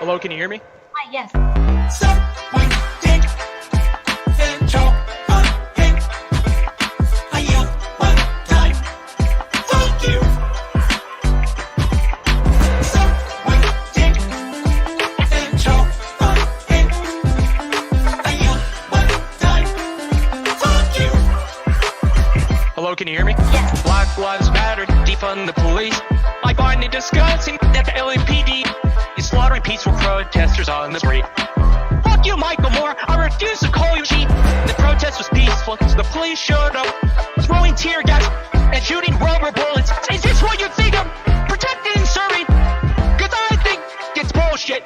Hello, can you hear me? Hi, yes. Hello, can you hear me? Yes. Black Lives Matter, defund the police. I find it disgusting that the LAPD is slaughtering peaceful protesters on the street. Fuck you, Michael Moore. I refuse to call you cheap. The protest was peaceful, so the police showed up, throwing tear gas and shooting rubber bullets. Is this what you think of protecting and serving? Because I think it's bullshit.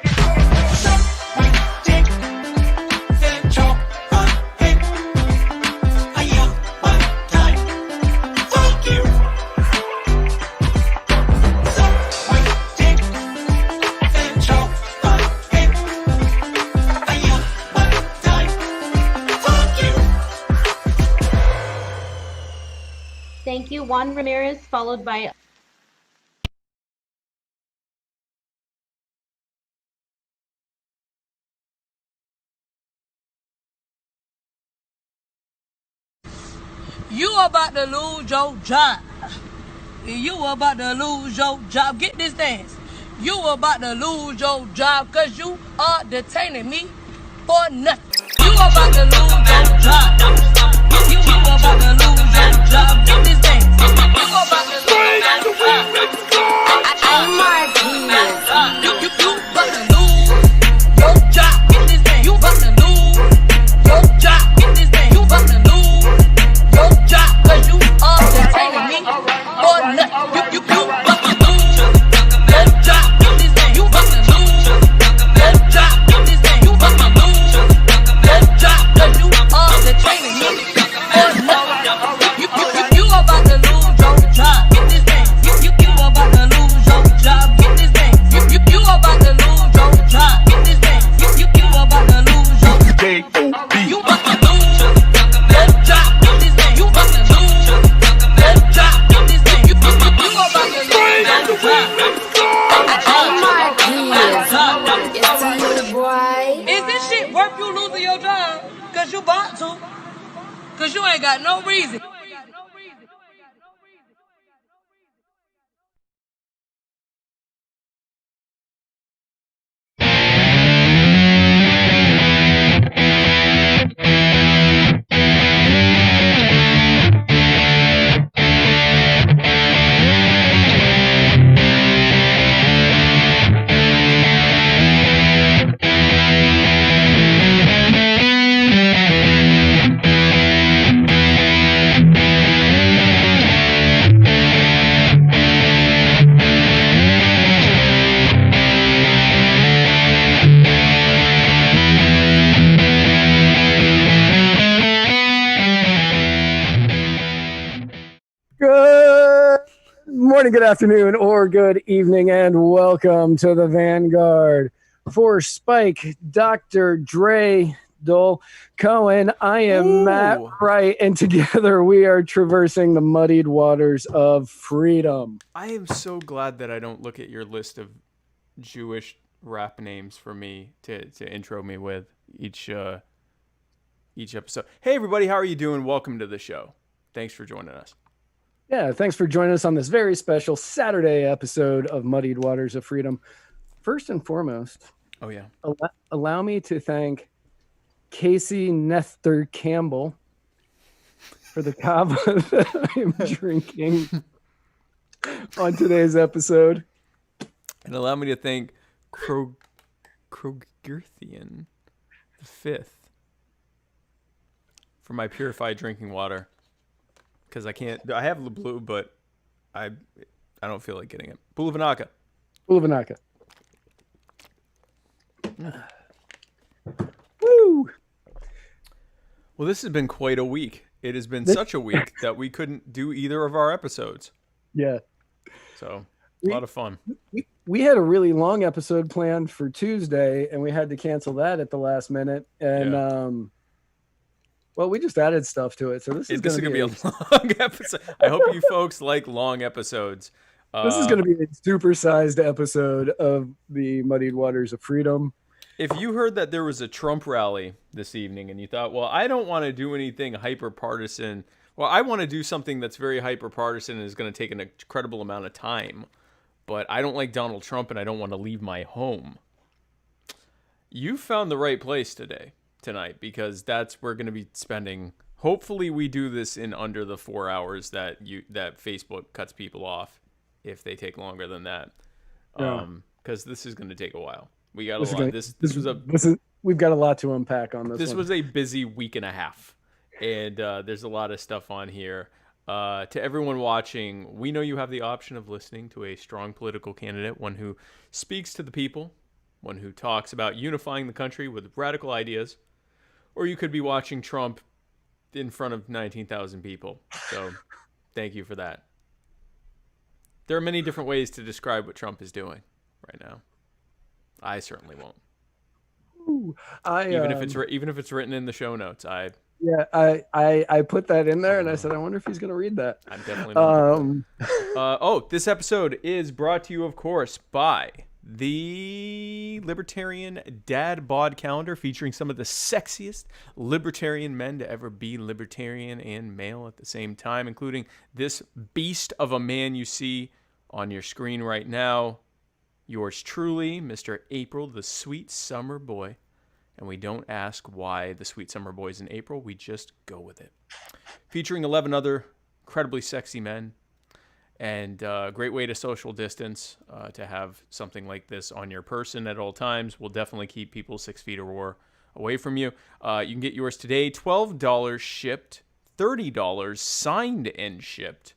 Thank you, Juan Ramirez, followed by... You about to lose your job. You about to lose your job. Get this dance. You about to lose your job because you are detaining me for nothing. You about to lose your job. You about to lose your job. Get this dance. You about to lose your job. Oh my goodness. You about to lose your job. Get this dance. You about to lose your job. Get this dance. You about to lose your job because you are detaining me for nothing. You about to lose your job. Get this dance. You about to lose your job. Get this dance. You about to lose your job because you are detaining me for nothing. You about to lose your job. Get this dance. You about to lose your job. Get this dance. You about to lose your job. Get this dance. You about to lose your J-O-B. You about to lose your job. Get this dance. You about to lose your job. Get this dance. You about to lose your job. Oh my goodness. It's you, boy. Is this shit worth you losing your job? Cause you bought to. Cause you ain't got no reason. Good morning, good afternoon, or good evening, and welcome to the Vanguard. For Spike, Dr. Dre, Dole, Cohen, I am Matt Wright, and together we are traversing the muddied waters of freedom. I am so glad that I don't look at your list of Jewish rap names for me to intro me with each episode. Hey everybody, how are you doing? Welcome to the show. Thanks for joining us. Yeah, thanks for joining us on this very special Saturday episode of Muddied Waters of Freedom. First and foremost, allow me to thank Kasey Nether Campbell for the Kava that I'm drinking on today's episode. And allow me to thank Krogerthian the Fifth for my purified drinking water. Because I have the blue, but I don't feel like getting it. Bulavanaka. Woo! Well, this has been quite a week. It has been such a week that we couldn't do either of our episodes. Yeah. So, a lot of fun. We had a really long episode planned for Tuesday, and we had to cancel that at the last minute. And, well, we just added stuff to it. So this is going to be a long episode. I hope you folks like long episodes. This is going to be a supersized episode of the Muddied Waters of Freedom. If you heard that there was a Trump rally this evening and you thought, well, I don't want to do anything hyper partisan. Well, I want to do something that's very hyper partisan and is going to take an incredible amount of time, but I don't like Donald Trump and I don't want to leave my home. You found the right place tonight, because we're going to be spending. Hopefully, we do this in under the 4 hours that Facebook cuts people off if they take longer than that. Because this is going to take a while. We got a lot. We've got a lot to unpack on this. This was a busy week and a half, and there's a lot of stuff on here. To everyone watching, we know you have the option of listening to a strong political candidate, one who speaks to the people, one who talks about unifying the country with radical ideas, or you could be watching Trump in front of 19,000 people. So thank you for that. There are many different ways to describe what Trump is doing right now. I certainly won't. Ooh, even if it's written in the show notes, I put that in there and I said, I wonder if he's going to read that. I'm definitely not. This episode is brought to you, of course, by the Libertarian Dad Bod Calendar, featuring some of the sexiest libertarian men to ever be libertarian and male at the same time, including this beast of a man you see on your screen right now. Yours truly, Mr. April, the sweet summer boy. And we don't ask why the sweet summer boy is in April. We just go with it. Featuring 11 other incredibly sexy men. And a great way to social distance, to have something like this on your person at all times. Will definitely keep people 6 feet or more away from you. You can get yours today. $12 shipped, $30 signed and shipped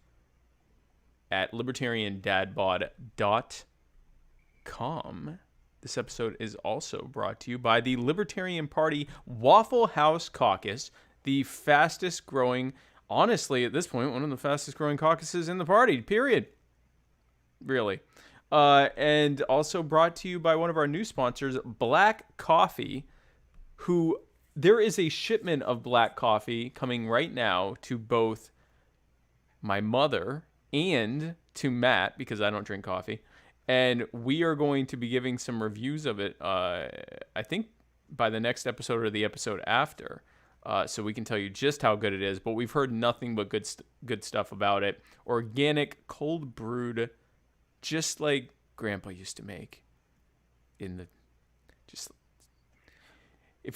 at libertariandadbod.com. This episode is also brought to you by the Libertarian Party Waffle House Caucus, the fastest growing, honestly, at this point, one of the fastest growing caucuses in the party, period. Really. And also brought to you by one of our new sponsors, Black Coffee, who there is a shipment of black coffee coming right now to both my mother and to Matt, because I don't drink coffee. And we are going to be giving some reviews of it, I think, by the next episode or the episode after. So we can tell you just how good it is. But we've heard nothing but good stuff about it. Organic, cold brewed, just like Grandpa used to make. If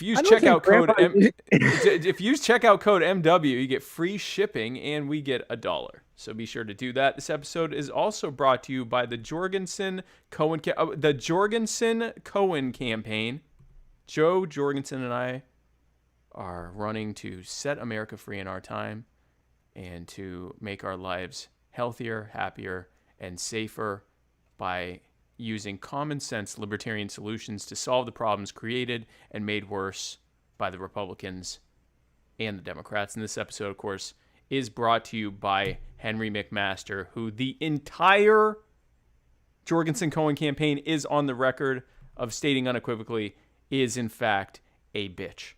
you use checkout code MW, you get free shipping, and we get $1. So be sure to do that. This episode is also brought to you by the Jorgensen Cohen campaign. Joe Jorgensen and I are running to set America free in our time and to make our lives healthier, happier, and safer by using common sense libertarian solutions to solve the problems created and made worse by the Republicans and the Democrats. And this episode, of course, is brought to you by Henry McMaster, who the entire Jorgensen Cohen campaign is on the record of stating unequivocally is in fact a bitch.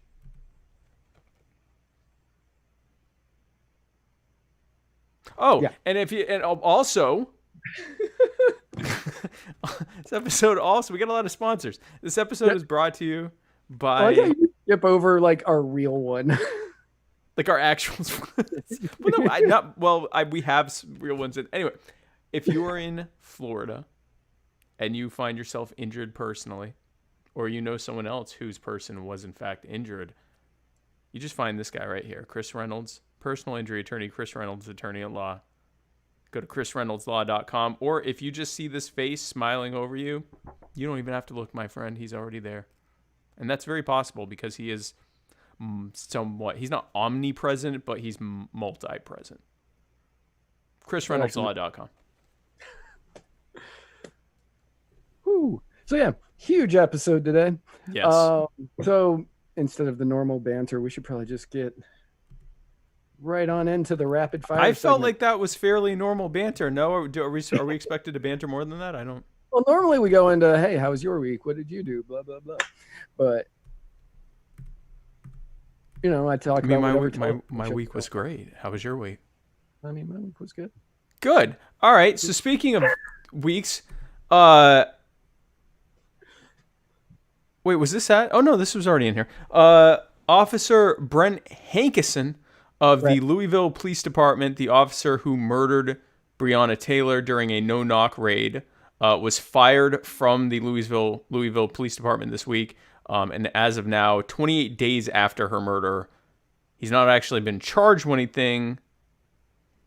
Oh, yeah. And also this episode also, we got a lot of sponsors. This episode is brought to you by you skip over like our real one. Like our actual we have real ones. Anyway, if you are in Florida and you find yourself injured personally, or you know someone else whose person was in fact injured, you just find this guy right here, Chris Reynolds, personal injury attorney, Chris Reynolds, attorney at law. Go to chrisreynoldslaw.com, or if you just see this face smiling over you, you don't even have to look, my friend. He's already there. And that's very possible because he is somewhat, he's not omnipresent, but he's multi-present. chrisreynoldslaw.com. Woo. So yeah, huge episode today. Yes. So instead of the normal banter, we should probably just get right on into the rapid fire. I felt like that was fairly normal banter. No, are we expected to banter more than that? I don't. Well, normally we go into, hey, how was your week? What did you do? Blah blah blah. But I talk about my week was great. How was your week? I mean, my week was good. Good. All right. So speaking of weeks, wait, was this at? Oh no, this was already in here. Officer Brent Hankison of the Louisville Police Department, the officer who murdered Breonna Taylor during a no-knock raid, was fired from the Louisville Police Department this week. And as of now, 28 days after her murder, he's not actually been charged with anything,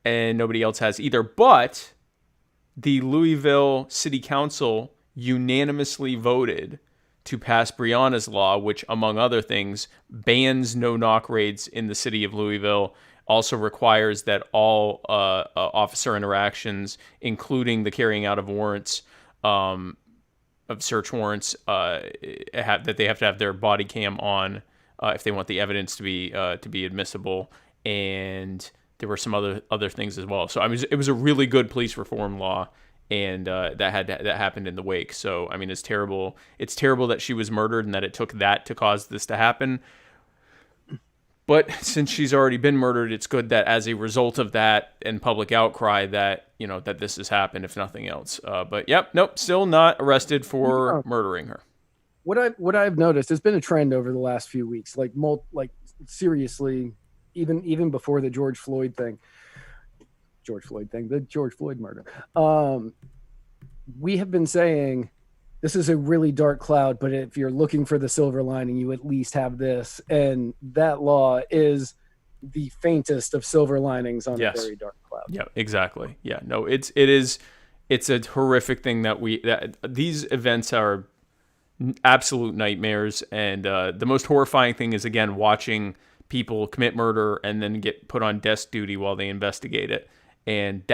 and nobody else has either. But the Louisville City Council unanimously voted to pass Breonna's law, which, among other things, bans no-knock raids in the city of Louisville, also requires that all officer interactions, including the carrying out of warrants, of search warrants, that they have to have their body cam on if they want the evidence to be admissible, and there were some other things as well. So I mean, it was a really good police reform law, and that happened in the wake. So I mean, it's terrible. It's terrible that she was murdered and that it took that to cause this to happen. But since she's already been murdered, it's good that as a result of that and public outcry that, you know, that this has happened, if nothing else. But still not arrested for murdering her. What I've noticed, it's been a trend over the last few weeks, like seriously, even before the George Floyd thing, the George Floyd murder. We have been saying this is a really dark cloud, but if you're looking for the silver lining, you at least have this. And that law is the faintest of silver linings on a very dark cloud. Yeah, exactly. Yeah, no, it's a horrific thing that these events are absolute nightmares. And the most horrifying thing is, again, watching people commit murder and then get put on desk duty while they investigate it. And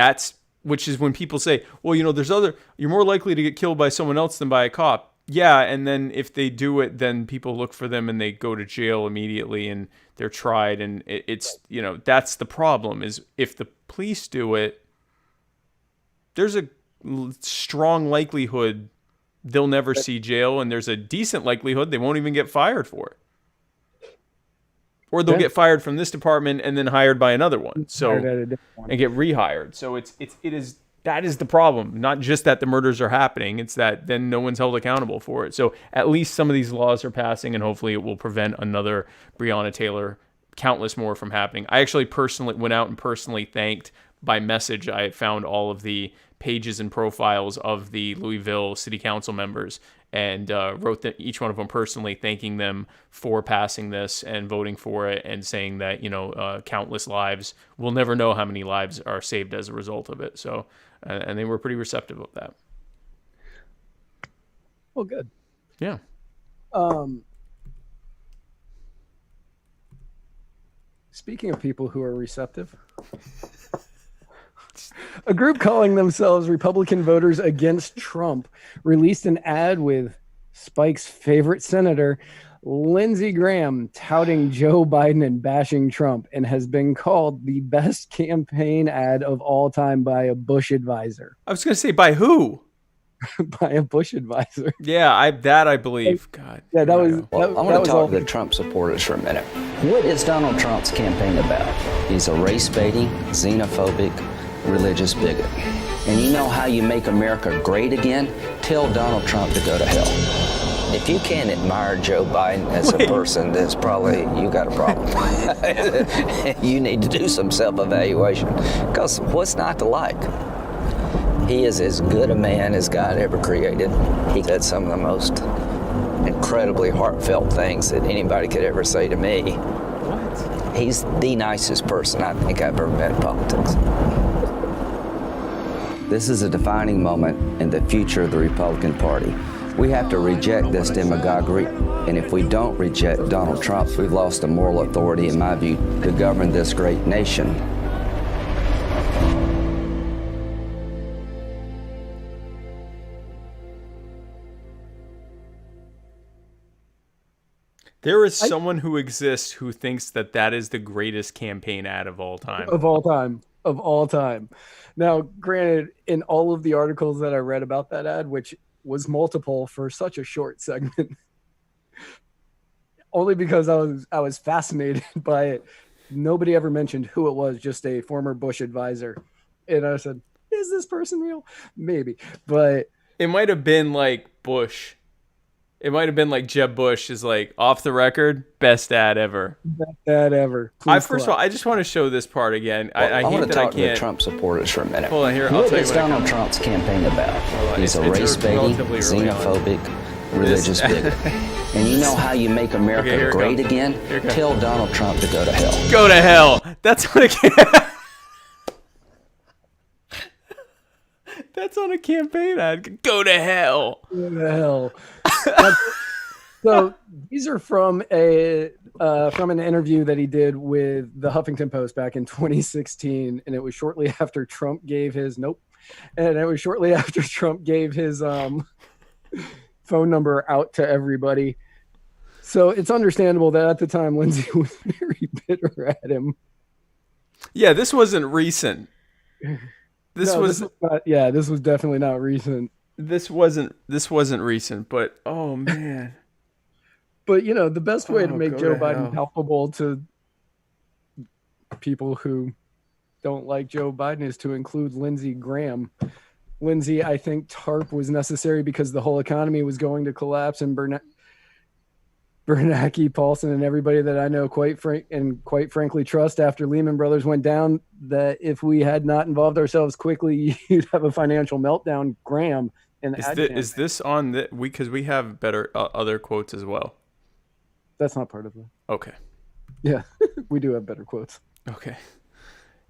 which is when people say, well, you know, you're more likely to get killed by someone else than by a cop. Yeah. And then if they do it, then people look for them and they go to jail immediately and they're tried. And it's, you know, that's the problem, is if the police do it, there's a strong likelihood they'll never see jail. And there's a decent likelihood they won't even get fired for it. Or they'll get fired from this department and then hired by another one. So and get rehired. So that is the problem. Not just that the murders are happening, it's that then no one's held accountable for it. So at least some of these laws are passing, and hopefully it will prevent another Breonna Taylor, countless more, from happening. I actually personally went out and personally thanked by message. I found all of the pages and profiles of the Louisville City Council members and wrote each one of them personally, thanking them for passing this and voting for it, and saying that, you know, countless lives, we'll never know how many lives are saved as a result of it. So, and they were pretty receptive of that. Well, good. Yeah. Speaking of people who are receptive, a group calling themselves Republican Voters Against Trump released an ad with Spike's favorite senator, Lindsey Graham, touting Joe Biden and bashing Trump, and has been called the best campaign ad of all time by a Bush advisor. I was going to say, by who? By a Bush advisor. Yeah, I believe. God. Yeah, that was. Well, I want to talk to the Trump supporters for a minute. What is Donald Trump's campaign about? He's a race-baiting, xenophobic, religious bigot. And you know how you make America great again? Tell Donald Trump to go to hell. If you can't admire Joe Biden as a person, that's probably, you got a problem. You need to do some self-evaluation. Because what's not to like? He is as good a man as God ever created. He said some of the most incredibly heartfelt things that anybody could ever say to me. What? He's the nicest person I think I've ever met in politics. This is a defining moment in the future of the Republican Party. We have to reject this demagoguery, and if we don't reject Donald Trump, we've lost the moral authority, in my view, to govern this great nation. There is someone who exists who thinks that is the greatest campaign ad of all time. Of all time. Now, granted, in all of the articles that I read about that ad, which was multiple for such a short segment, only because I was fascinated by it, nobody ever mentioned who it was, just a former Bush advisor. And I said, is this person real? Maybe. But it might have been like Bush. It might have been like Jeb Bush is like, off the record, best ad ever. Best ad ever. First of all, I just want to show this part again. I want hate to that I talk to the can't. Trump supporters for a minute. Hold on here. What is Donald Trump's campaign about? He's a race-baiting, xenophobic, religious bigot. And you know how you make America great again? Tell Donald Trump to go to hell. Go to hell. That's what it can. That's on a campaign ad. Go to hell. Go to hell. So these are from an interview that he did with the Huffington Post back in 2016, and it was shortly after Trump gave his phone number out to everybody. So it's understandable that at the time Lindsay was very bitter at him. Yeah, this wasn't recent. This was definitely not recent. This wasn't recent, but oh man. But the best way to make Joe Biden palpable to people who don't like Joe Biden is to include Lindsey Graham. Lindsey, I think TARP was necessary because the whole economy was going to collapse, and Bernanke, Paulson, and everybody that I know quite frankly trust after Lehman Brothers went down, that if we had not involved ourselves quickly, you'd have a financial meltdown. Graham and is this on the because we have better other quotes as well? That's not part of it. Okay. Yeah, we do have better quotes. Okay.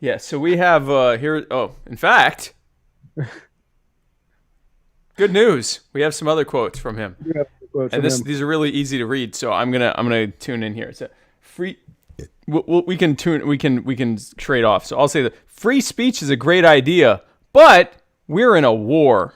Yeah, so we have here. Oh, in fact, good news. We have some other quotes from him. These are really easy to read, so I'm gonna tune in here. So free, we can trade off. So I'll say that free speech is a great idea, but we're in a war.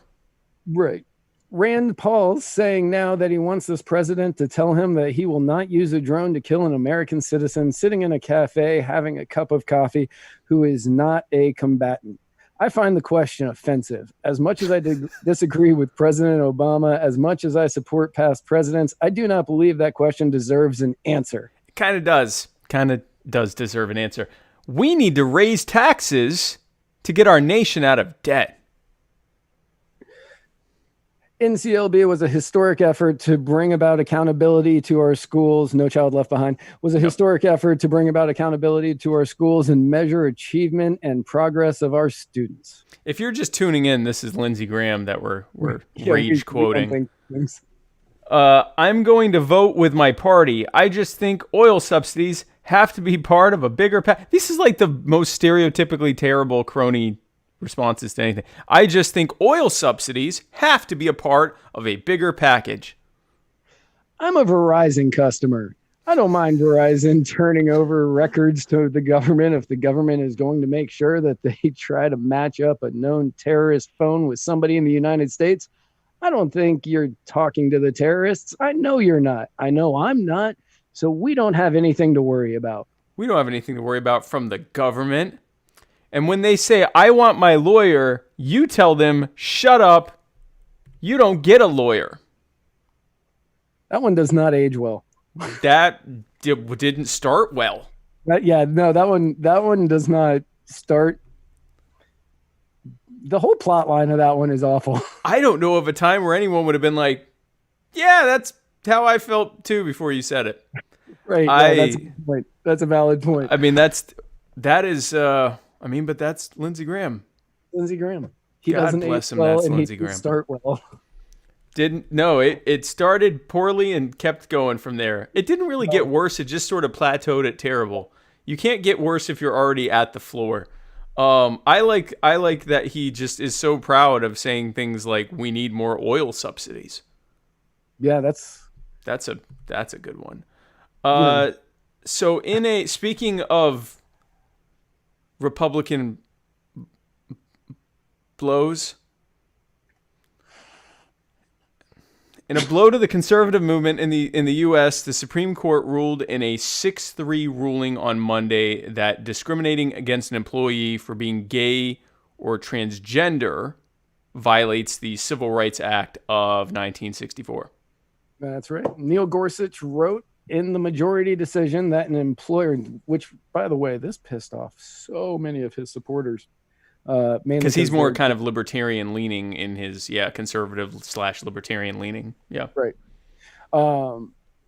Right. Rand Paul's saying now that he wants this president to tell him that he will not use a drone to kill an American citizen sitting in a cafe having a cup of coffee who is not a combatant. I find the question offensive. As much as I disagree with President Obama, as much as I support past presidents, I do not believe that question deserves an answer. It kind of does deserve an answer. We need to raise taxes to get our nation out of debt. NCLB was a historic effort to bring about accountability to our schools. No Child Left Behind was a historic effort to bring about accountability to our schools and measure achievement and progress of our students. If you're just tuning in, this is Lindsey Graham that we're rage quoting. I'm going to vote with my party. I just think oil subsidies have to be part of a bigger This is like the most stereotypically terrible crony responses to anything. I just think oil subsidies have to be a part of a bigger package. I'm a Verizon customer. I don't mind Verizon turning over records to the government if the government is going to make sure that they try to match up a known terrorist phone with somebody in the United States. I don't think you're talking to the terrorists. I know you're not. I know I'm not. So we don't have anything to worry about. We don't have anything to worry about from the government. And when they say, I want my lawyer, you tell them, shut up. You don't get a lawyer. That one does not age well. That didn't start well. That one does not start. The whole plot line of that one is awful. I don't know of a time where anyone would have been like, yeah, that's how I felt too before you said it. Right. That's a good point. That's a valid point. I mean, but that's Lindsey Graham. Lindsey Graham. He doesn't bless him. That's Lindsey Graham. Start well. It started poorly and kept going from there. It didn't really get worse. It just sort of plateaued at terrible. You can't get worse if you're already at the floor. I like that he just is so proud of saying things like we need more oil subsidies. Yeah, that's a good one. So speaking of Republican blows, in a blow to the conservative movement in the U.S., the Supreme Court ruled in a 6-3 ruling on Monday that discriminating against an employee for being gay or transgender violates the Civil Rights Act of 1964. That's right. Neil Gorsuch wrote in the majority decision that an employer, which, by the way, this pissed off so many of his supporters. Mainly because he's more they're- kind of libertarian leaning in his conservative/libertarian leaning. Yeah. Right.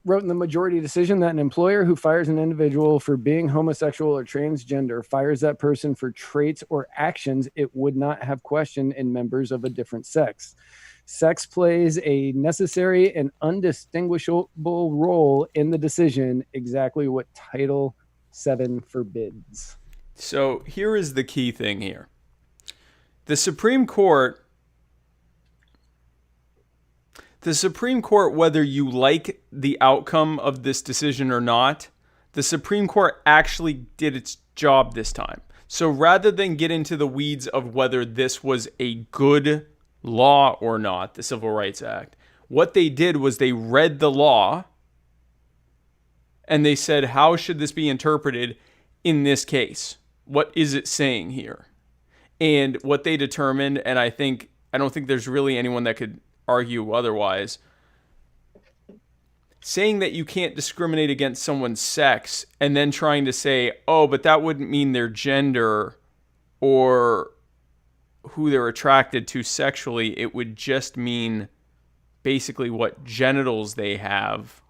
Wrote in the majority decision that an employer who fires an individual for being homosexual or transgender fires that person for traits or actions it would not have questioned in members of a different sex. Sex plays a necessary and undistinguishable role in the decision, exactly what Title VII forbids. So here is the key thing here. The Supreme Court, whether you like the outcome of this decision or not, the Supreme Court actually did its job this time. So rather than get into the weeds of whether this was a good law or not, the Civil Rights Act, what they did was they read the law and they said, how should this be interpreted in this case? What is it saying here? And what they determined, and I don't think there's really anyone that could argue otherwise, saying that you can't discriminate against someone's sex and then trying to say, oh, but that wouldn't mean their gender or who they're attracted to sexually. It would just mean basically what genitals they have,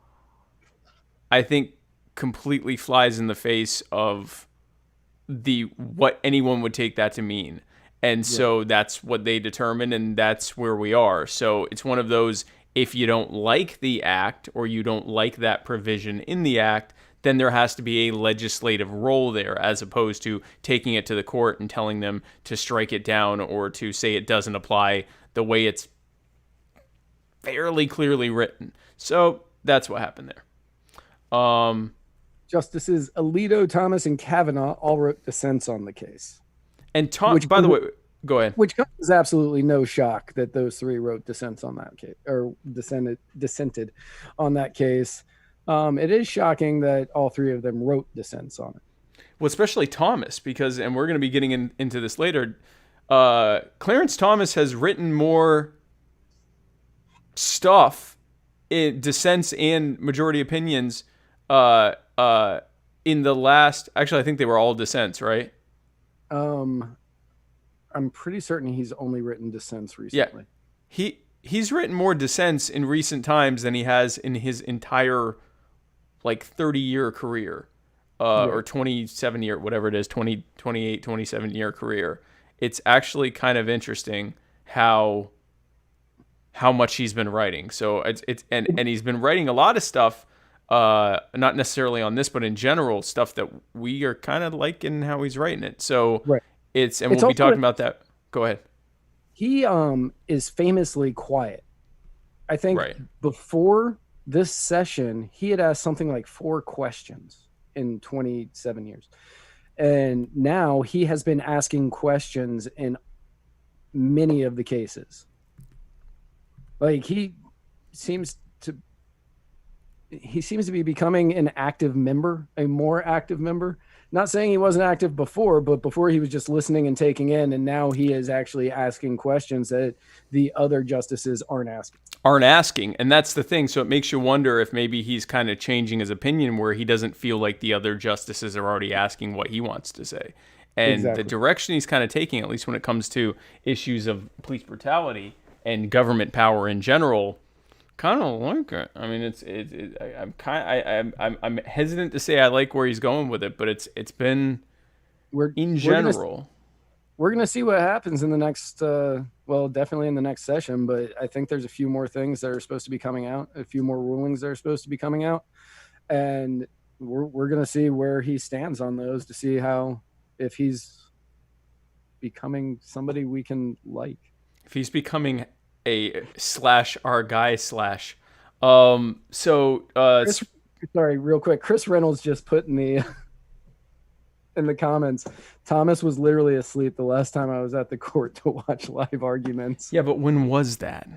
I think completely flies in the face of what anyone would take that to mean. And so that's what they determined, and that's where we are. So it's one of those, if you don't like the act or you don't like that provision in the act, then there has to be a legislative role there, as opposed to taking it to the court and telling them to strike it down or to say it doesn't apply the way it's fairly clearly written. So that's what happened there. Justices Alito, Thomas, and Kavanaugh all wrote dissents on the case. And by the way, go ahead. Which is absolutely no shock that those three wrote dissents on that case, or dissented on that case. It is shocking that all three of them wrote dissents on it. Well, especially Thomas, because, and we're going to be getting into this later, Clarence Thomas has written more stuff in dissents and majority opinions in the last, actually, I think they were all dissents, right? I'm pretty certain he's only written dissents recently. Yeah. He's written more dissents in recent times than he has in his entire 30-year career, or 27-year, whatever it is, 28, 27-year career. It's actually kind of interesting how much he's been writing. So and he's been writing a lot of stuff, not necessarily on this, but in general, stuff that we are kind of liking how he's writing it. So we'll be talking about that. Go ahead. He is famously quiet. I think before this session, he had asked something like 4 questions in 27 years. And now he has been asking questions in many of the cases. He seems to be becoming an active member, a more active member. Not saying he wasn't active before, but before he was just listening and taking in, and now he is actually asking questions that the other justices aren't asking. And that's the thing. So it makes you wonder if maybe he's kind of changing his opinion, where he doesn't feel like the other justices are already asking what he wants to say. And the direction he's kind of taking, at least when it comes to issues of police brutality and government power in general, kind of like it. I mean, I'm hesitant to say I like where he's going with it, but it's been in general. We're gonna see what happens in the next, definitely in the next session. But I think there's a few more things that are supposed to be coming out, a few more rulings that are supposed to be coming out, and we're gonna see where he stands on those to see if he's becoming somebody we can like. If he's becoming our guy / sorry, real quick. Chris Reynolds just put in the comments, Thomas was literally asleep the last time I was at the court to watch live arguments. Yeah, but when was that?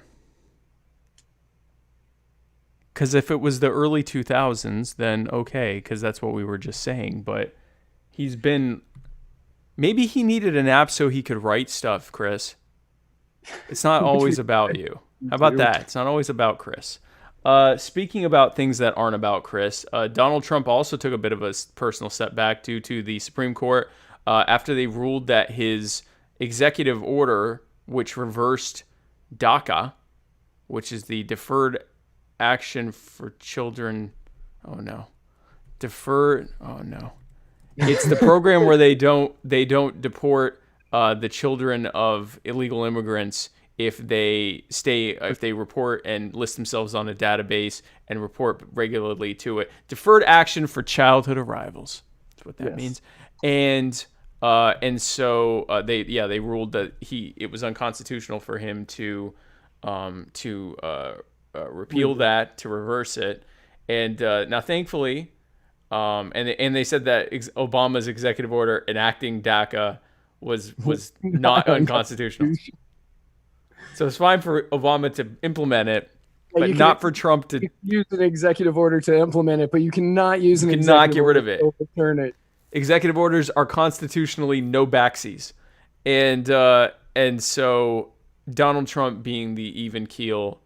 Because if it was the early 2000s, then okay, because that's what we were just saying. But maybe he needed a nap so he could write stuff, Chris. It's not always about you. How about that? It's not always about Chris. Speaking about things that aren't about Chris, Donald Trump also took a bit of a personal setback due to the Supreme Court after they ruled that his executive order which reversed DACA, which is the Deferred Action for Children. Oh no. It's the program where they don't deport the children of illegal immigrants if they report and list themselves on a database and report regularly to it. Deferred Action for Childhood Arrivals. That's what that means. And so they ruled that it was unconstitutional for him to repeal that, to reverse it. And now, thankfully, and they said that Obama's executive order enacting DACA was not unconstitutional. So it's fine for Obama to implement it, but not for Trump to use an executive order to implement it. But you cannot use an executive cannot get rid order of it. to overturn it. Executive orders are constitutionally no backsies, and so Donald Trump, being the even keel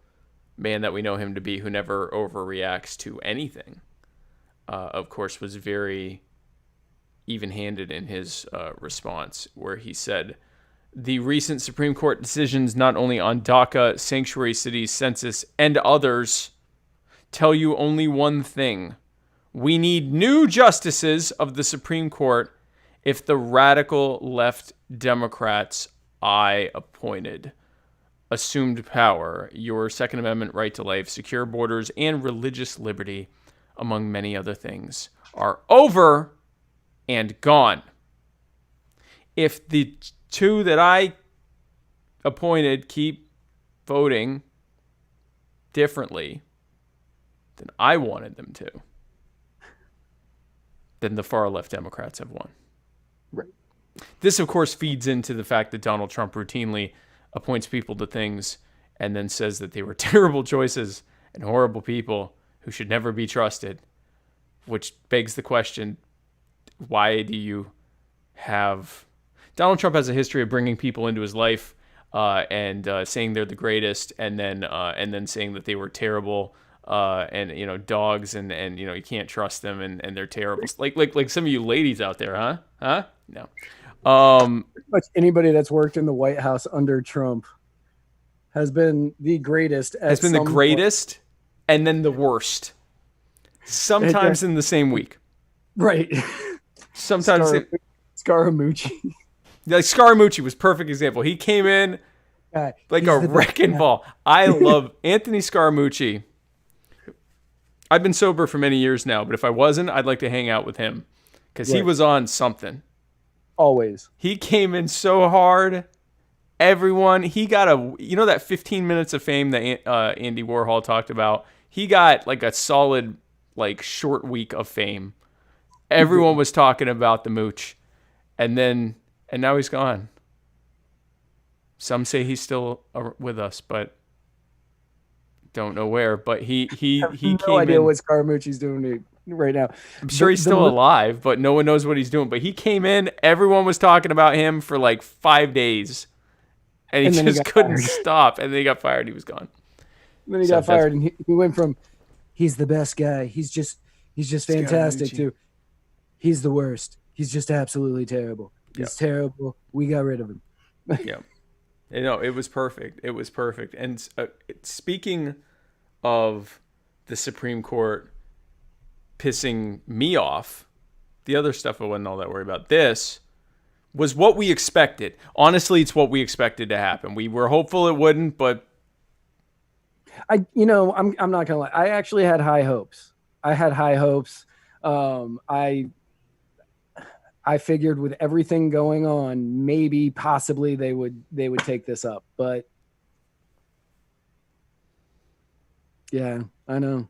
man that we know him to be, who never overreacts to anything, of course, was very even-handed in his response, where he said, "The recent Supreme Court decisions, not only on DACA, sanctuary cities, census, and others, tell you only one thing. We need new justices of the Supreme Court if the radical left Democrats I appointed assumed power. Your Second Amendment right to life, secure borders, and religious liberty, among many other things, are over and gone. If the two that I appointed keep voting differently than I wanted them to, then the far left Democrats have won." Right. This, of course, feeds into the fact that Donald Trump routinely appoints people to things and then says that they were terrible choices and horrible people who should never be trusted, which begs the question, why do you have... Donald Trump has a history of bringing people into his life and saying they're the greatest, and then saying that they were terrible, and dogs, and you can't trust them, and they're terrible. Like some of you ladies out there, huh? No. Pretty much anybody that's worked in the White House under Trump has been the greatest. Has been the greatest, and then the worst. Sometimes in the same week. Right. Sometimes Scaramucci. Like Scaramucci was a perfect example. He came in like a wrecking ball. I love Anthony Scaramucci. I've been sober for many years now, but if I wasn't, I'd like to hang out with him because he was on something. Always. He came in so hard. He got that 15 minutes of fame that Andy Warhol talked about. He got like a solid short week of fame. Everyone was talking about the mooch, and now he's gone. Some say he's still with us, but don't know where. But he no idea what Scaramucci's doing right now. I'm sure he's still alive, but no one knows what he's doing. But he came in, everyone was talking about him for like 5 days, and he just couldn't stop. And then he got fired. He was gone. And then he got fired, and he went from he's the best guy, he's just fantastic, to he's the worst. He's just absolutely terrible. He's terrible. We got rid of him. Yeah. It was perfect. It was perfect. And speaking of the Supreme Court pissing me off, the other stuff I wasn't all that worried about. This was what we expected. Honestly, it's what we expected to happen. We were hopeful it wouldn't, but I'm not gonna lie. I actually had high hopes. I figured with everything going on, maybe possibly they would take this up, but yeah, I know.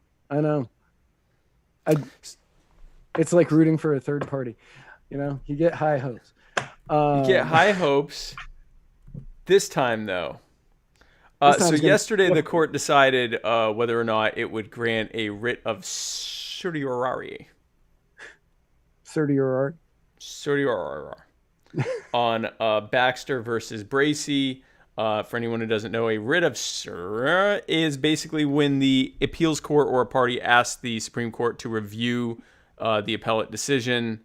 It's like rooting for a third party, you get high hopes. You get high hopes. This time though. So yesterday the court decided whether or not it would grant a writ of certiorari. Certiorari on Baxter versus Bracey. For anyone who doesn't know, a writ of cert is basically when the appeals court or a party asks the Supreme Court to review the appellate decision.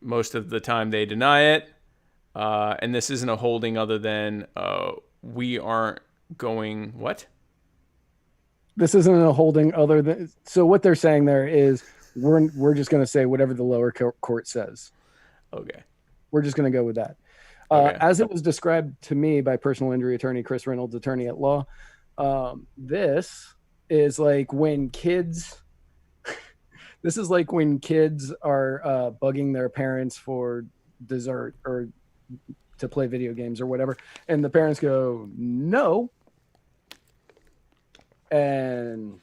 Most of the time they deny it. And this isn't a holding other than we aren't going what? This isn't a holding other than, so what they're saying there is we're just going to say whatever the lower court says. Okay. We're just going to go with that. Okay. As it was described to me by personal injury attorney Chris Reynolds, attorney at law, this is like when kids this is like when kids are bugging their parents for dessert or to play video games or whatever, and the parents go no, and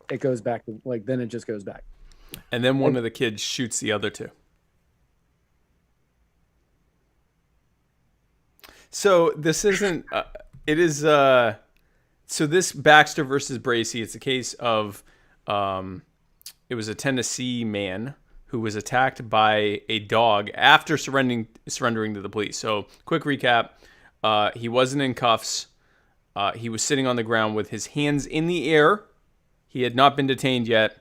it goes back to like, then it just goes back, and then one of the kids shoots the other two. So this isn't it is so this Baxter versus Bracey, it's a case of it was a Tennessee man who was attacked by a dog after surrendering to the police. So quick recap, he wasn't in cuffs. He was sitting on the ground with his hands in the air. He had not been detained yet.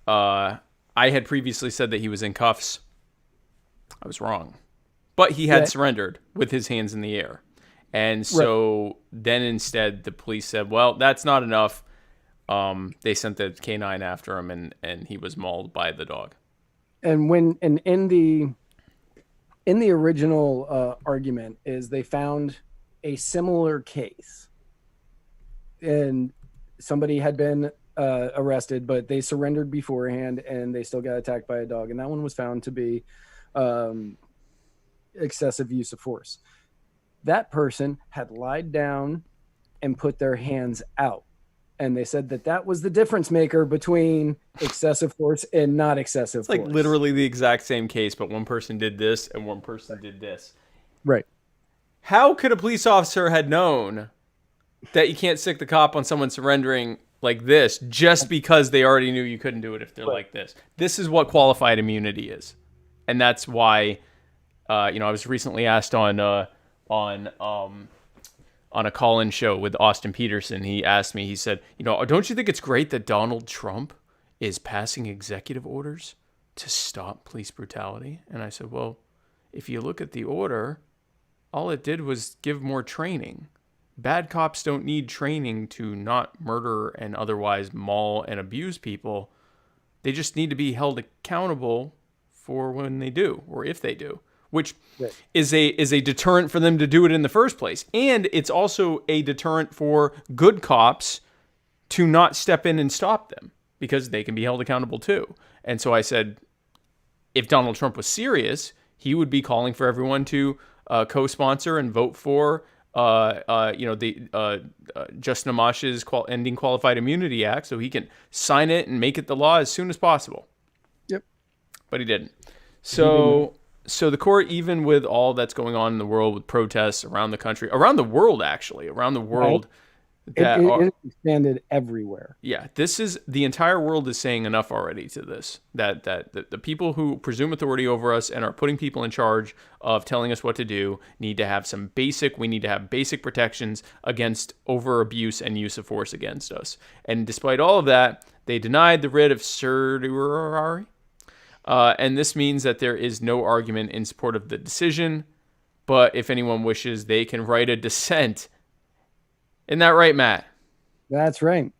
I had previously said that he was in cuffs. I was wrong. But he had surrendered with his hands in the air. And so then instead the police said, well, that's not enough. They sent the canine after him, and he was mauled by the dog. And in the original argument is they found a similar case, and somebody had been arrested, but they surrendered beforehand, and they still got attacked by a dog, and that one was found to be excessive use of force. That person had lied down and put their hands out. And they said that was the difference maker between excessive force and not excessive force. It's like literally the exact same case, but one person did this and one person did this. Right. How could a police officer had known that you can't stick the cop on someone surrendering like this just because they already knew you couldn't do it if they're like this? This is what qualified immunity is. And that's why, I was recently asked on a call-in show with Austin Peterson. He asked me, he said, don't you think it's great that Donald Trump is passing executive orders to stop police brutality? And I said, well, if you look at the order, all it did was give more training. Bad cops don't need training to not murder and otherwise maul and abuse people. They just need to be held accountable for when they do, or if they do, which is a deterrent for them to do it in the first place. And it's also a deterrent for good cops to not step in and stop them because they can be held accountable too. And so I said, if Donald Trump was serious, he would be calling for everyone to co-sponsor and vote for Justin Amash's Ending Qualified Immunity Act so he can sign it and make it the law as soon as possible. Yep. But he didn't. So the court, even with all that's going on in the world with protests around the country, around the world, it expanded everywhere. Yeah, this is the entire world is saying enough already to this. That the people who presume authority over us and are putting people in charge of telling us what to do need to have we need to have basic protections against over abuse and use of force against us. And despite all of that, they denied the writ of certiorari. And this means that there is no argument in support of the decision, but if anyone wishes, they can write a dissent. Isn't that right, Matt? That's right.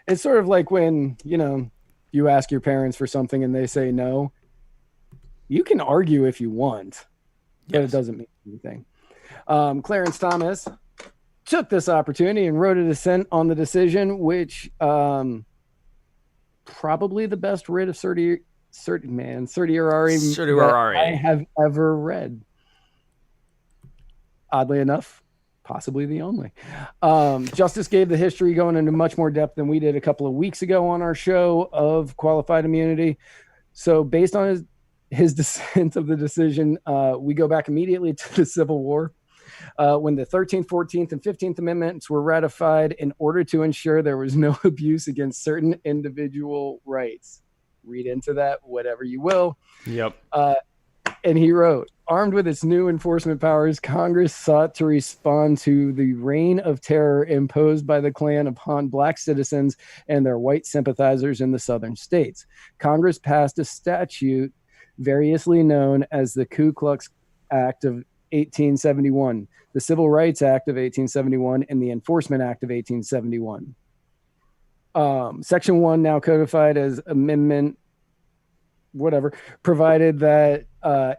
It's sort of like when, you ask your parents for something and they say no. You can argue if you want, but it doesn't mean anything. Clarence Thomas took this opportunity and wrote a dissent on the decision, which probably the best writ of certiorari I have ever read. Oddly enough, possibly the only. Justice gave the history going into much more depth than we did a couple of weeks ago on our show of qualified immunity. So based on his dissent of the decision, we go back immediately to the Civil War. When the 13th, 14th, and 15th Amendments were ratified in order to ensure there was no abuse against certain individual rights. Read into that whatever you will. Yep. And he wrote, armed with its new enforcement powers, Congress sought to respond to the reign of terror imposed by the Klan upon black citizens and their white sympathizers in the southern states. Congress passed a statute variously known as the Ku Klux Act of 1871, the Civil Rights Act of 1871, and the Enforcement Act of 1871. Section 1, now codified as Amendment whatever, provided that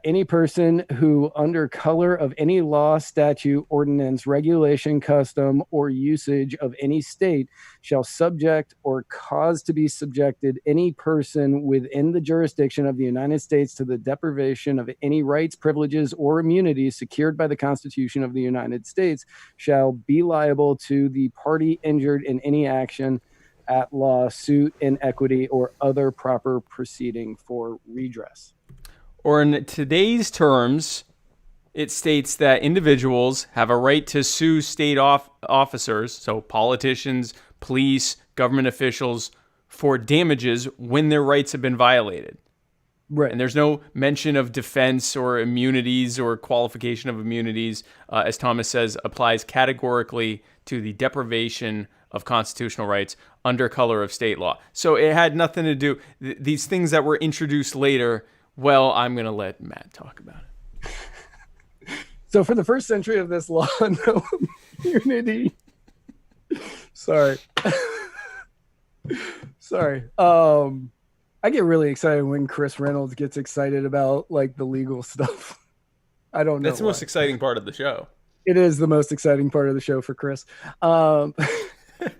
any person who, under color of any law, statute, ordinance, regulation, custom, or usage of any state, shall subject or cause to be subjected any person within the jurisdiction of the United States to the deprivation of any rights, privileges, or immunities secured by the Constitution of the United States shall be liable to the party injured in any action at law, suit in equity, or other proper proceeding for redress. Or in today's terms, it states that individuals have a right to sue state officers, so politicians, police, government officials, for damages when their rights have been violated. Right. And there's no mention of defense or immunities or qualification of immunities, as Thomas says, applies categorically to the deprivation of constitutional rights under color of state law. So it had nothing to do, these things that were introduced later, well, I'm going to let Matt talk about it. So for the first century of this law, no immunity. Sorry. I get really excited when Chris Reynolds gets excited about like the legal stuff. I don't know. That's the most exciting part of the show. It is the most exciting part of the show for Chris.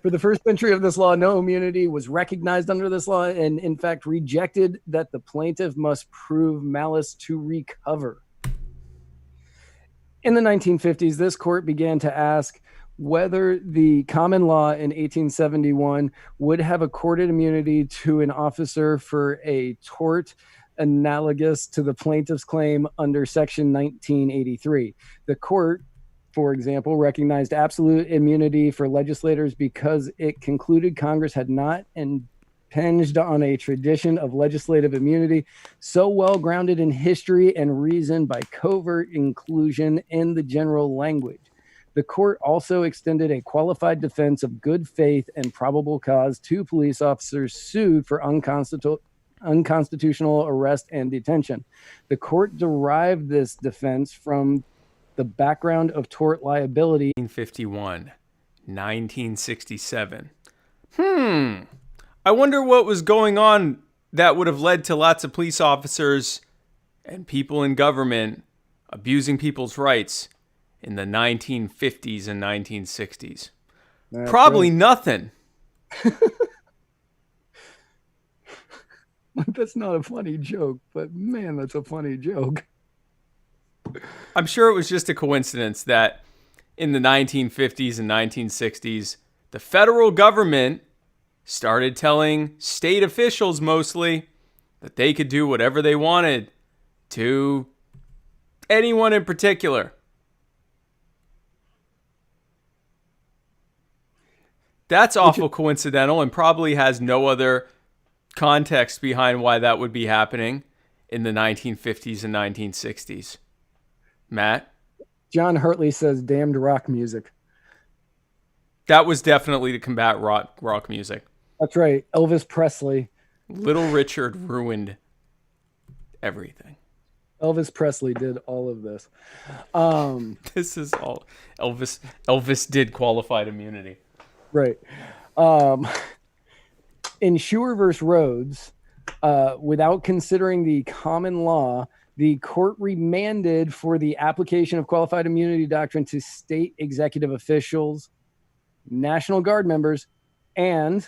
For the first century of this law, no immunity was recognized under this law, and in fact rejected that the plaintiff must prove malice to recover. In the 1950s, this court began to ask whether the common law in 1871 would have accorded immunity to an officer for a tort analogous to the plaintiff's claim under Section 1983. The court, for example, recognized absolute immunity for legislators because it concluded Congress had not impinged on a tradition of legislative immunity so well grounded in history and reason by covert inclusion in the general language. The court also extended a qualified defense of good faith and probable cause to police officers sued for unconstitutional arrest and detention. The court derived this defense from the background of tort liability. 1951, 1967. I wonder what was going on that would have led to lots of police officers and people in government abusing people's rights in the 1950s and 1960s. Probably right. Nothing. That's not a funny joke, but man, that's a funny joke. I'm sure it was just a coincidence that in the 1950s and 1960s, the federal government started telling state officials mostly that they could do whatever they wanted to anyone in particular. That's awful coincidental and probably has no other context behind why that would be happening in the 1950s and 1960s. Matt? John Hartley says damned rock music. That was definitely to combat rock music. That's right. Elvis Presley. Little Richard ruined everything. Elvis Presley did all of this. This is all Elvis. Elvis did qualified immunity. Right. In Schuer versus Rhodes, without considering the common law, the court remanded for the application of qualified immunity doctrine to state executive officials, National Guard members, and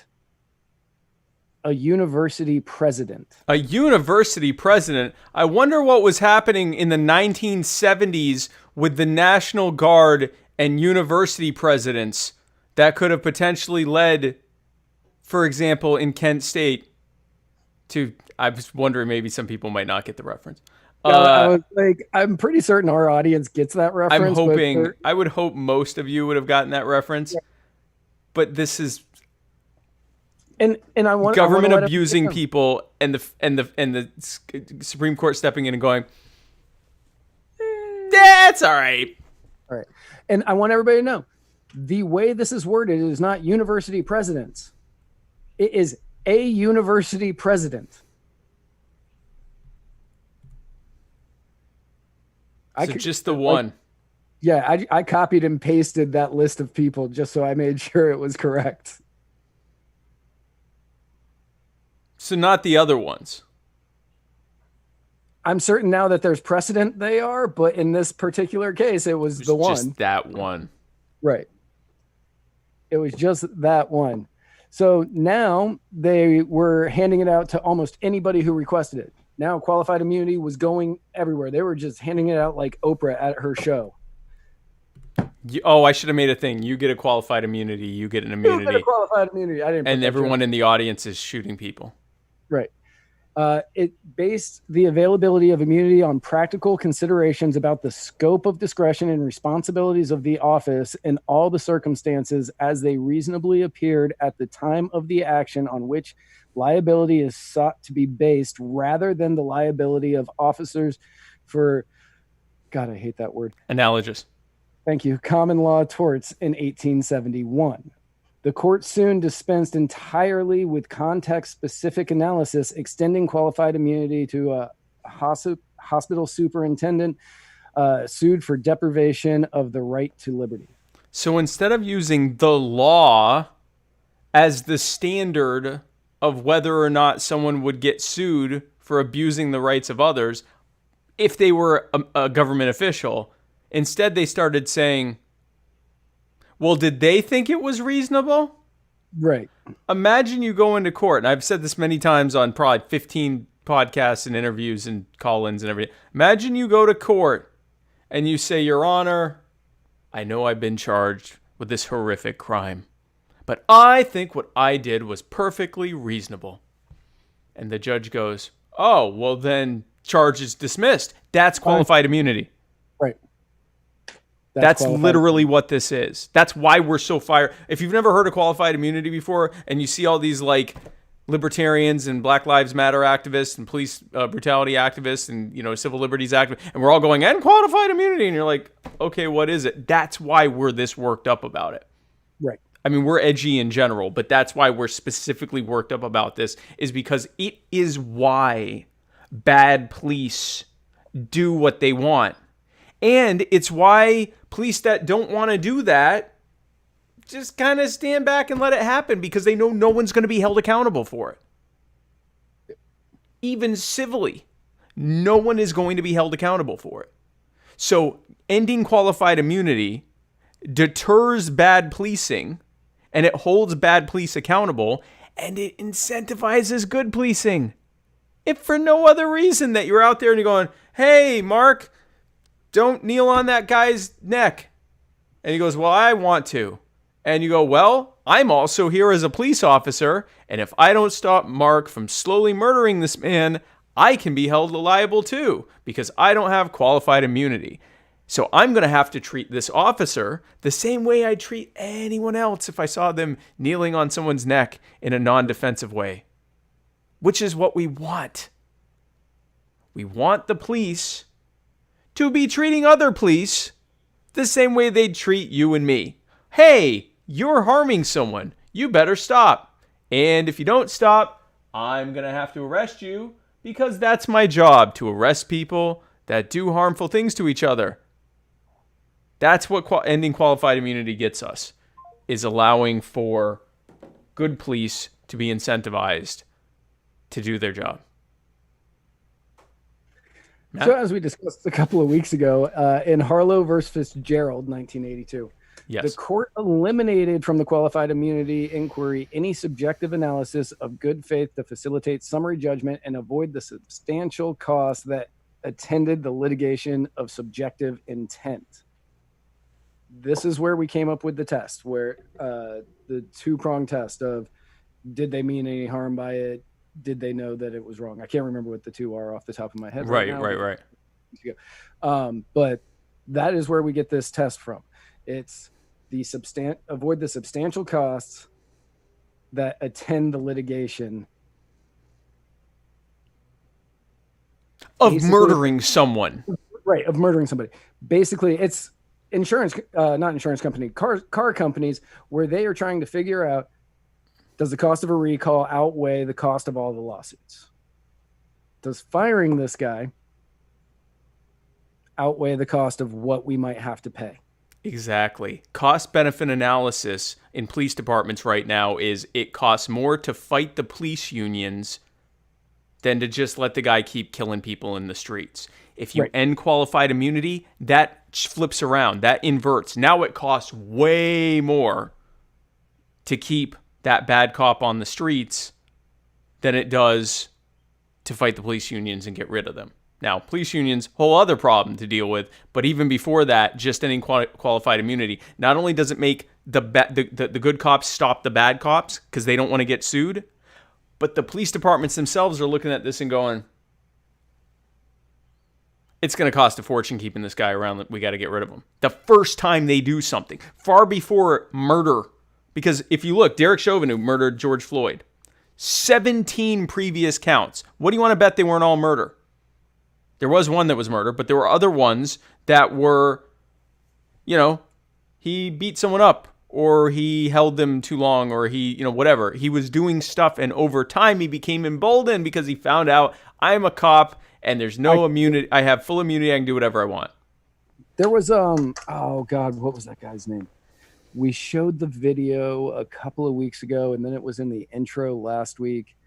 a university president. A university president? I wonder what was happening in the 1970s with the National Guard and university presidents that could have potentially led, for example, in Kent State to, I was wondering, maybe some people might not get the reference. I was like, I'm pretty certain our audience gets that reference. I'm hoping, I would hope most of you would have gotten that reference. Yeah. But this is and I want government abusing people and the Supreme Court stepping in and going, that's all right. All right. And I want everybody to know, the way this is worded is not university presidents. It is a university president. Just the one. I copied and pasted that list of people just so I made sure it was correct. So not the other ones. I'm certain now that there's precedent they are, but in this particular case, it was the one. Just that one. Right. It was just that one. So now they were handing it out to almost anybody who requested it. Now qualified immunity was going everywhere. They were just handing it out like Oprah at her show. I should have made a thing. You get a qualified immunity. You get an immunity. You get a qualified immunity. I didn't. And everyone in the audience is shooting people. Right. It based the availability of immunity on practical considerations about the scope of discretion and responsibilities of the office and all the circumstances as they reasonably appeared at the time of the action on which liability is sought to be based, rather than the liability of officers for, God, I hate that word. Analogous. Thank you. Common law torts in 1871. The court soon dispensed entirely with context-specific analysis, extending qualified immunity to a hospital superintendent sued for deprivation of the right to liberty. So instead of using the law as the standard of whether or not someone would get sued for abusing the rights of others, if they were a government official, instead they started saying, well, did they think it was reasonable? Right. Imagine you go into court, and I've said this many times on probably 15 podcasts and interviews and call-ins and everything. Imagine you go to court and you say, Your Honor, I know I've been charged with this horrific crime, but I think what I did was perfectly reasonable. And the judge goes, oh, well then charge is dismissed. That's qualified immunity. Right. That's literally what this is. That's why we're so fired. If you've never heard of qualified immunity before, and you see all these like libertarians and Black Lives Matter activists and police brutality activists and civil liberties activists, and we're all going, and qualified immunity, and you're like, okay, what is it? That's why we're this worked up about it. Right. I mean, we're edgy in general, but that's why we're specifically worked up about this, is because it is why bad police do what they want. And it's why police that don't want to do that just kind of stand back and let it happen, because they know no one's going to be held accountable for it. Even civilly, no one is going to be held accountable for it. So ending qualified immunity deters bad policing, and it holds bad police accountable, and it incentivizes good policing. If for no other reason that you're out there and you're going, hey, Mark, don't kneel on that guy's neck. And he goes, well, I want to. And you go, well, I'm also here as a police officer, and if I don't stop Mark from slowly murdering this man, I can be held liable too, because I don't have qualified immunity. So I'm going to have to treat this officer the same way I'd treat anyone else if I saw them kneeling on someone's neck in a non-defensive way, which is what we want. We want the police to be treating other police the same way they'd treat you and me. Hey, you're harming someone. You better stop. And if you don't stop, I'm going to have to arrest you, because that's my job, to arrest people that do harmful things to each other. That's what ending qualified immunity gets us, is allowing for good police to be incentivized to do their job. So as we discussed a couple of weeks ago, in Harlow versus Fitzgerald, 1982, yes, the court eliminated from the qualified immunity inquiry any subjective analysis of good faith to facilitate summary judgment and avoid the substantial costs that attended the litigation of subjective intent. This is where we came up with the test, where the two-pronged test of, did they mean any harm by it? Did they know that it was wrong? I can't remember what the two are off the top of my head. Right. But that is where we get this test from. It's the avoid the substantial costs that attend the litigation of murdering someone. Right, of murdering somebody. Basically, it's not insurance company, car companies, where they are trying to figure out, does the cost of a recall outweigh the cost of all the lawsuits? Does firing this guy outweigh the cost of what we might have to pay. Exactly. Cost-benefit analysis in police departments right now is it costs more to fight the police unions than to just let the guy keep killing people in the streets. If you end qualified immunity, that flips around. That inverts. Now it costs way more to keep that bad cop on the streets than it does to fight the police unions and get rid of them. Now, police unions, whole other problem to deal with, but even before that, just ending qualified immunity. Not only does it make the good cops stop the bad cops because they don't want to get sued, but the police departments themselves are looking at this and going, it's going to cost a fortune keeping this guy around. We got to get rid of him. The first time they do something, far before murder, because if you look, Derek Chauvin, who murdered George Floyd, 17 previous counts. What do you want to bet they weren't all murder? There was one that was murder, but there were other ones that were, he beat someone up, or he held them too long, or he, whatever. He was doing stuff, and over time he became emboldened because he found out, I'm a cop, and there's no immunity. I have full immunity. I can do whatever I want. There was, oh God, what was that guy's name? We showed the video a couple of weeks ago, and then it was in the intro last week.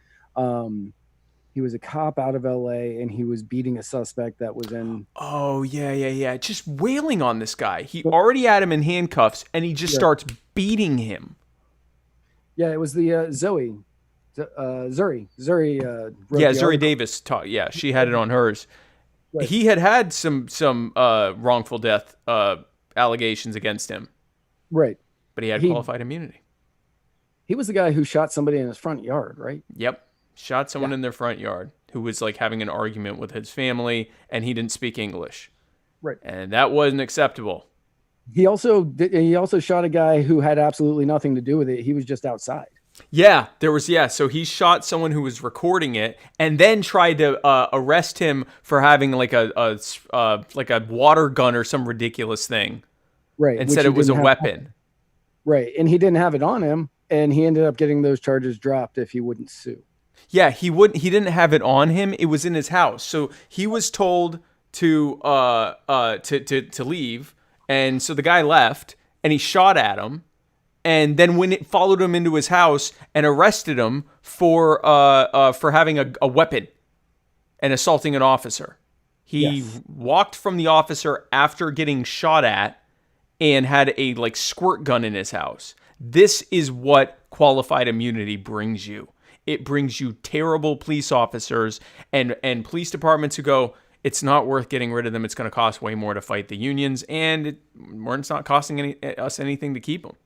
He was a cop out of LA, and he was beating a suspect that was in. Oh, yeah. Just wailing on this guy. He already had him in handcuffs, and he just starts beating him. Yeah, it was the Zuri. Zuri Davis taught. Yeah, she had it on hers. Right. He had some wrongful death allegations against him. Right. But he had qualified immunity. He was the guy who shot somebody in his front yard, right? Yep. Shot someone in their front yard who was like having an argument with his family, and he didn't speak English. Right. And that wasn't acceptable. He also shot a guy who had absolutely nothing to do with it. He was just outside. Yeah, so he shot someone who was recording it, and then tried to arrest him for having like a water gun or some ridiculous thing. Right. And said it was a weapon. Right. And he didn't have it on him, and he ended up getting those charges dropped if he wouldn't sue. Yeah, he didn't have it on him. It was in his house. So he was told to leave, and so the guy left, and he shot at him. And then when it followed him into his house and arrested him for having a weapon and assaulting an officer. He walked from the officer after getting shot at and had a squirt gun in his house. This is what qualified immunity brings you. It brings you terrible police officers and police departments who go, it's not worth getting rid of them. It's going to cost way more to fight the unions, and it's not costing us anything to keep them.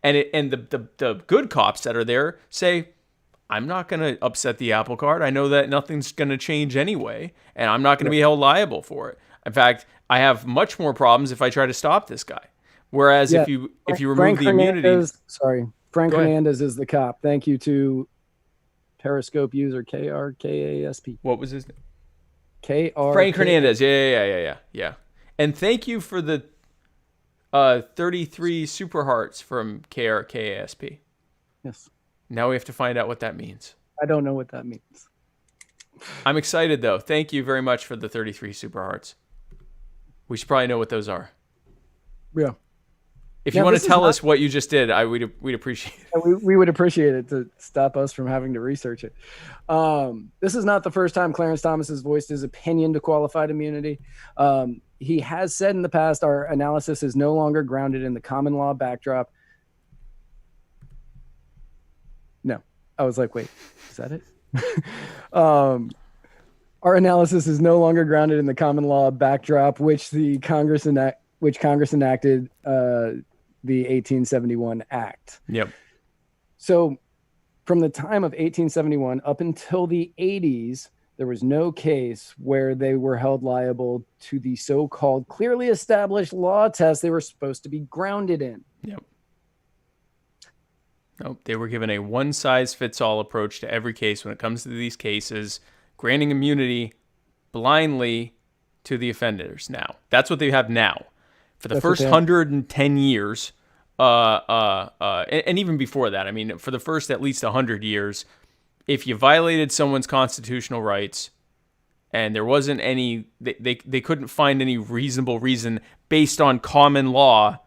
And the good cops that are there say, I'm not going to upset the apple cart. I know that nothing's going to change anyway, and I'm not going to be held liable for it. In fact, I have much more problems if I try to stop this guy. Whereas if you remove the immunity, Frank Hernandez is the cop. Thank you to Periscope user KRKASP. What was his name? Frank Hernandez. Yeah. And thank you for the 33 super hearts from KRKASP. Yes. Now we have to find out what that means. I don't know what that means. I'm excited though. Thank you very much for the 33 super hearts. We should probably know what those are. Yeah. If you want to tell us what you just did, we'd appreciate it. We would appreciate it to stop us from having to research it. This is not the first time Clarence Thomas has voiced his opinion to qualified immunity. He has said in the past, our analysis is no longer grounded in the common law backdrop. No, I was like, wait, is that it? Our analysis is no longer grounded in the common law backdrop, which Congress enacted the 1871 Act. Yep. So from the time of 1871 up until the 80s, there was no case where they were held liable to the so-called clearly established law test they were supposed to be grounded in. Yep. Nope. They were given a one-size-fits-all approach to every case when it comes to these cases, granting immunity blindly to the offenders now. That's what they have now. For the first 110 years, and even before that, I mean, for the first at least 100 years, if you violated someone's constitutional rights, and there wasn't any, they couldn't find any reasonable reason based on common law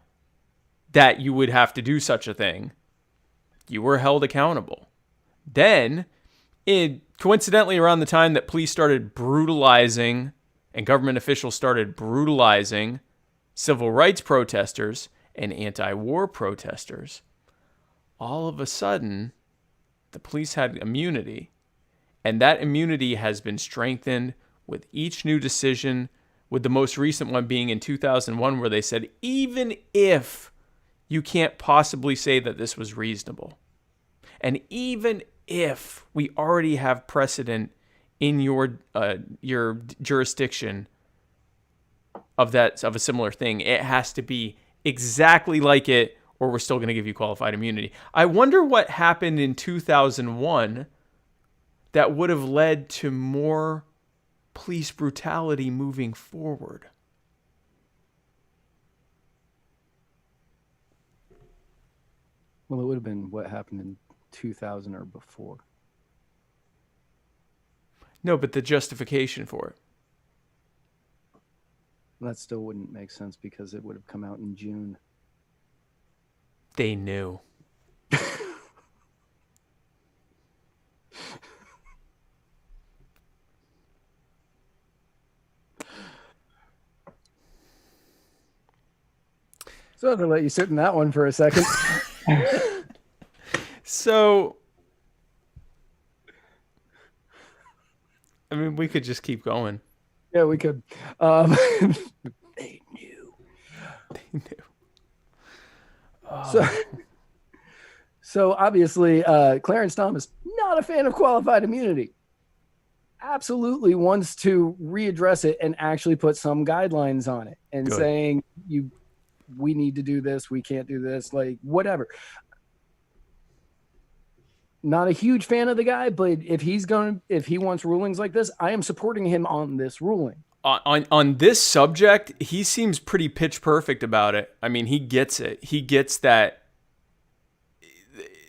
that you would have to do such a thing, you were held accountable. Then, coincidentally, around the time that police started brutalizing and government officials started brutalizing civil rights protesters and anti-war protesters, all of a sudden, the police had immunity. And that immunity has been strengthened with each new decision, with the most recent one being in 2001, where they said, even if you can't possibly say that this was reasonable, and even if we already have precedent in your jurisdiction of a similar thing, it has to be exactly like it, or we're still going to give you qualified immunity. I wonder what happened in 2001 that would have led to more police brutality moving forward. Well, it would have been what happened in 2000 or before. No, but the justification for it. That still wouldn't make sense because it would have come out in June. They knew. So I'm going to let you sit in that one for a second. So, I mean, we could just keep going. Yeah, we could. They knew. They knew. So obviously, Clarence Thomas, not a fan of qualified immunity. Absolutely wants to readdress it and actually put some guidelines on it and Good. saying we need to do this, we can't do this, like whatever. Not a huge fan of the guy, but if he wants rulings like this, I am supporting him on this ruling. On this subject, he seems pretty pitch perfect about it. I mean, he gets it. He gets that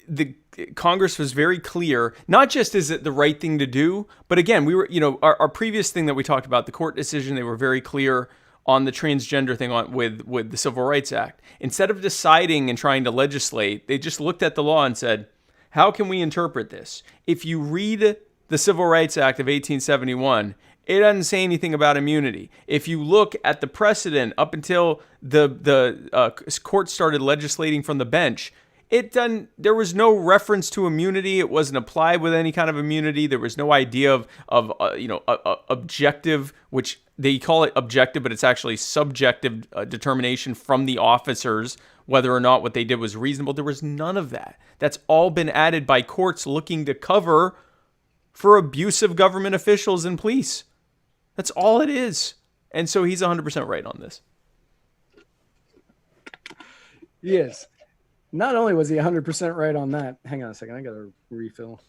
the Congress was very clear, not just is it the right thing to do, but again, we were, our previous thing that we talked about, the court decision, they were very clear on the transgender thing with the Civil Rights Act. Instead of deciding and trying to legislate, they just looked at the law and said, how can we interpret this? If you read the Civil Rights Act of 1871, it doesn't say anything about immunity. If you look at the precedent up until the court started legislating from the bench, there was no reference to immunity. It wasn't applied with any kind of immunity. There was no idea of objective, which they call it objective, but it's actually subjective determination from the officers whether or not what they did was reasonable. There was none of that. That's all been added by courts looking to cover for abusive government officials and police. That's all it is. And so he's 100% right on this. Yes. Not only was he 100% right on that. Hang on a second. I got to refill.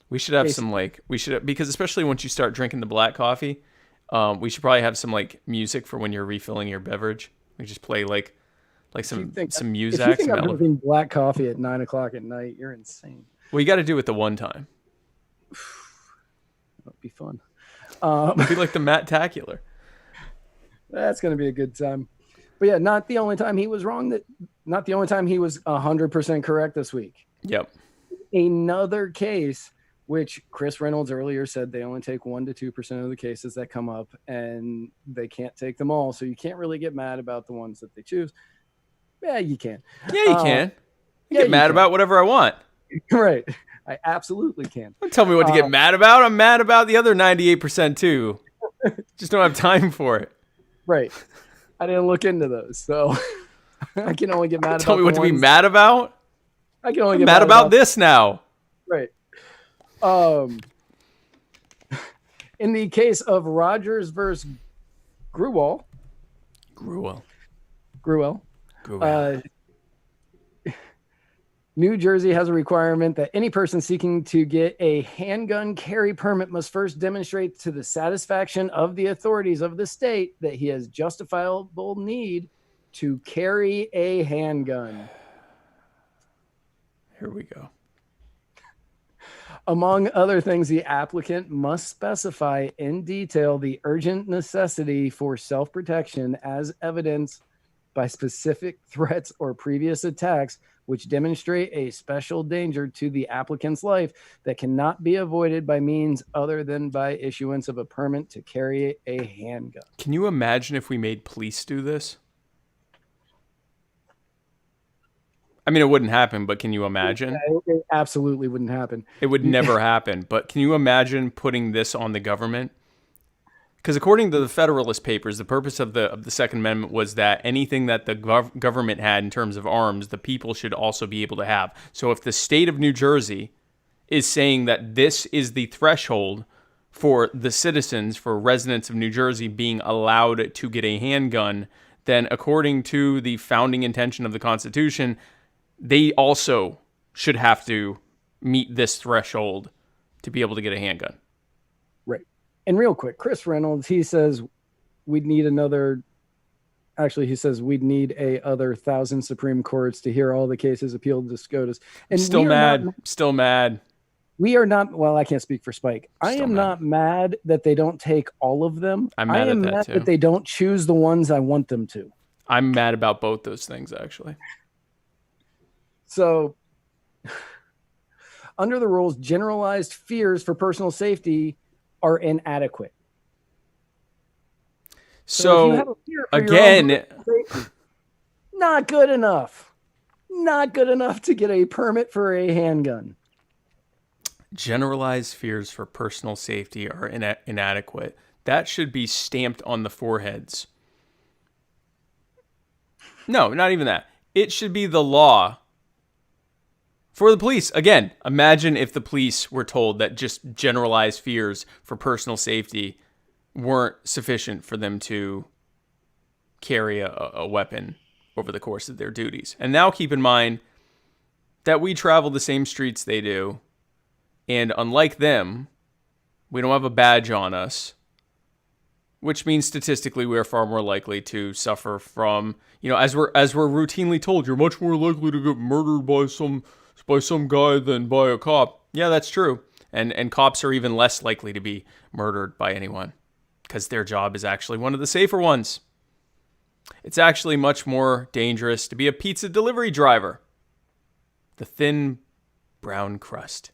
We should have some because especially once you start drinking the black coffee, we should probably have some music for when you're refilling your beverage. We just play some music. If you think I'm drinking black coffee at 9:00 at night, you're insane. Well, you got to do it the one time. That'd be fun. It'd be like the Matt Tacular. That's going to be a good time. But yeah, not the only time he was wrong. Not the only time he was 100% correct this week. Yep. Another case, which Chris Reynolds earlier said they only take 1 to 2% of the cases that come up, and they can't take them all. So you can't really get mad about the ones that they choose. Yeah, you can. Yeah, you can. You get mad about whatever I want. Right. I absolutely can. Don't tell me what to get mad about. I'm mad about the other 98% too. Just don't have time for it. Right. I didn't look into those, so I can only get mad about. Tell me what to be mad about. I can only get mad about this now. Right. In the case of Rogers versus Gruwell. New Jersey has a requirement that any person seeking to get a handgun carry permit must first demonstrate to the satisfaction of the authorities of the state that he has justifiable need to carry a handgun. Here we go. Among other things, the applicant must specify in detail the urgent necessity for self-protection as evidenced by specific threats or previous attacks which demonstrate a special danger to the applicant's life that cannot be avoided by means other than by issuance of a permit to carry a handgun. Can you imagine if we made police do this? I mean, it wouldn't happen, but can you imagine? It absolutely wouldn't happen. It would never happen. But can you imagine putting this on the government? Because according to the Federalist Papers, the purpose of the Second Amendment was that anything that the government had in terms of arms, the people should also be able to have. So if the state of New Jersey is saying that this is the threshold for the citizens, for residents of New Jersey being allowed to get a handgun, then according to the founding intention of the Constitution, they also should have to meet this threshold to be able to get a handgun. Right. And real quick, Chris Reynolds, he says we'd need another, actually he says we'd need a other 1,000 Supreme Courts to hear all the cases appealed to SCOTUS. And still mad. We are not, well, I can't speak for Spike. I am not mad that they don't take all of them. I'm mad at that too. That they don't choose the ones I want them to. I'm mad about both those things, actually. So, under the rules, generalized fears for personal safety are inadequate. So if you have a fear for again, your own safety, not good enough. Not good enough to get a permit for a handgun. Generalized fears for personal safety are inadequate. That should be stamped on the foreheads. No, not even that. It should be the law for the police. Again, imagine if the police were told that just generalized fears for personal safety weren't sufficient for them to carry a weapon over the course of their duties. And now keep in mind that we travel the same streets they do. And unlike them, we don't have a badge on us, which means statistically we are far more likely to suffer from, as we're routinely told, you're much more likely to get murdered by some guy than by a cop. Yeah, that's true. And cops are even less likely to be murdered by anyone because their job is actually one of the safer ones. It's actually much more dangerous to be a pizza delivery driver. The thin brown crust.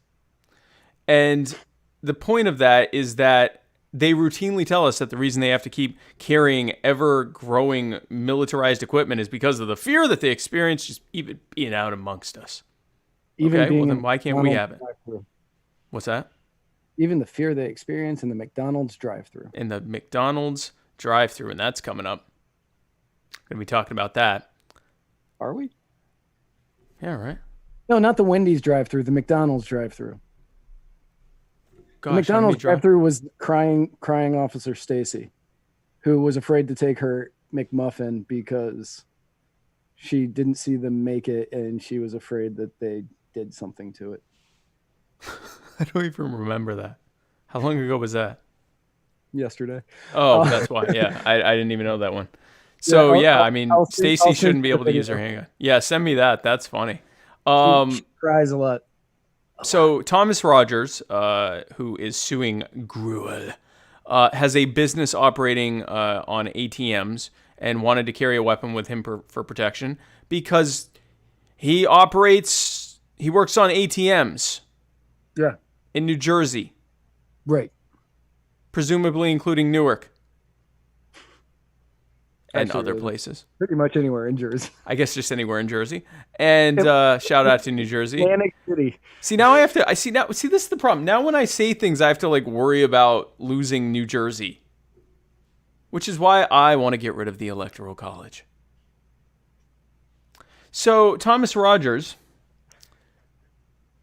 And the point of that is that they routinely tell us that the reason they have to keep carrying ever-growing militarized equipment is because of the fear that they experience just even being out amongst us. Then why can't we have it? What's that? Even the fear they experience in the McDonald's drive-thru. In the McDonald's drive-thru, and that's coming up. Going to be talking about that. Are we? Yeah, right. No, not the Wendy's drive-thru, the McDonald's drive-thru. Gosh, the McDonald's drive-thru was crying Officer Stacy, who was afraid to take her McMuffin because she didn't see them make it, and she was afraid that they did something to it. I don't even remember that. How long ago was that? Yesterday. Oh, that's why. Yeah, I didn't even know that one. So Stacy shouldn't be able to use her handgun. Yeah, send me that. That's funny. She cries a lot. So Thomas Rogers, who is suing Gruel, has a business operating on ATMs and wanted to carry a weapon with him for protection because he works on ATMs. Yeah. In New Jersey. Right. Presumably including Newark. And Actually, other places. Pretty much anywhere in Jersey. I guess just anywhere in Jersey. And shout out to New Jersey. Atlantic City. See, now I have to. See, this is the problem. Now when I say things, I have to worry about losing New Jersey, which is why I want to get rid of the Electoral College. So Thomas Rogers,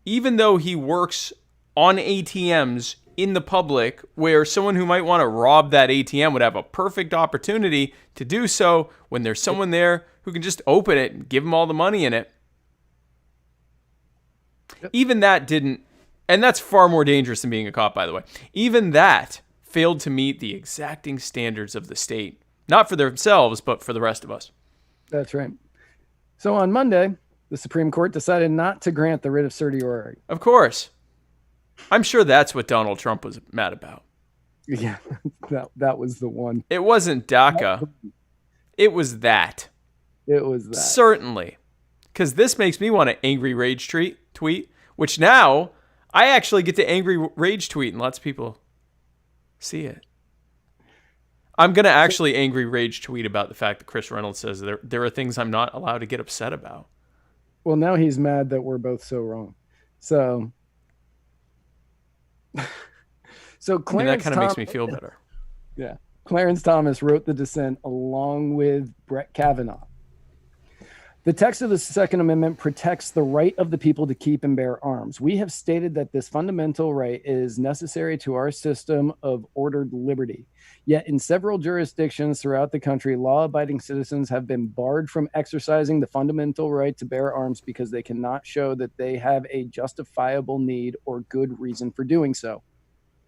even though he works on ATMs in the public, where someone who might want to rob that ATM would have a perfect opportunity to do so when there's someone there who can just open it and give them all the money in it. Yep. Even that didn't, and that's far more dangerous than being a cop, by the way. Even that failed to meet the exacting standards of the state. Not for themselves, but for the rest of us. That's right. So on Monday, the Supreme Court decided not to grant the writ of certiorari. Of course. I'm sure that's what Donald Trump was mad about. Yeah, that was the one. It wasn't DACA. It was that. It was that. Certainly. Because this makes me want to angry rage tweet, which now I actually get to angry rage tweet and lots of people see it. I'm going to actually angry rage tweet about the fact that Chris Reynolds says there are things I'm not allowed to get upset about. Well, now he's mad that we're both so wrong. So Clarence that kind of makes me feel better. Yeah. Clarence Thomas wrote the dissent along with Brett Kavanaugh. The text of the Second Amendment protects the right of the people to keep and bear arms. We have stated that this fundamental right is necessary to our system of ordered liberty. Yet in several jurisdictions throughout the country, law-abiding citizens have been barred from exercising the fundamental right to bear arms because they cannot show that they have a justifiable need or good reason for doing so.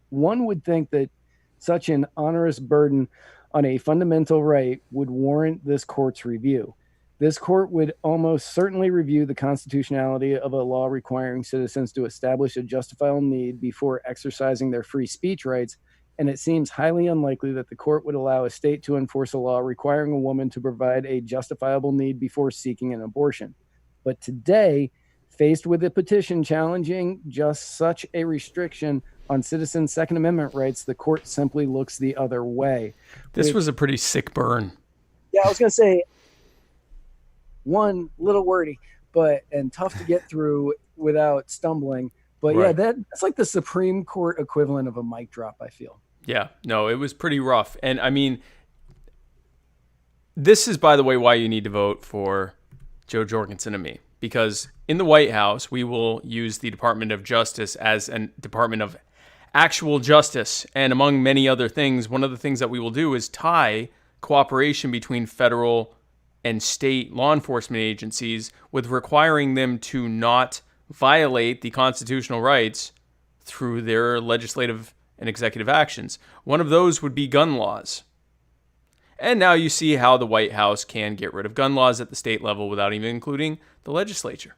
One would think that such an onerous burden on a fundamental right would warrant this court's review. This court would almost certainly review the constitutionality of a law requiring citizens to establish a justifiable need before exercising their free speech rights, and it seems highly unlikely that the court would allow a state to enforce a law requiring a woman to provide a justifiable need before seeking an abortion. But today, faced with a petition challenging just such a restriction on citizens' Second Amendment rights, the court simply looks the other way. This was a pretty sick burn. Yeah, I was going to say, one, little wordy, and tough to get through without stumbling. But right. Yeah, that's like the Supreme Court equivalent of a mic drop, I feel. Yeah, no, it was pretty rough. And I mean, this is, by the way, why you need to vote for Joe Jorgensen and me. Because in the White House, we will use the Department of Justice as a department of actual justice. And among many other things, one of the things that we will do is tie cooperation between federal and state law enforcement agencies with requiring them to not violate the constitutional rights through their legislative and executive actions. One of those would be gun laws. And now you see how the White House can get rid of gun laws at the state level without even including the legislature,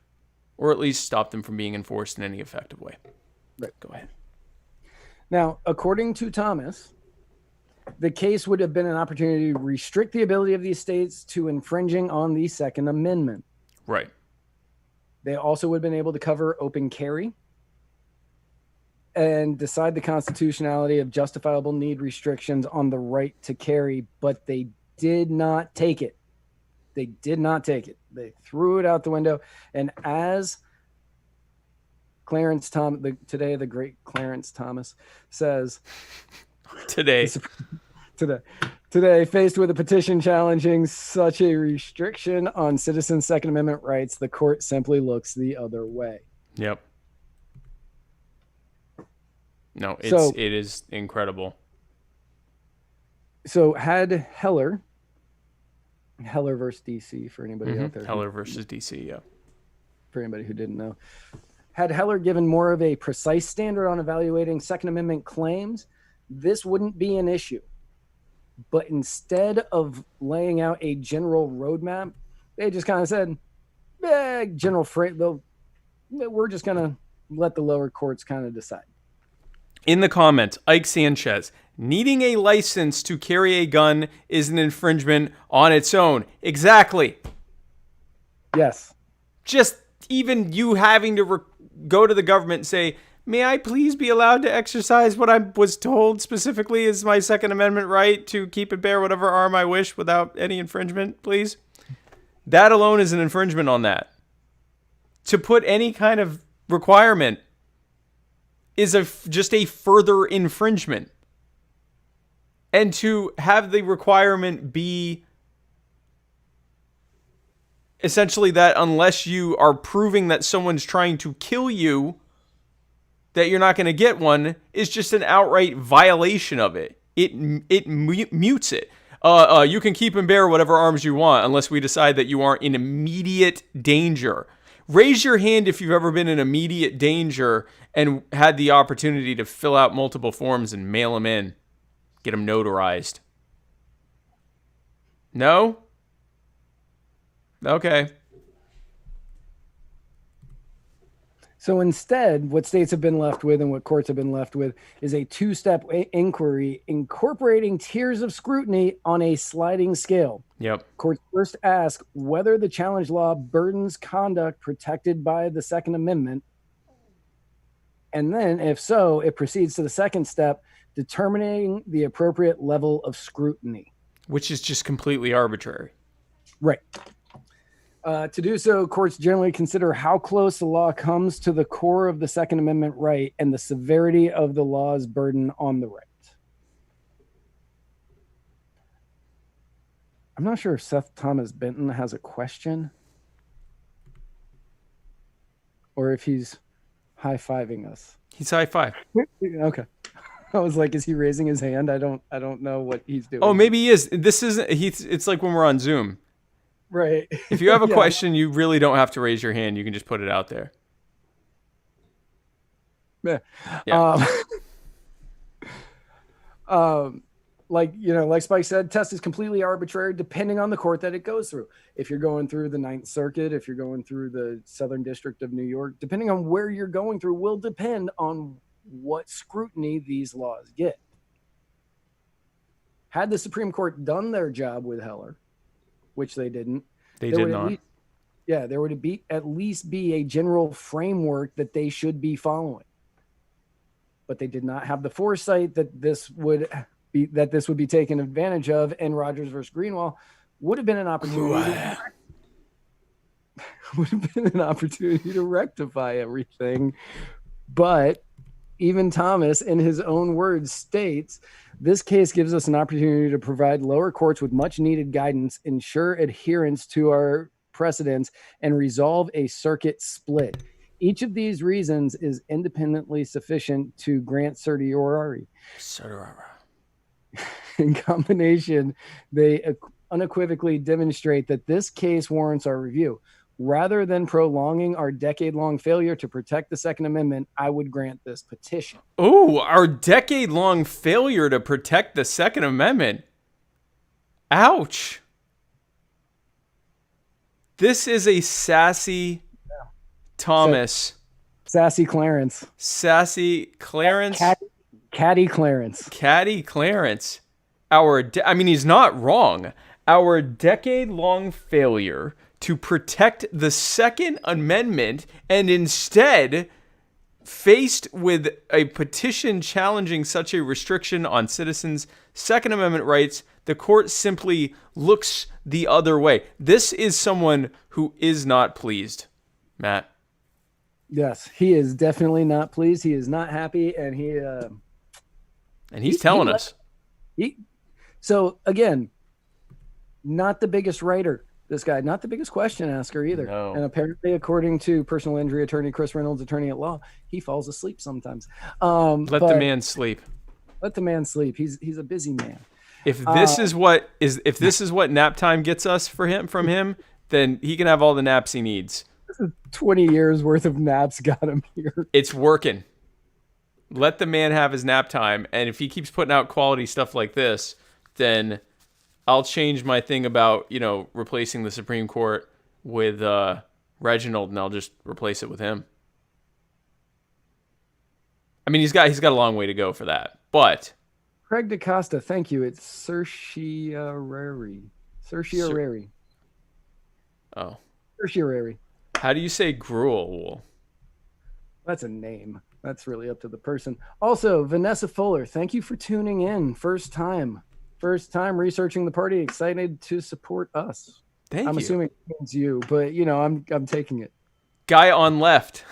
or at least stop them from being enforced in any effective way. Right. Go ahead. Now, according to Thomas, the case would have been an opportunity to restrict the ability of these states to infringing on the Second Amendment. Right. They also would have been able to cover open carry and decide the constitutionality of justifiable need restrictions on the right to carry, but they did not take it. They did not take it. They threw it out the window. And as Clarence Thomas, today the great Clarence Thomas says, Today, faced with a petition challenging such a restriction on citizens' Second Amendment rights, the court simply looks the other way. Yep. No, it is incredible. So had Heller versus DC, for anybody out there. Heller versus DC, yeah. For anybody who didn't know. Had Heller given more of a precise standard on evaluating Second Amendment claims, this wouldn't be an issue. But instead of laying out a general roadmap, they just kind of said, we're just going to let the lower courts kind of decide. In the comments, Ike Sanchez, needing a license to carry a gun is an infringement on its own. Exactly. Yes. Just even you having to go to the government and say, may I please be allowed to exercise what I was told specifically is my Second Amendment right to keep and bear whatever arm I wish without any infringement, please? That alone is an infringement on that. To put any kind of requirement is just a further infringement. And to have the requirement be essentially that unless you are proving that someone's trying to kill you, that you're not going to get one, is just an outright violation of it. It mutes it. You can keep and bear whatever arms you want unless we decide that you aren't in immediate danger. Raise your hand if you've ever been in immediate danger and had the opportunity to fill out multiple forms and mail them in. Get them notarized. No? Okay. So instead, what states have been left with and what courts have been left with is a two-step inquiry incorporating tiers of scrutiny on a sliding scale. Yep. Courts first ask whether the challenge law burdens conduct protected by the Second Amendment. And then, if so, it proceeds to the second step, determining the appropriate level of scrutiny. Which is just completely arbitrary. Right. To do so, courts generally consider how close the law comes to the core of the Second Amendment right and the severity of the law's burden on the right. I'm not sure if Seth Thomas Benton has a question or if he's high-fiving us. He's high-five. Okay. I was like, is he raising his hand? I don't know what he's doing. Oh, maybe he is. It's like when we're on Zoom. Right. If you have a question, you really don't have to raise your hand. You can just put it out there. Yeah. Like Spike said, test is completely arbitrary depending on the court that it goes through. If you're going through the Ninth Circuit, if you're going through the Southern District of New York, depending on where you're going through will depend on what scrutiny these laws get. Had the Supreme Court done their job with Heller, which they didn't, they did not. There would at least be a general framework that they should be following. But they did not have the foresight that this would be taken advantage of, and Rogers versus Greenwald would have been an opportunity. To rectify everything. But even Thomas, in his own words, states, this case gives us an opportunity to provide lower courts with much needed guidance, ensure adherence to our precedents, and resolve a circuit split. Each of these reasons is independently sufficient to grant certiorari. In combination, they unequivocally demonstrate that this case warrants our review. Rather than prolonging our decade-long failure to protect the Second Amendment, I would grant this petition. Oh, our decade-long failure to protect the Second Amendment. Ouch. This is a sassy Thomas. Sassy Clarence. Sassy Clarence. Caddy Clarence. Caddy Clarence. He's not wrong. Our decade-long failure to protect the Second Amendment, and instead, faced with a petition challenging such a restriction on citizens' Second Amendment rights, the court simply looks the other way. This is someone who is not pleased, Matt. Yes, he is definitely not pleased. He is not happy, and he's telling us. So again, not the biggest writer. This guy, not the biggest question asker either. No. And apparently, according to personal injury attorney Chris Reynolds, attorney at law, he falls asleep sometimes. Let the man sleep. Let the man sleep. He's a busy man. If this is what nap time gets us from him, then he can have all the naps he needs. 20 years worth of naps got him here. It's working. Let the man have his nap time, and if he keeps putting out quality stuff like this, then I'll change my thing about, replacing the Supreme Court with Reginald, and I'll just replace it with him. I mean, he's got a long way to go for that, but Craig DaCosta, thank you. It's certiorari. Oh. Certiorari. How do you say gruel? That's a name. That's really up to the person. Also, Vanessa Fuller, thank you for tuning in. First time researching the party. Excited to support us. I'm assuming it means you, but I'm taking it. Guy on left.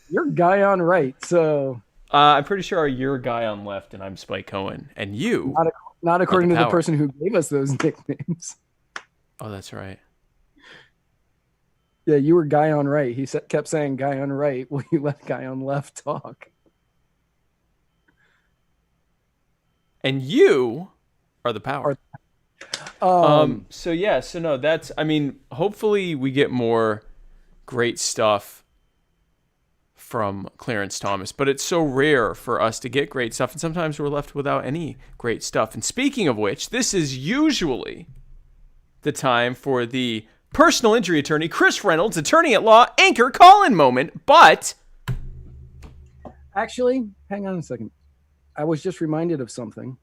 You're guy on right. So I'm pretty sure you're guy on left, and I'm Spike Cohen, and you. Not according to the person who gave us those nicknames. Oh, that's right. Yeah, you were guy on right. He kept saying guy on right. Well, you let guy on left talk. And you are the power. Hopefully we get more great stuff from Clarence Thomas, but it's so rare for us to get great stuff, and sometimes we're left without any great stuff. And speaking of which, this is usually the time for the personal injury attorney Chris Reynolds, attorney at law, anchor call-in moment, but... Actually, hang on a second. I was just reminded of something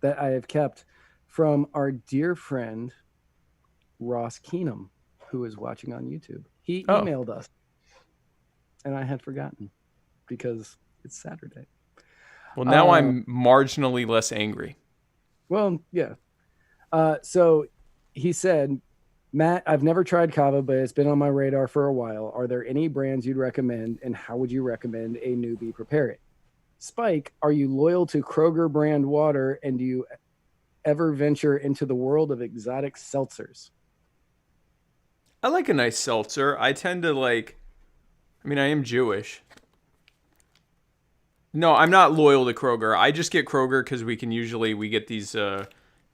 that I have kept from our dear friend, Ross Keenum, who is watching on YouTube. He emailed us, and I had forgotten because it's Saturday. Well, now I'm marginally less angry. Well, yeah. So he said, Matt, I've never tried Kava, but it's been on my radar for a while. Are there any brands you'd recommend, and how would you recommend a newbie prepare it? Spike, are you loyal to Kroger brand water, and do you ever venture into the world of exotic seltzers? I like a nice seltzer. I tend to I am Jewish. No, I'm not loyal to Kroger. I just get Kroger because we get these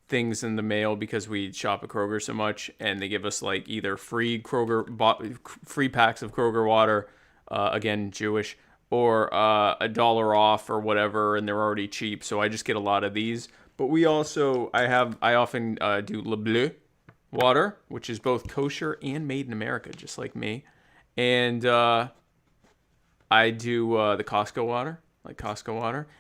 things in the mail because we shop at Kroger so much, and they give us either free packs of Kroger water, again, Jewish, or $1 off or whatever, and they're already cheap. So I just get a lot of these. But we also, I often do Le Bleu water, which is both kosher and made in America, just like me. And I do the Costco water.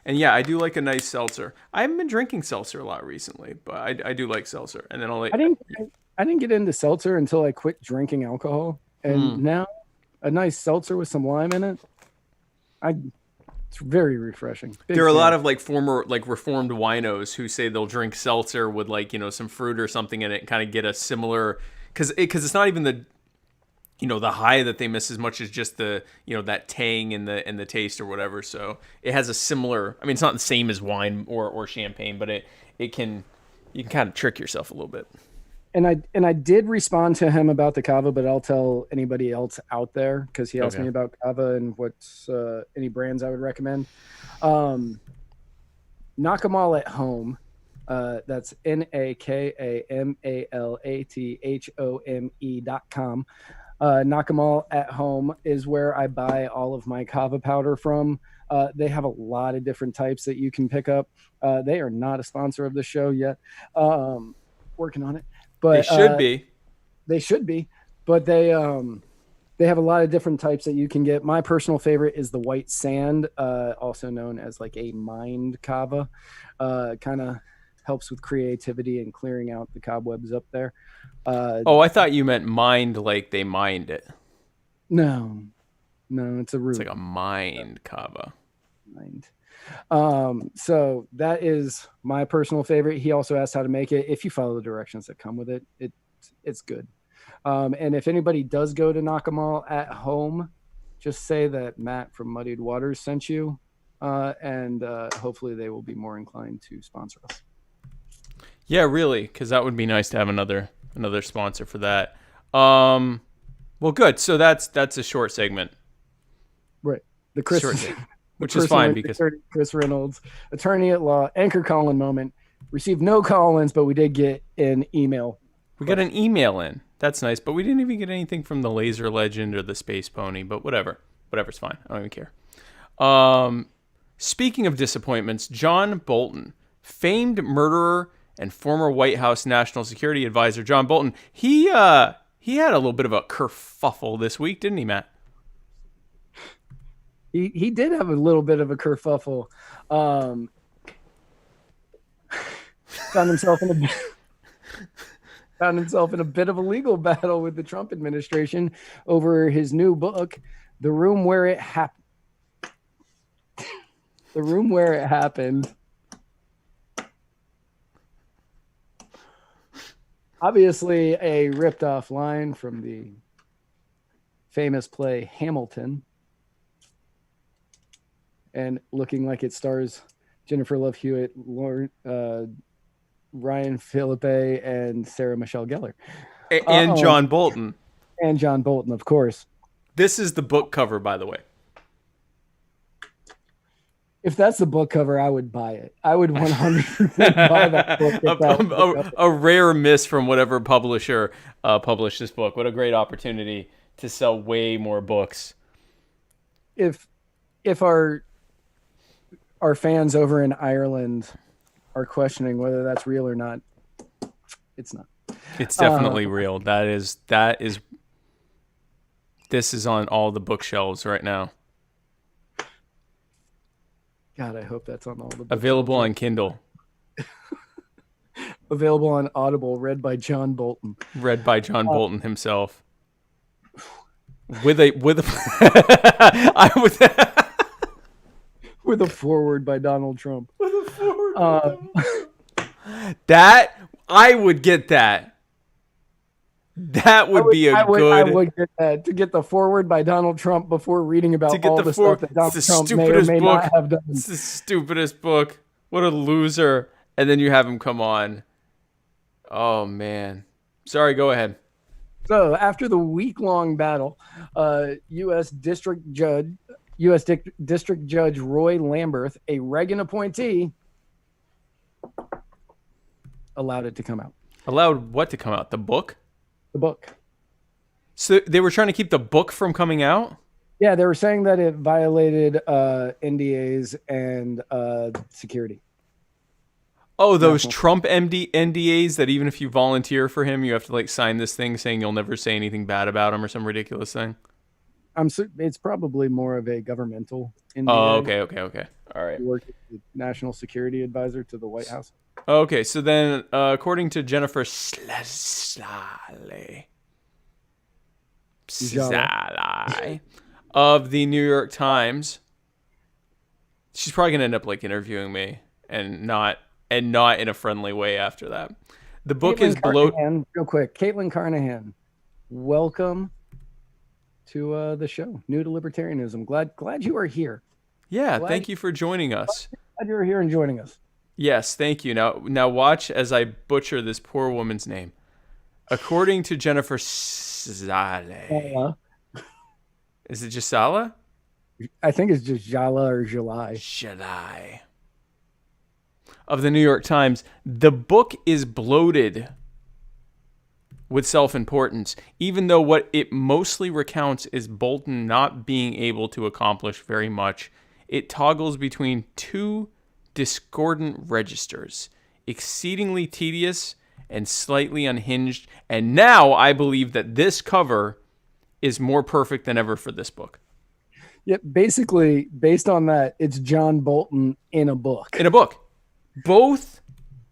And yeah, I do like a nice seltzer. I haven't been drinking seltzer a lot recently, but I do like seltzer. And then I didn't get into seltzer until I quit drinking alcohol. And now a nice seltzer with some lime in it, it's very refreshing. There are a lot of former reformed winos who say they'll drink seltzer with some fruit or something in it and kind of get a similar, because it's not even the the high that they miss as much as just the that tang in the taste or whatever. So it has a similar. I mean, it's not the same as wine or champagne, but you can kind of trick yourself a little bit. And I did respond to him about the Kava, but I'll tell anybody else out there because he asked me about Kava and what's any brands I would recommend. Knock 'em all at home. That's NAKAMALATHOME.com. Knock 'em all at home is where I buy all of my Kava powder from. They have a lot of different types that you can pick up. They are not a sponsor of the show yet. Working on it, but they should be. They should be, but they have a lot of different types that you can get. My personal favorite is the white sand, also known as a mined Kava. Kind of helps with creativity and clearing out the cobwebs up there. I thought you meant mined like they mined it. No, it's a root. It's like a mined Kava. Mined. So that is my personal favorite. He also asked how to make it. If you follow the directions that come with it, it's good. And if anybody does go to Knock 'em all at home, just say that Matt from Muddied Waters sent you, and hopefully they will be more inclined to sponsor us. Yeah, really, because that would be nice to have another sponsor for that. Well, good. So that's a short segment, right? The Chris, which is fine because Chris Reynolds, attorney at law, anchor call-in moment. Received no call-ins, but we did get an email. We got an email in. That's nice, but we didn't even get anything from the Laser Legend or the Space Pony. But whatever's fine. I don't even care. Speaking of disappointments, John Bolton, famed murderer and former White House National Security Advisor John Bolton, he had a little bit of a kerfuffle this week, didn't he, Matt? He did have a little bit of a kerfuffle. Found himself in a bit of a legal battle with the Trump administration over his new book, The Room Where It Happened. The Room Where It Happened. Obviously a ripped off line from the famous play Hamilton, and looking like it stars Jennifer Love Hewitt, Ryan Philippe, and Sarah Michelle Gellar. And John Bolton. And John Bolton, of course. This is the book cover, by the way. If that's the book cover, I would buy it. I would 100% buy that book. A rare miss from whatever publisher published this book. What a great opportunity to sell way more books. If our fans over in Ireland are questioning whether that's real or not, it's not. It's definitely real. This is on all the bookshelves right now. God, I hope that's on all the bookshelves. Available on Kindle. Available on Audible, read by John Bolton. Read by John Bolton himself. With a with a foreword by Donald Trump. With a foreword. That I would get that. That would be a good. I would get that, to get the foreword by Donald Trump before reading about all the stuff that Donald Trump may or may not have done. It's the stupidest book. What a loser! And then you have him come on. Oh man, sorry. Go ahead. So after the week-long battle, U.S. District Judge Roy Lamberth, a Reagan appointee, allowed it to come out. Allowed what to come out? The book? The book. So they were trying to keep the book from coming out? Yeah, they were saying that it violated NDAs and security. Oh, those Trump NDAs that even if you volunteer for him, you have to like sign this thing saying you'll never say anything bad about him or some ridiculous thing? It's probably more of a governmental NDA. Oh, okay. All right. He worked as the National Security Advisor to the White House. Okay, so then according to Jennifer Salai of the New York Times, she's probably going to end up like interviewing me and not in a friendly way after that. The book is bloated. Real quick, Caitlin Carnahan, welcome to the show. New to Libertarianism. Glad you are here. Yeah, thank you for joining us. Glad you're here and joining us. Yes, thank you. Now watch as I butcher this poor woman's name. According to Jennifer Salai. Is it just Sala? I think it's just Jala or Jalai. Jalai. Of the New York Times, the book is bloated with self-importance, even though what it mostly recounts is Bolton not being able to accomplish very much. It toggles between two discordant registers, exceedingly tedious and slightly unhinged. And now I believe that this cover is more perfect than ever for this book. Yeah, basically, based on that, it's John Bolton in a book. Both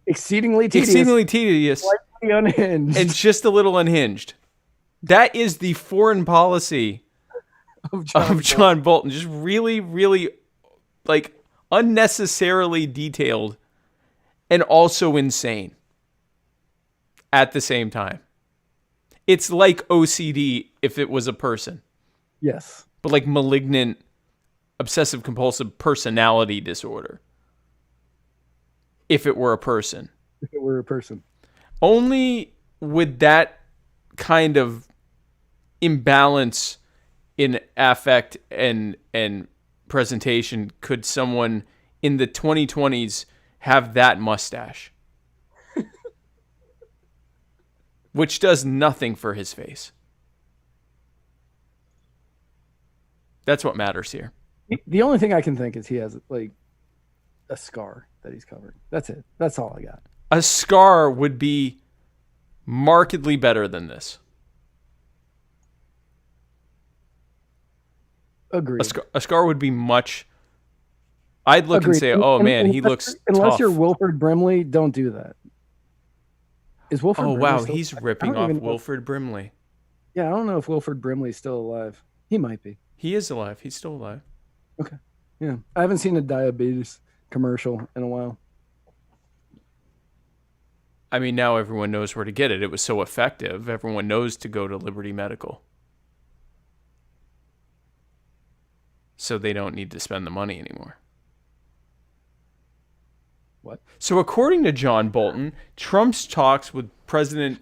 exceedingly tedious, slightly unhinged, and just a little unhinged. That is the foreign policy of John Bolton. Just really, really, like, unnecessarily detailed and also insane at the same time. It's like OCD if it was a person. Yes. But like malignant obsessive compulsive personality disorder. If it were a person. Only with that kind of imbalance in affect and presentation could someone in the 2020s have that mustache. Which does nothing for his face. That's what matters here. The only thing I can think is he has like a scar that he's covered. That's it. That's all I got. A scar would be markedly better than this. Agreed. A scar would be much. I'd look and say, "Oh man, he looks unless tough." You're Wilford Brimley, don't do that. Is Wilford? Oh Brimley wow, still he's alive? ripping off Wilford Brimley. Yeah, I don't know if Wilford Brimley's still alive. He might be. He is alive. He's still alive. Okay. Yeah, I haven't seen a diabetes commercial in a while. I mean, now everyone knows where to get it. It was so effective. Everyone knows to go to Liberty Medical. So they don't need to spend the money anymore. What? So according to John Bolton, Trump's talks with President...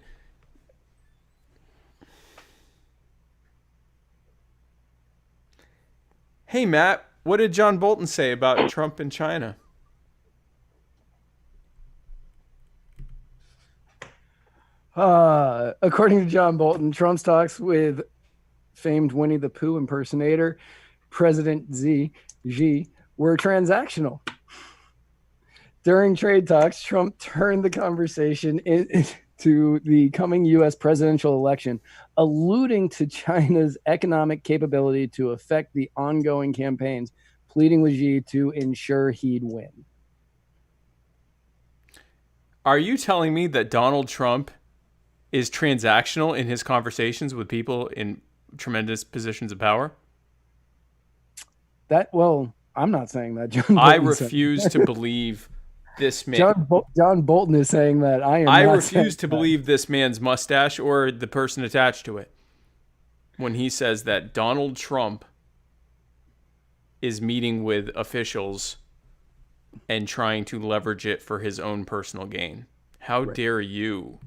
Hey, Matt, what did John Bolton say about Trump and China? According to John Bolton, Trump's talks with famed Winnie the Pooh impersonator President Xi were transactional. During trade talks, Trump turned the conversation to the coming U.S. presidential election, alluding to China's economic capability to affect the ongoing campaigns, pleading with Xi to ensure he'd win. Are you telling me that Donald Trump is transactional in his conversations with people in tremendous positions of power? I'm not saying that. John Bolton I refuse to believe this man. John Bolton is saying that. I refuse to believe this man's mustache or the person attached to it when he says that Donald Trump is meeting with officials and trying to leverage it for his own personal gain. How dare you,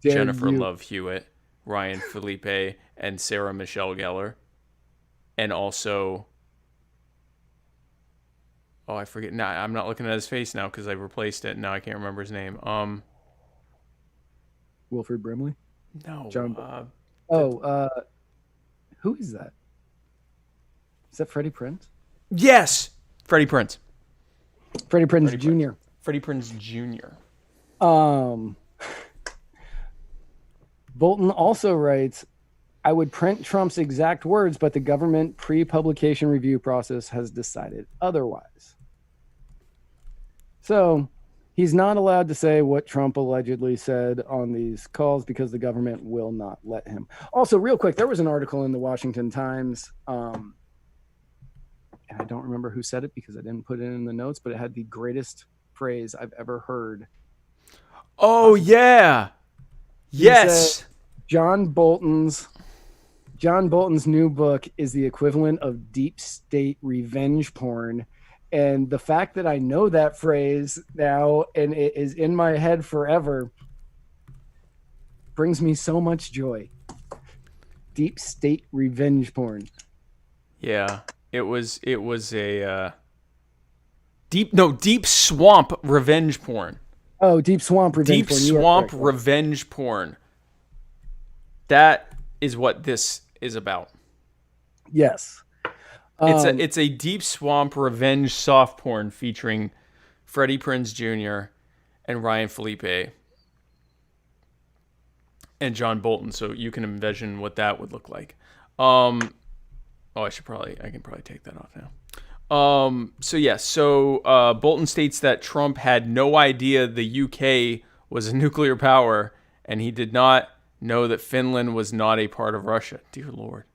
Jennifer Love Hewitt, Ryan Felipe, and Sarah Michelle Gellar, and also... Oh, I forget. Nah, I'm not looking at his face now because I replaced it. Now I can't remember his name. Wilford Brimley? No. John. Who is that? Is that Freddie Prinze? Yes, Freddie Prinze. Freddie Prinze Jr. Freddie Prinze Jr. Bolton also writes, I would print Trump's exact words, but the government pre-publication review process has decided otherwise. So he's not allowed to say what Trump allegedly said on these calls because the government will not let him. Also, real quick, there was an article in the Washington Times, and I don't remember who said it because I didn't put it in the notes, but it had the greatest phrase I've ever heard. Oh, yeah. Yes. John Bolton's new book is the equivalent of deep state revenge porn. And the fact that I know that phrase now and it is in my head forever brings me so much joy. Deep state revenge porn. Yeah, it was a deep swamp revenge porn. Oh, deep swamp revenge porn. Deep swamp revenge porn. That is what this is about. Yes. It's a deep swamp revenge soft porn featuring Freddie Prinze Jr. and Ryan Felipe and John Bolton. So you can envision what that would look like. I can probably take that off now. So Bolton states that Trump had no idea the UK was a nuclear power, and he did not know that Finland was not a part of Russia. Dear Lord.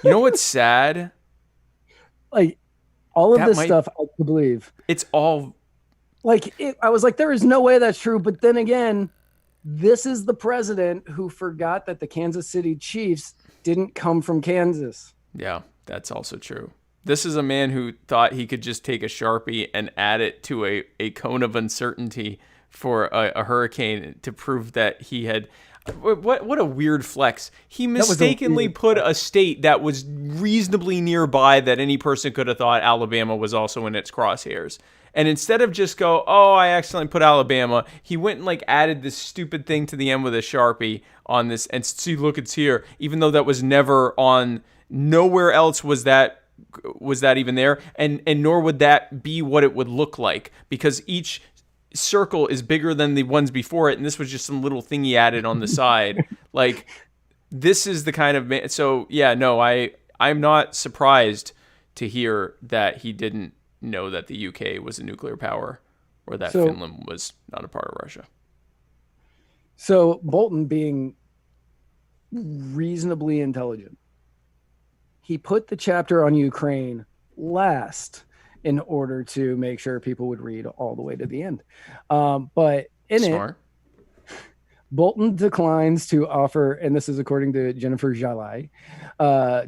You know what's sad? Like, all of this stuff I could believe. It's all... I was like, there is no way that's true. But then again, this is the president who forgot that the Kansas City Chiefs didn't come from Kansas. Yeah, that's also true. This is a man who thought he could just take a Sharpie and add it to a cone of uncertainty for a hurricane to prove that he had... What a weird flex. He mistakenly put a state that was reasonably nearby that any person could have thought Alabama was also in its crosshairs. And instead of just go, oh, I accidentally put Alabama, he went and added this stupid thing to the end with a Sharpie on this. And see, look, it's here. Even though that was never on, nowhere else was that even there. And nor would that be what it would look like, because each circle is bigger than the ones before it, and this was just some little thing he added on the side. This is the kind of so yeah, no, I'm not surprised to hear that he didn't know that the UK was a nuclear power or that Finland was not a part of Russia. So Bolton, being reasonably intelligent, he put the chapter on Ukraine last in order to make sure people would read all the way to the end. But in it, Bolton declines to offer, and this is according to Jennifer Jalai,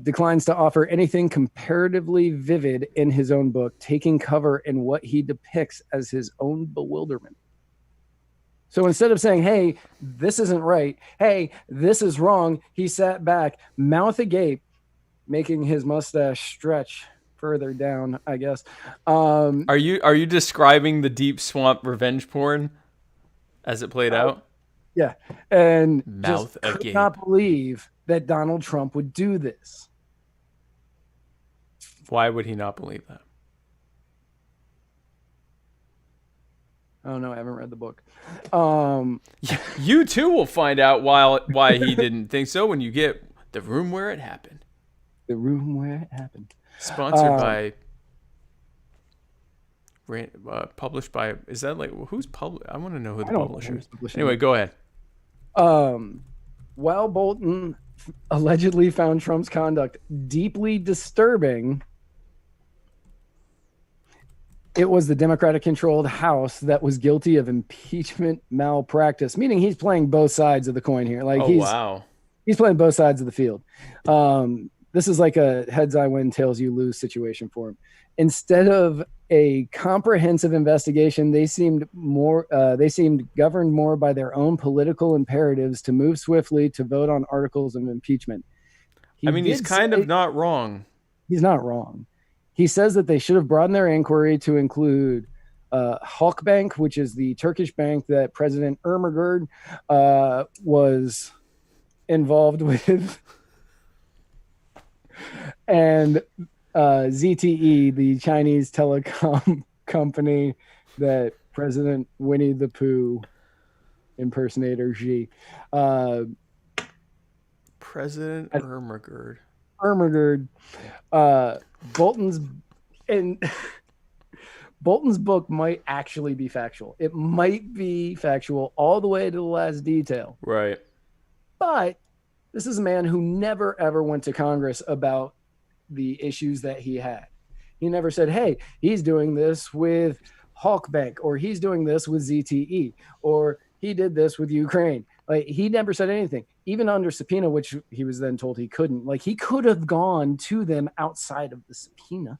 declines to offer anything comparatively vivid in his own book, taking cover in what he depicts as his own bewilderment. So instead of saying, hey, this isn't right, hey, this is wrong, he sat back, mouth agape, making his mustache stretch further down, I guess. Are you describing the deep swamp revenge porn as it played out? Yeah, and mouth just agape. Could not believe that Donald Trump would do this. Why would he not believe that? Oh no, I haven't read the book. You too will find out why he didn't think so when you get The Room Where It Happened. The Room Where It Happened. Sponsored by, published by, is that like, who's published? I want to know who the publisher is. Anyway, go ahead. While Bolton allegedly found Trump's conduct deeply disturbing, it was the Democratic-controlled House that was guilty of impeachment malpractice, meaning he's playing both sides of the coin here. Like he's playing both sides of the field. This is like a heads I win, tails you lose situation for him. Instead of a comprehensive investigation, they seemed governed more by their own political imperatives to move swiftly to vote on articles of impeachment. He's kind of not wrong. He's not wrong. He says that they should have broadened their inquiry to include Halkbank, which is the Turkish bank that President Ermagerd was involved with, and ZTE, the Chinese telecom company that President Winnie the Pooh impersonator Xi. President Ermagerd. Bolton's book might actually be factual. It might be factual all the way to the last detail. Right. But this is a man who never, ever went to Congress about the issues that he had. He never said, hey, he's doing this with Halkbank, or he's doing this with ZTE, or he did this with Ukraine. Like, he never said anything, even under subpoena, which he was then told he couldn't. Like, he could have gone to them outside of the subpoena.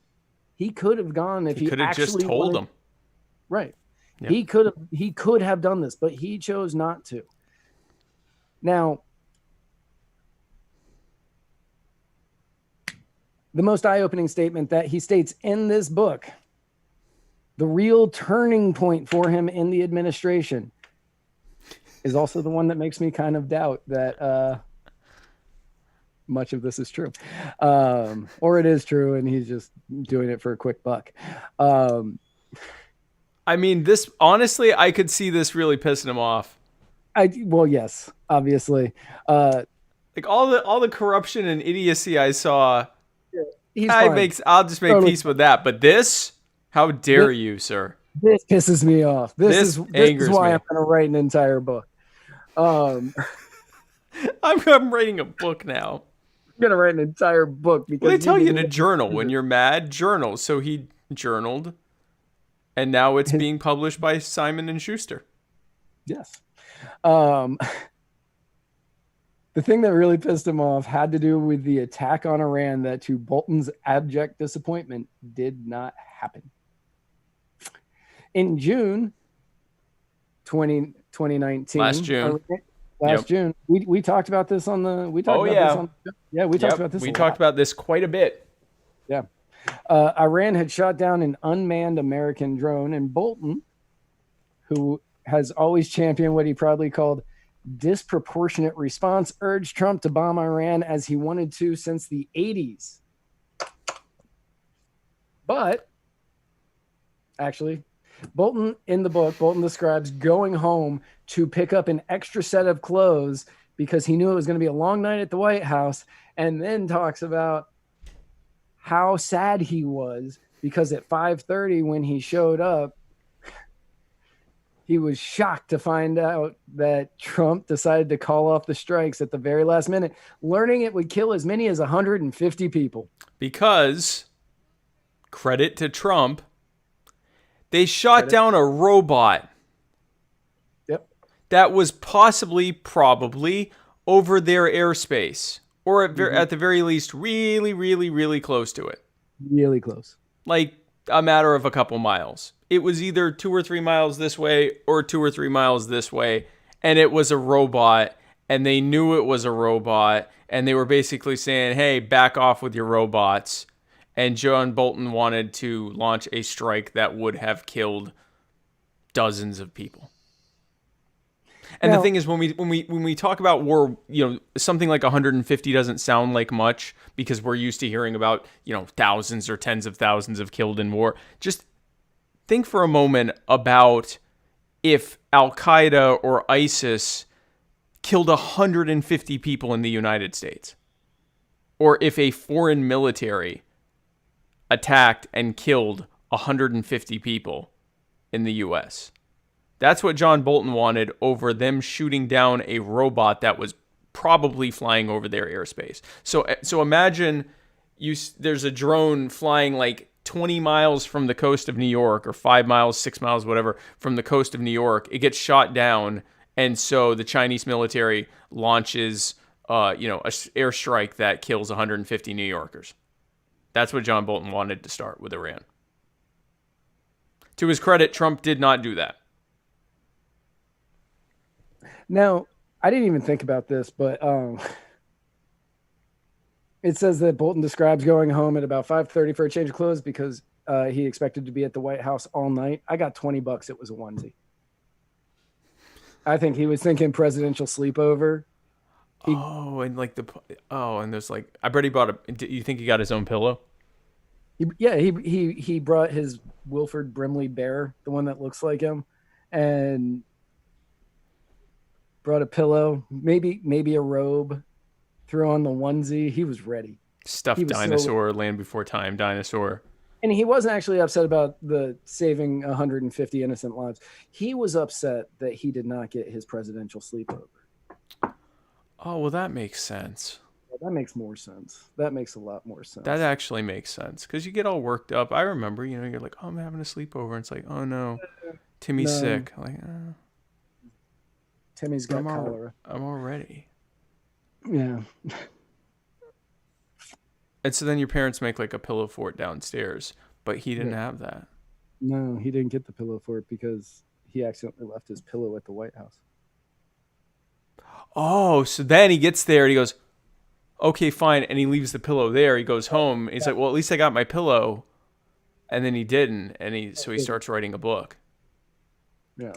He could have gone if he could have just told them. Right. Yep. He could have done this, but he chose not to. Now, the most eye-opening statement that he states in this book, the real turning point for him in the administration, is also the one that makes me kind of doubt that much of this is true. Or it is true, and he's just doing it for a quick buck. This, honestly, I could see this really pissing him off. Well, yes, obviously. Like all the corruption and idiocy I saw, I'll just make totally peace with that. But this, how dare you, sir? This pisses me off. This is why I'm going to write an entire book. I'm writing a book now. I'm going to write an entire book because they tell you to journal when you're mad. Journal. So he journaled, and now it's being published by Simon & Schuster. Yes. The thing that really pissed him off had to do with the attack on Iran that, to Bolton's abject disappointment, did not happen. In June 2019, last June, June, we talked about this on the. We talked about this. We talked about this quite a bit. Yeah, Iran had shot down an unmanned American drone, and Bolton, who has always championed what he proudly called disproportionate response, urged Trump to bomb Iran as he wanted to since the 80s. But actually, Bolton describes going home to pick up an extra set of clothes because he knew it was going to be a long night at the White House, and then talks about how sad he was because at 5:30 when he showed up, he was shocked to find out that Trump decided to call off the strikes at the very last minute, learning it would kill as many as 150 people. Because, credit to Trump, they shot down a robot. Yep. That was probably over their airspace, or at the very least, really, really, really close to it. Really close. Like a matter of a couple miles. It was either 2 or 3 miles this way or 2 or 3 miles this way, and it was a robot, and they knew it was a robot, and they were basically saying, hey, back off with your robots. And John Bolton wanted to launch a strike that would have killed dozens of people. And the thing is, when we talk about war, something like 150 doesn't sound like much because we're used to hearing about, thousands or tens of thousands of killed in war. Just think for a moment about if Al-Qaeda or ISIS killed 150 people in the United States, or if a foreign military attacked and killed 150 people in the U.S. That's what John Bolton wanted over them shooting down a robot that was probably flying over their airspace. So imagine there's a drone flying like 20 miles from the coast of New York, or 5 miles, 6 miles, whatever, from the coast of New York. It gets shot down, and so the Chinese military launches an airstrike that kills 150 New Yorkers. That's what John Bolton wanted to start with Iran. To his credit, Trump did not do that. Now, I didn't even think about this, but it says that Bolton describes going home at about 5:30 for a change of clothes because he expected to be at the White House all night. I got $20. It was a onesie. I think he was thinking presidential sleepover. And there's like, I bet he bought do you think he got his own pillow? He brought his Wilford Brimley bear, the one that looks like him, and brought a pillow, maybe a robe, threw on the onesie. He was ready. Stuffed dinosaur, Land Before Time dinosaur. And he wasn't actually upset about the saving 150 innocent lives. He was upset that he did not get his presidential sleepover. Oh, well, that makes sense. That makes more sense. That makes a lot more sense. That actually makes sense, because you get all worked up. I remember, you're like, oh, I'm having a sleepover. And it's like, oh, no, Timmy's sick. Like, Timmy's got cholera. I'm all ready. Yeah. And so then your parents make like a pillow fort downstairs, but he didn't have that. No, he didn't get the pillow fort because he accidentally left his pillow at the White House. Oh, so then he gets there and he goes, okay, fine. And he leaves the pillow there. He goes home. And he's like, well, at least I got my pillow. And then he didn't. And so he starts writing a book. Yeah.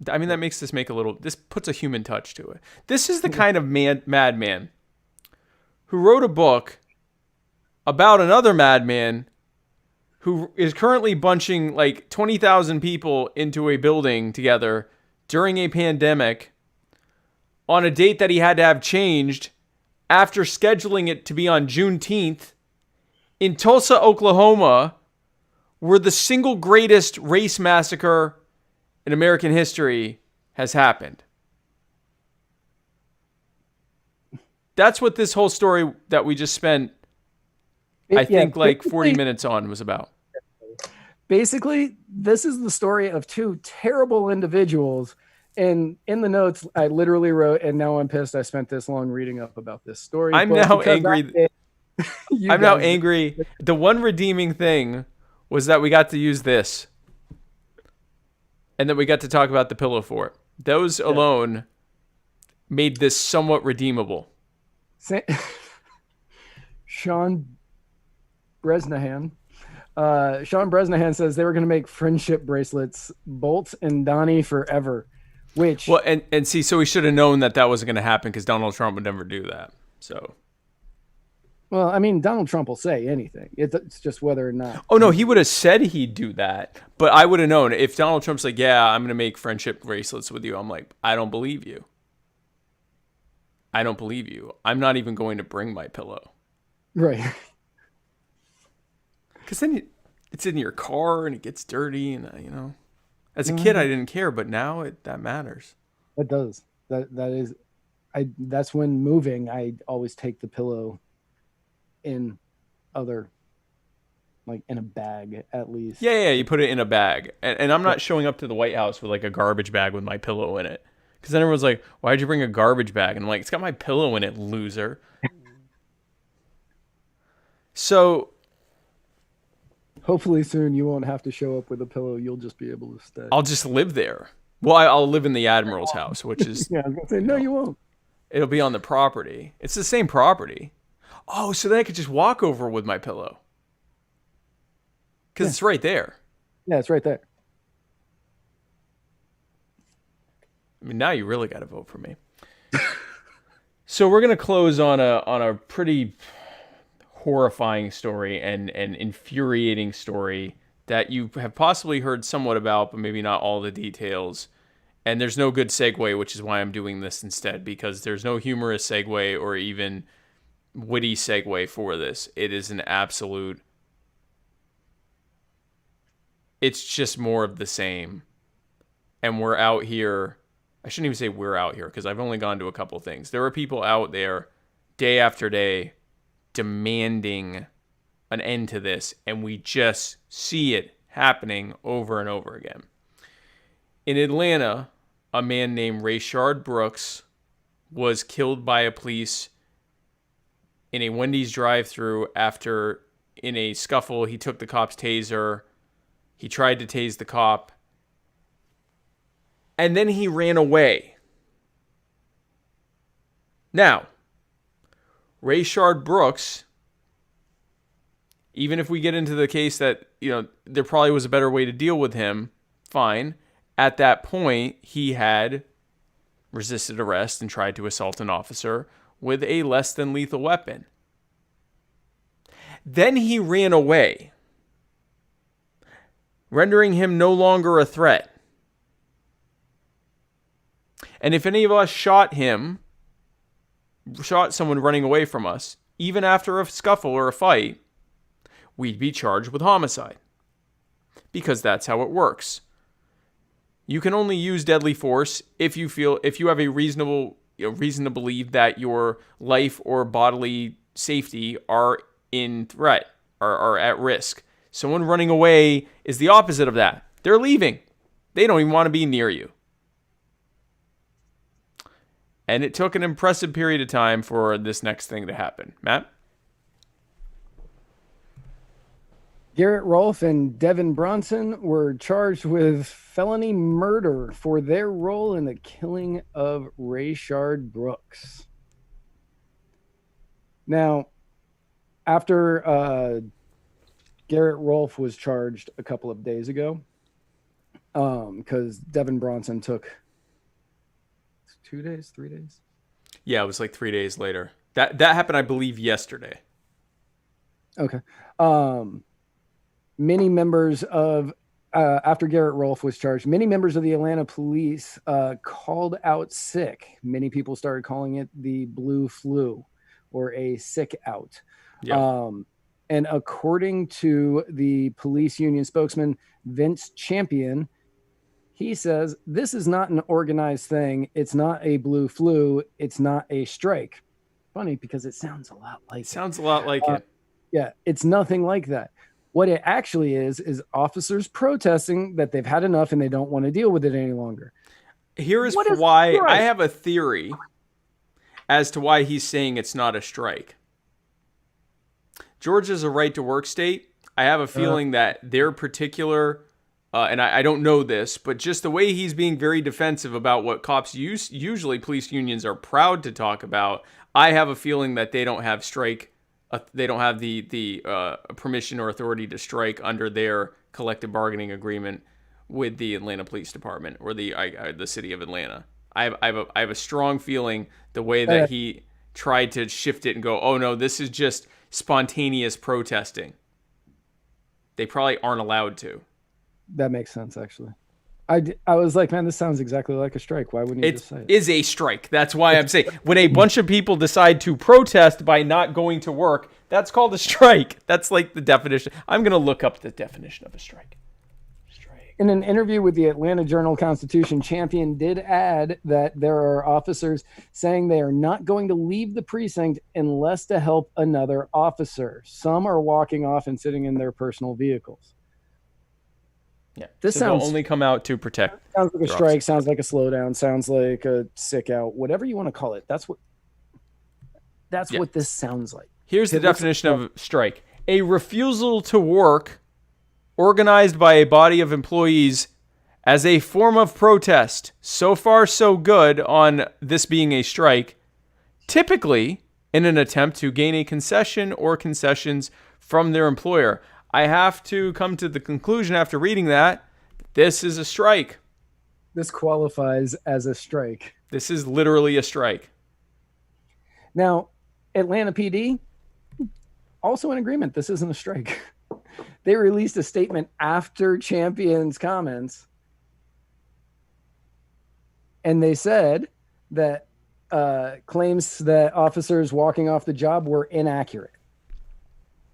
I mean, this puts a human touch to it. This is the kind of madman who wrote a book about another madman who is currently bunching like 20,000 people into a building together during a pandemic on a date that he had to have changed after scheduling it to be on Juneteenth in Tulsa, Oklahoma, where the single greatest race massacre in American history has happened. That's what this whole story that we just spent, I think, like 40 minutes on was about. Basically, this is the story of two terrible individuals. And in the notes, I literally wrote, and now I'm pissed I spent this long reading up about this story. I'm now angry. I'm now angry. The one redeeming thing was that we got to use this. And that we got to talk about the pillow fort. Those alone made this somewhat redeemable. Sean Bresnahan. Sean Bresnahan says they were going to make friendship bracelets, Bolt and Donnie forever. Which, well, and see, so we should have known that wasn't going to happen because Donald Trump would never do that. So, well, I mean, Donald Trump will say anything. It's just whether or not. Oh no, he would have said he'd do that, but I would have known if Donald Trump's like, "Yeah, I'm going to make friendship bracelets with you." I'm like, I don't believe you. I don't believe you. I'm not even going to bring my pillow. Right. Because then it's in your car and it gets dirty, and as a kid I didn't care, but now that matters. That does. That's when moving. I always take the pillow in in a bag at least. Yeah, you put it in a bag, and I'm not showing up to the White House with like a garbage bag with my pillow in it. Because then everyone's like, why'd you bring a garbage bag? And I'm like, it's got my pillow in it, loser. So hopefully soon you won't have to show up with a pillow. You'll just be able to stay. I'll just live there. Well, I'll live in the Admiral's house, which is... yeah, I was going to say, no, you won't. It'll be on the property. It's the same property. Oh, so then I could just walk over with my pillow. Because it's right there. Yeah, it's right there. I mean, now you really got to vote for me. So we're going to close on a pretty horrifying story and infuriating story that you have possibly heard somewhat about, but maybe not all the details. And there's no good segue, which is why I'm doing this instead, because there's no humorous segue or even witty segue for this. It is an absolute... It's just more of the same. And we're out here... I shouldn't even say we're out here, because I've only gone to a couple things. There are people out there, day after day, demanding an end to this, and we just see it happening over and over again. In Atlanta, a man named Rayshard Brooks was killed by a police in a Wendy's drive-thru after, in a scuffle, he took the cop's taser. He tried to tase the cop, and then he ran away. Now, Rayshard Brooks, even if we get into the case that, there probably was a better way to deal with him, fine. At that point, he had resisted arrest and tried to assault an officer with a less than lethal weapon. Then he ran away, rendering him no longer a threat. And if any of us shot someone running away from us, even after a scuffle or a fight, we'd be charged with homicide. Because that's how it works. You can only use deadly force if you have a reason to believe that your life or bodily safety are in threat, are at risk. Someone running away is the opposite of that. They're leaving. They don't even want to be near you. And it took an impressive period of time for this next thing to happen. Matt? Garrett Rolfe and Devin Bronson were charged with felony murder for their role in the killing of Rayshard Brooks. Now, after Garrett Rolfe was charged a couple of days ago, because Devin Bronson took 2 days, 3 days? Yeah, it was like 3 days later. That happened, I believe, yesterday. Okay. Many members of, after Garrett Rolfe was charged, many members of the Atlanta police called out sick. Many people started calling it the blue flu or a sick out. Yeah. And according to the police union spokesman, Vince Champion, he says, this is not an organized thing. It's not a blue flu. It's not a strike. Funny because it sounds a lot like it. Sounds a lot like it. Yeah, it's nothing like that. What it actually is officers protesting that they've had enough and they don't want to deal with it any longer. Here is why I have a theory as to why he's saying it's not a strike. Georgia's a right to work state. I have a feeling that their particular, and I don't know this, but just the way he's being very defensive about what cops usually police unions are proud to talk about, I have a feeling that they don't have they don't have the permission or authority to strike under their collective bargaining agreement with the Atlanta Police Department or the city of Atlanta. I have a strong feeling the way that he tried to shift it and go, oh no, this is just spontaneous protesting. They probably aren't allowed to. That makes sense, actually. I was like, man, this sounds exactly like a strike. Why wouldn't you just say it? It is a strike. That's why I'm saying when a bunch of people decide to protest by not going to work, that's called a strike. That's like the definition. I'm going to look up the definition of a strike. In an interview with the Atlanta Journal-Constitution, Champion did add that there are officers saying they are not going to leave the precinct unless to help another officer. Some are walking off and sitting in their personal vehicles. Yeah, this so sounds they'll only come out to protect. Sounds like a strike. Officers. Sounds like a slowdown. Sounds like a sick out. Whatever you want to call it. That's what this sounds like. Here's the definition of strike: a refusal to work, organized by a body of employees as a form of protest. So far, so good on this being a strike. Typically, in an attempt to gain a concession or concessions from their employer. I have to come to the conclusion after reading that this is a strike. This qualifies as a strike. This is literally a strike. Now, Atlanta PD, also in agreement. This isn't a strike. they released a statement after Champion's comments, and they said that claims that officers walking off the job were inaccurate.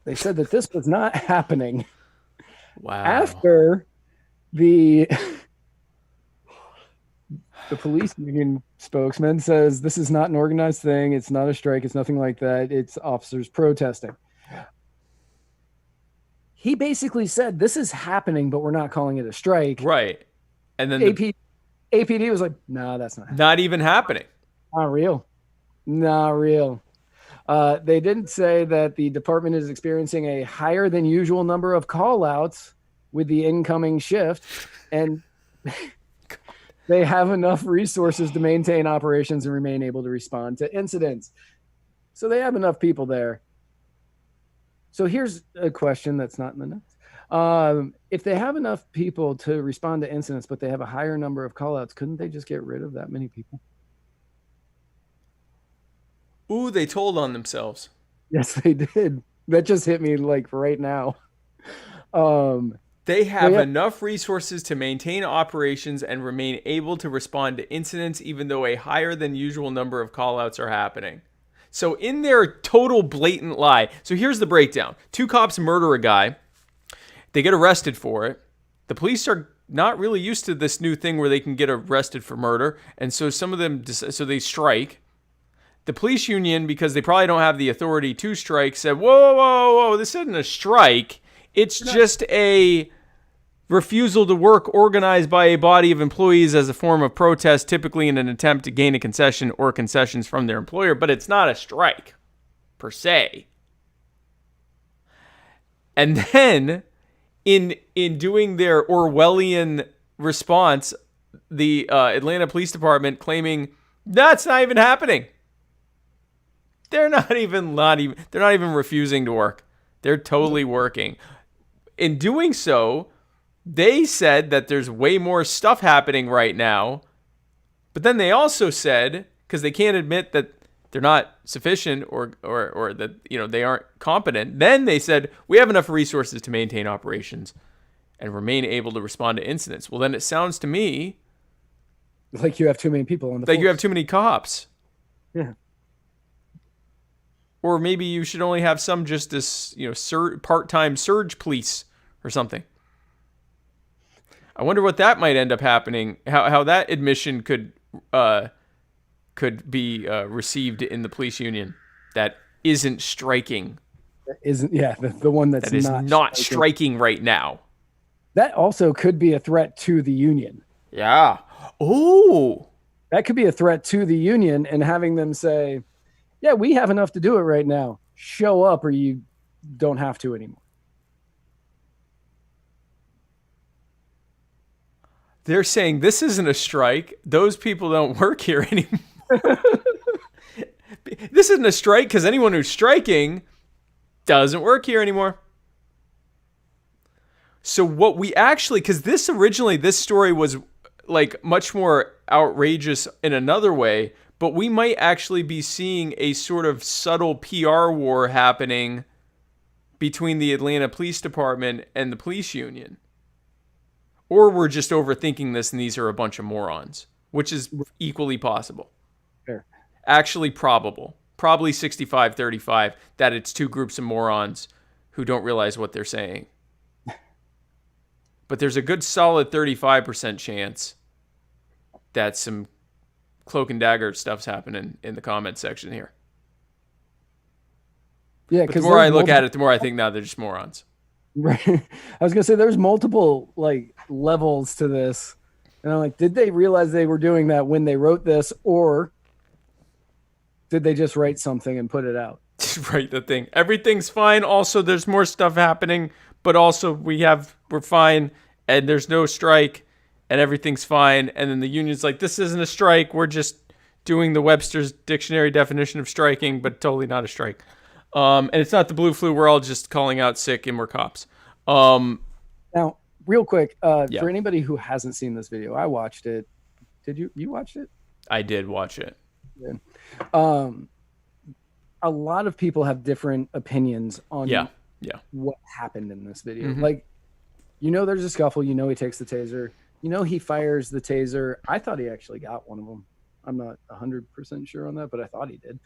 They said that this was not happening. Wow. After the police union spokesman says this is not an organized thing. It's not a strike. It's nothing like that. It's officers protesting. He basically said this is happening, but we're not calling it a strike. Right. And then APD was like, no, that's not happening. Not even happening. Not real. Not real. They didn't say that the department is experiencing a higher than usual number of call outs with the incoming shift, and they have enough resources to maintain operations and remain able to respond to incidents. So they have enough people there. So here's a question that's not in the notes. If they have enough people to respond to incidents, but they have a higher number of call outs, couldn't they just get rid of that many people? Ooh, they told on themselves. Yes, they did. That just hit me like right now. They have enough resources to maintain operations and remain able to respond to incidents, even though a higher than usual number of callouts are happening. So in their total blatant lie, so here's the breakdown. 2 cops murder a guy. They get arrested for it. The police are not really used to this new thing where they can get arrested for murder. And so some of them, so they strike. The police union, because they probably don't have the authority to strike, said, whoa, this isn't a strike. It's just a refusal to work organized by a body of employees as a form of protest, typically in an attempt to gain a concession or concessions from their employer, but it's not a strike, per se. And then, in doing their Orwellian response, the Atlanta Police Department claiming, that's not even happening. They're not even refusing to work. They're totally working. In doing so, they said that there's way more stuff happening right now. But then they also said, because they can't admit that they're not sufficient or that they aren't competent, then they said, we have enough resources to maintain operations and remain able to respond to incidents. Well, then it sounds to me like you have too many people on the like force. You have too many cops. Yeah. Or maybe you should only have some just this, part-time surge police or something. I wonder what that might end up happening. How that admission could be received in the police union that isn't striking. That isn't, yeah, the one that is not striking right now. That also could be a threat to the union. Yeah. Oh. That could be a threat to the union, and having them say, yeah, we have enough to do it right now. Show up or you don't have to anymore. They're saying this isn't a strike. Those people don't work here anymore. This isn't a strike because anyone who's striking doesn't work here anymore. So what we actually, because this story was like much more outrageous in another way, but we might actually be seeing a sort of subtle PR war happening between the Atlanta Police Department and the police union. Or we're just overthinking this and these are a bunch of morons, which is equally possible. Fair. Actually probable. Probably 65-35 that it's 2 groups of morons who don't realize what they're saying. But there's a good solid 35% chance that some cloak and dagger stuff's happening in the comment section here. Yeah, because the more I look at it, the more I think, now they're just morons. Right. I was gonna say there's multiple like levels to this, and I'm like, did they realize they were doing that when they wrote this, or did they just write something and put it out? Just write the thing. Everything's fine. Also, there's more stuff happening, but also we're fine, and there's no strike. And everything's fine. And then the union's like, this isn't a strike. We're just doing the Webster's dictionary definition of striking, but totally not a strike. And it's not the blue flu. We're all just calling out sick and we're cops. Now, real quick, Yeah. for anybody who hasn't seen this video, I watched it. Did you watched it? I did watch it. Yeah. A lot of people have different opinions on what happened in this video. Like, there's a scuffle. He takes the taser. He fires the taser. I thought he actually got one of them. I'm not 100% sure on that, but I thought he did.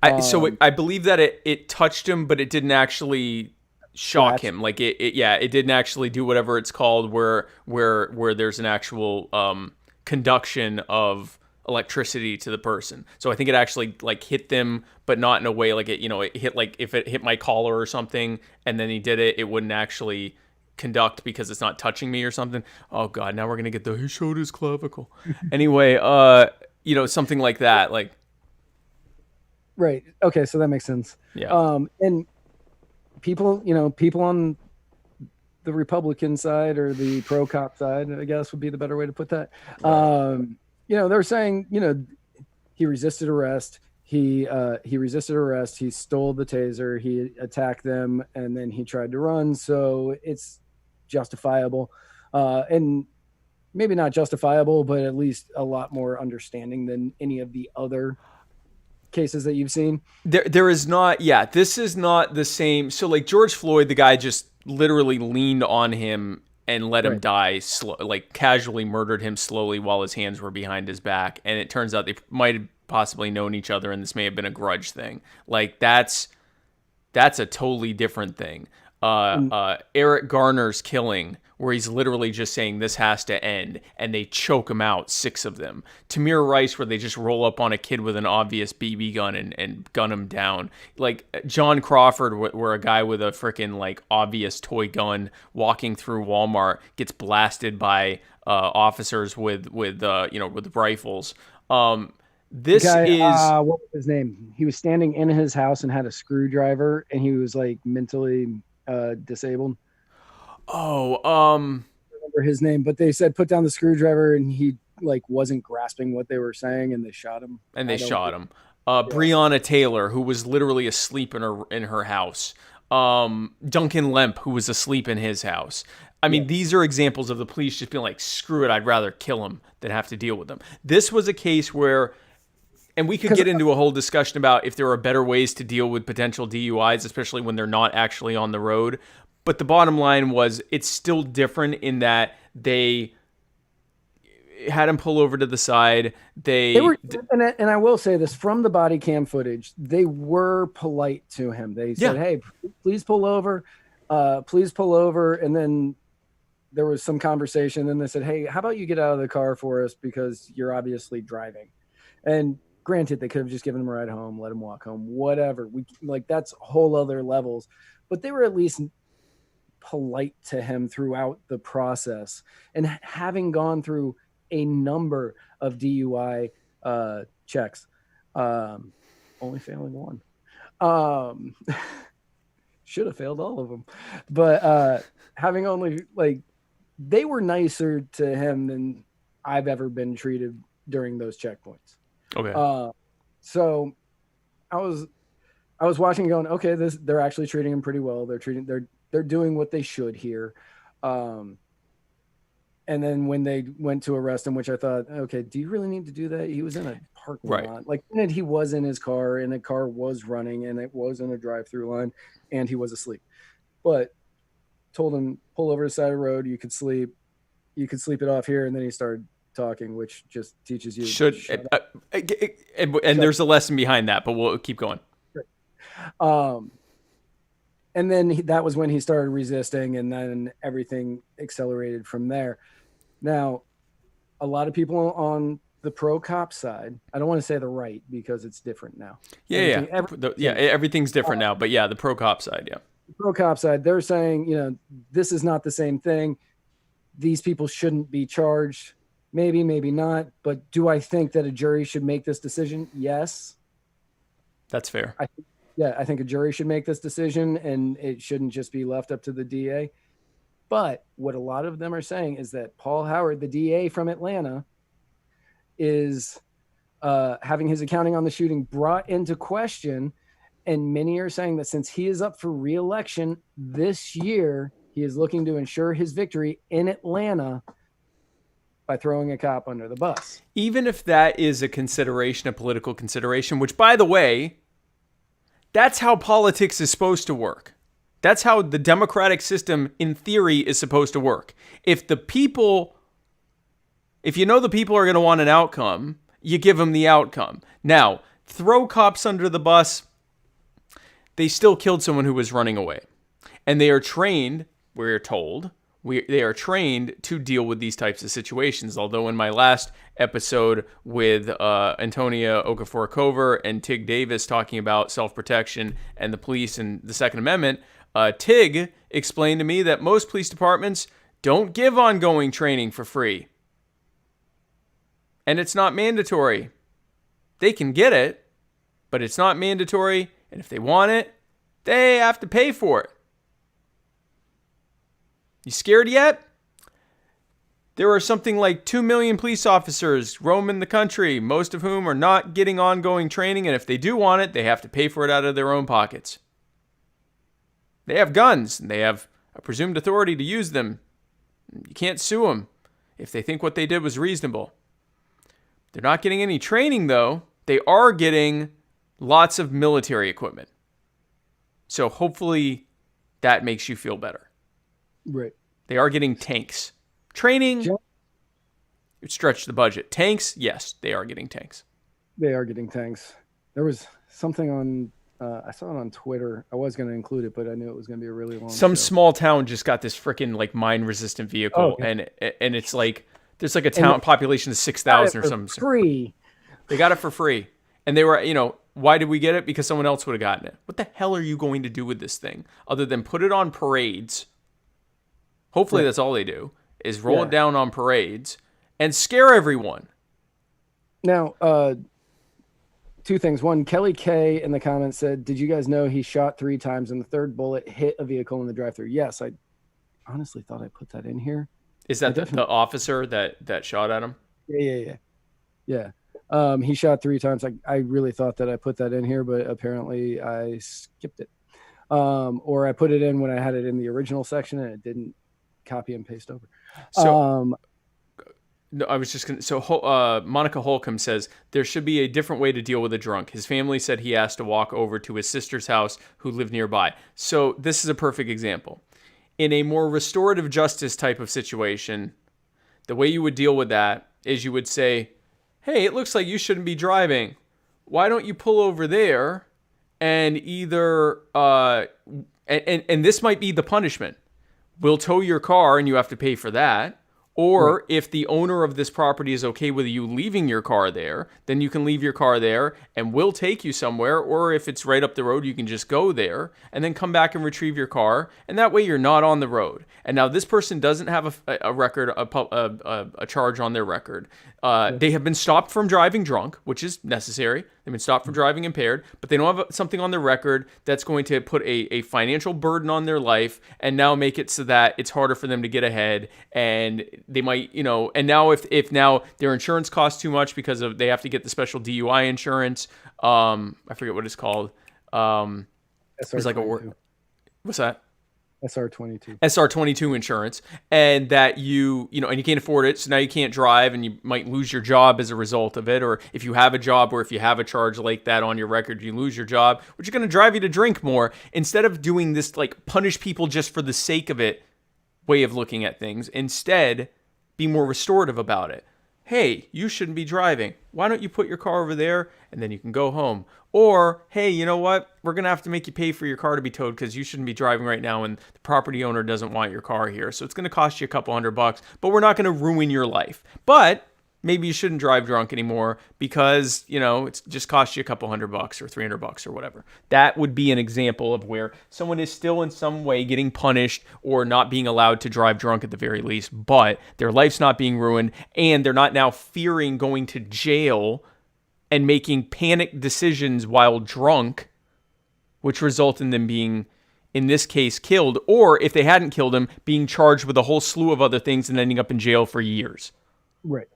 I believe that it touched him, but it didn't actually shock him. Like it didn't actually do whatever it's called, where there's an actual conduction of electricity to the person. So I think it actually like hit them, but not in a way like it hit, like if it hit my collar or something, and then he did it, it wouldn't actually conduct because it's not touching me or something. Oh God, now we're gonna get he showed his clavicle. Anyway, something like that, like. Right. Okay, so that makes sense. Yeah. And people on the Republican side or the pro-cop side, I guess would be the better way to put that. Right. They're saying, he resisted arrest. He resisted arrest. He stole the taser. He attacked them, and then he tried to run. So it's justifiable, and maybe not justifiable, but at least a lot more understanding than any of the other cases that you've seen. There is not. Yeah, this is not the same. So like George Floyd, the guy just literally leaned on him and let him die, like casually murdered him slowly while his hands were behind his back. And it turns out they might have possibly known each other, and this may have been a grudge thing. Like that's a totally different thing. Eric Garner's killing, where he's literally just saying this has to end, and they choke him out, 6 of them. Tamir Rice, where they just roll up on a kid with an obvious BB gun and gun him down. Like John Crawford, where a guy with a freaking like obvious toy gun walking through Walmart gets blasted by officers with rifles. This guy, is what was his name? He was standing in his house and had a screwdriver, and he was like mentally disabled. I remember his name, but they said put down the screwdriver, and he like wasn't grasping what they were saying, and they shot him. Breonna Taylor, who was literally asleep in her house. Duncan Lemp, who was asleep in his house. I mean, these are examples of the police just being like, screw it, I'd rather kill him than have to deal with them. This was a case where, and we could get into a whole discussion about if there are better ways to deal with potential DUIs, especially when they're not actually on the road. But the bottom line was, it's still different in that they had him pull over to the side. They were, and I will say this, from the body cam footage, they were polite to him. They said, "Hey, please pull over, please pull over." And then there was some conversation. Then they said, "Hey, how about you get out of the car for us because you're obviously driving." And granted, they could have just given him a ride home, let him walk home, whatever. That's whole other levels. But they were at least polite to him throughout the process. And having gone through a number of DUI checks, only failing one. Should have failed all of them. But having only, they were nicer to him than I've ever been treated during those checkpoints. Okay. So I was watching going, okay, they're actually treating him pretty well. They're doing what they should here. And then when they went to arrest him, which I thought, okay, do you really need to do that? He was in a parking lot. Like, he was in his car, and the car was running, and it was in a drive-through line, and he was asleep. But told him, pull over to the side of the road. You could sleep it off here. And then he started talking, which just teaches you. And there's a lesson behind that, but we'll keep going. And then that was when he started resisting, and then everything accelerated from there. Now, a lot of people on the pro-cop side, I don't want to say the right because it's different now. Everything's different now, but the pro-cop side, The pro-cop side, they're saying, this is not the same thing. These people shouldn't be charged. Maybe, maybe not. But do I think that a jury should make this decision? Yes. That's fair. I think a jury should make this decision, and it shouldn't just be left up to the DA. But what a lot of them are saying is that Paul Howard, the DA from Atlanta, is having his accounting on the shooting brought into question. And many are saying that since he is up for re-election this year, he is looking to ensure his victory in Atlanta by throwing a cop under the bus. Even if that is a consideration, a political consideration, which, by the way, that's how politics is supposed to work. That's how the democratic system, in theory, is supposed to work. If you know the people are going to want an outcome, you give them the outcome. Now, throw cops under the bus. They still killed someone who was running away. And they are trained, we're told, they are trained to deal with these types of situations. Although in my last episode with Antonia Okafor-Cover and Tig Davis talking about self-protection and the police and the Second Amendment, Tig explained to me that most police departments don't give ongoing training for free. And it's not mandatory. They can get it, but it's not mandatory. And if they want it, they have to pay for it. You scared yet? There are something like 2 million police officers roaming the country, most of whom are not getting ongoing training, and if they do want it, they have to pay for it out of their own pockets. They have guns, and they have a presumed authority to use them. You can't sue them if they think what they did was reasonable. They're not getting any training, though. They are getting lots of military equipment. So hopefully that makes you feel better. Right. They are getting tanks. Training, it stretched the budget. Tanks, yes, they are getting tanks. They are getting tanks. There was something on, I saw it on Twitter. I was going to include it, but I knew it was going to be a really long Some show. small town just got this freaking like mine-resistant vehicle, and it's like, there's like a town population of 6,000 or something. Free. They got it for free. And they were, why did we get it? Because someone else would have gotten it. What the hell are you going to do with this thing other than put it on parades? Hopefully that's all they do, is roll it down on parades and scare everyone. Now, two things. One, Kelly K in the comments said, did you guys know he shot 3 times and the third bullet hit a vehicle in the drive-thru? Yes, I honestly thought I put that in here. Is that the officer that shot at him? Yeah. He shot 3 times. I really thought that I put that in here, but apparently I skipped it. Or I put it in when I had it in the original section and it didn't copy and paste over. So no, I was just going to... So Monica Holcomb says, there should be a different way to deal with a drunk. His family said he asked to walk over to his sister's house who lived nearby. So this is a perfect example. In a more restorative justice type of situation, the way you would deal with that is you would say, hey, it looks like you shouldn't be driving. Why don't you pull over there and either... and this might be the punishment. We'll tow your car and you have to pay for that. Or if the owner of this property is okay with you leaving your car there, then you can leave your car there and we'll take you somewhere. Or if it's right up the road, you can just go there and then come back and retrieve your car. And that way you're not on the road. And now this person doesn't have a record, a charge on their record. They have been stopped from driving drunk, which is necessary. They've been stopped from driving impaired, but they don't have something on their record that's going to put a financial burden on their life and now make it so that it's harder for them to get ahead. And they might, and now if now their insurance costs too much because they have to get the special DUI insurance. I forget what it's called. It's like what's that? SR22. SR22 insurance, and that and you can't afford it, so now you can't drive, and you might lose your job as a result of it. Or if you have a job, or if you have a charge like that on your record, you lose your job, which is going to drive you to drink more. Instead of doing this, like punish people just for the sake of it way of looking at things, instead be more restorative about it. Hey, you shouldn't be driving. Why don't you put your car over there and then you can go home? Or, hey, you know what? We're going to have to make you pay for your car to be towed because you shouldn't be driving right now and the property owner doesn't want your car here. So it's going to cost you a couple $100, but we're not going to ruin your life. But maybe you shouldn't drive drunk anymore because, it's just cost you a couple $100 or $300 or whatever. That would be an example of where someone is still in some way getting punished or not being allowed to drive drunk at the very least, but their life's not being ruined and they're not now fearing going to jail and making panicked decisions while drunk, which result in them being, in this case, killed, or if they hadn't killed him, being charged with a whole slew of other things and ending up in jail for years. Right.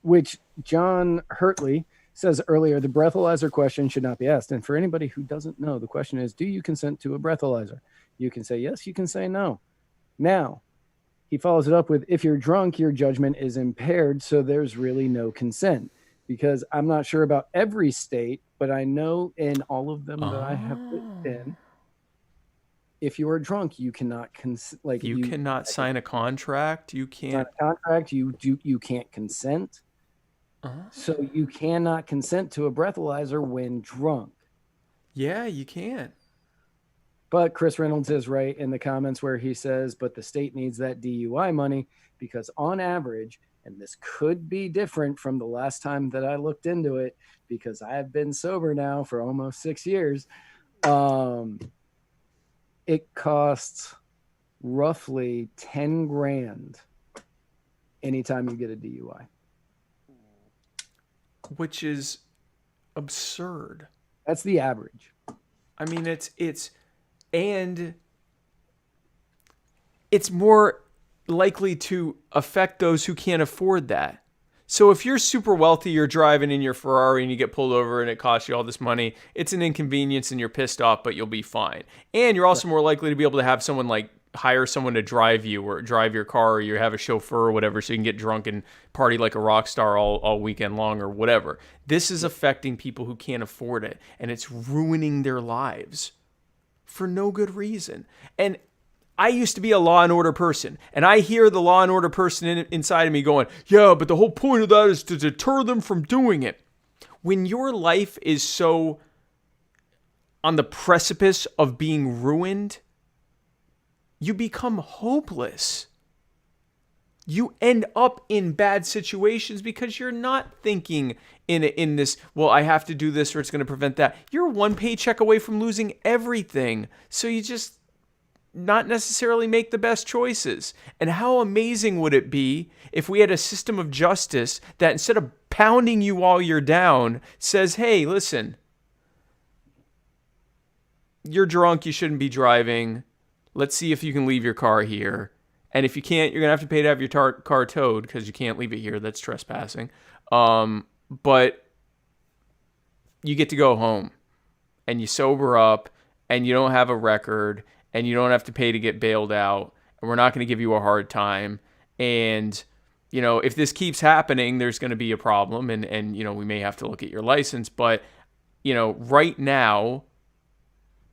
Which John Hurtley says earlier, the breathalyzer question should not be asked. And for anybody who doesn't know, the question is, do you consent to a breathalyzer? You can say yes, you can say no. Now, he follows it up with, if you're drunk, your judgment is impaired, so there's really no consent. Because I'm not sure about every state, but I know in all of them that I have lived in, if you are drunk, you cannot you cannot sign a contract. You can't sign a contract. You can't consent. So you cannot consent to a breathalyzer when drunk. Yeah, you can't. But Chris Reynolds is right in the comments where he says, but the state needs that DUI money because on average, and this could be different from the last time that I looked into it because I have been sober now for almost 6 years. It costs roughly 10 grand anytime you get a DUI. Which is absurd. That's the average. I mean, it's more likely to affect those who can't afford that. So if you're super wealthy, you're driving in your Ferrari and you get pulled over and it costs you all this money, it's an inconvenience and you're pissed off, but you'll be fine. And you're also more likely to be able to have someone like hire someone to drive you or drive your car, or you have a chauffeur or whatever, so you can get drunk and party like a rock star all weekend long or whatever. This is affecting people who can't afford it, and it's ruining their lives for no good reason. And I used to be a law and order person, and I hear the law and order person inside of me going, yeah, but the whole point of that is to deter them from doing it. When your life is so on the precipice of being ruined, you become hopeless. You end up in bad situations because you're not thinking in this, well, I have to do this or it's going to prevent that. You're one paycheck away from losing everything. So you just not necessarily make the best choices. And how amazing would it be if we had a system of justice that instead of pounding you while you're down, says, hey, listen, you're drunk, you shouldn't be driving. Let's see if you can leave your car here. And if you can't, you're going to have to pay to have your car towed because you can't leave it here. That's trespassing. But you get to go home and you sober up and you don't have a record and you don't have to pay to get bailed out. And we're not going to give you a hard time. And, you know, if this keeps happening, there's going to be a problem. And, you know, we may have to look at your license. But, you know, right now,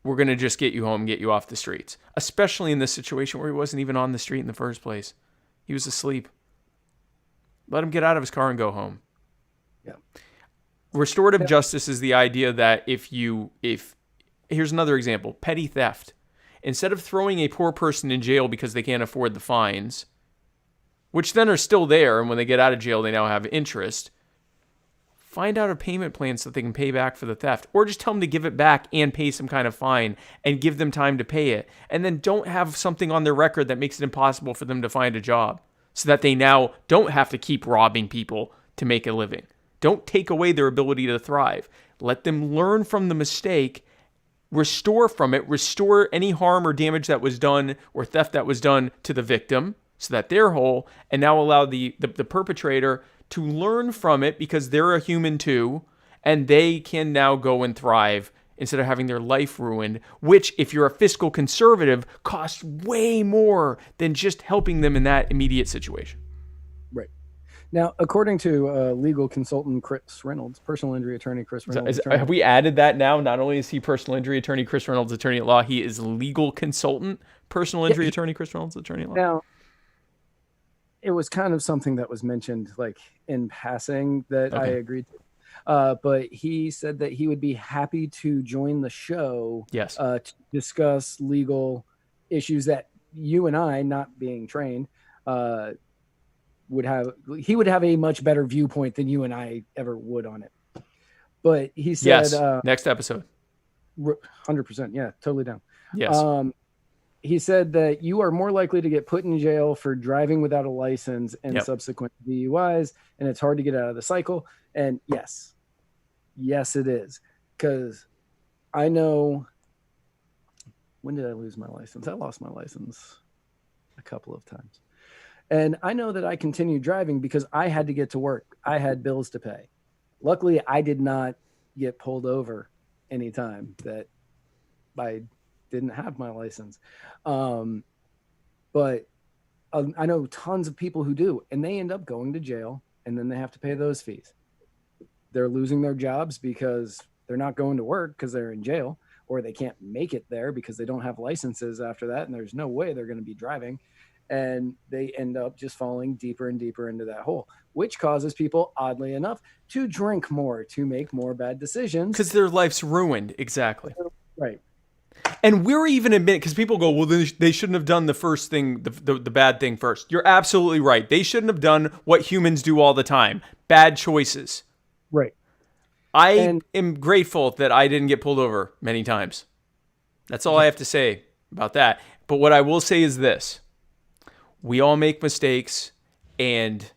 we're going to just get you home and get you off the streets, especially in this situation where he wasn't even on the street in the first place. He was asleep. Let him get out of his car and go home. Yeah. Restorative justice is the idea that if here's another example, petty theft. Instead of throwing a poor person in jail because they can't afford the fines, which then are still there, and when they get out of jail, they now have interest, find out a payment plan so that they can pay back for the theft, or just tell them to give it back and pay some kind of fine and give them time to pay it. And then don't have something on their record that makes it impossible for them to find a job so that they now don't have to keep robbing people to make a living. Don't take away their ability to thrive. Let them learn from the mistake, restore from it, restore any harm or damage that was done or theft that was done to the victim so that they're whole, and now allow the perpetrator to learn from it because they're a human too, and they can now go and thrive instead of having their life ruined, which, if you're a fiscal conservative, costs way more than just helping them in that immediate situation. Right. Now, according to legal consultant Chris Reynolds, personal injury attorney Chris Reynolds. Have we added that now? Not only is he personal injury attorney Chris Reynolds, attorney at law, he is legal consultant, personal injury attorney Chris Reynolds, attorney at law. Now, it was kind of something that was mentioned like in passing that I agreed to. But he said that he would be happy to join the show to discuss legal issues that you and I, not being trained, would have. He would have a much better viewpoint than you and I ever would on it. But he said, next episode. 100%. Yeah, totally down. Yes. He said that you are more likely to get put in jail for driving without a license and subsequent DUIs, and it's hard to get out of the cycle. And yes, it is. Because I know, when did I lose my license? I lost my license a couple of times. And I know that I continued driving because I had to get to work. I had bills to pay. Luckily, I did not get pulled over anytime that I didn't have my license. But I know tons of people who do, and they end up going to jail, and then they have to pay those fees. They're losing their jobs because they're not going to work because they're in jail, or they can't make it there because they don't have licenses after that, and there's no way they're going to be driving. And they end up just falling deeper and deeper into that hole, which causes people, oddly enough, to drink more, to make more bad decisions. Because their life's ruined. Exactly. Right. And we're even admitting, because people go, well, they shouldn't have done the first thing, the bad thing first. You're absolutely right. They shouldn't have done what humans do all the time. Bad choices. Right. I am grateful that I didn't get pulled over many times. That's all I have to say about that. But what I will say is this. We all make mistakes, and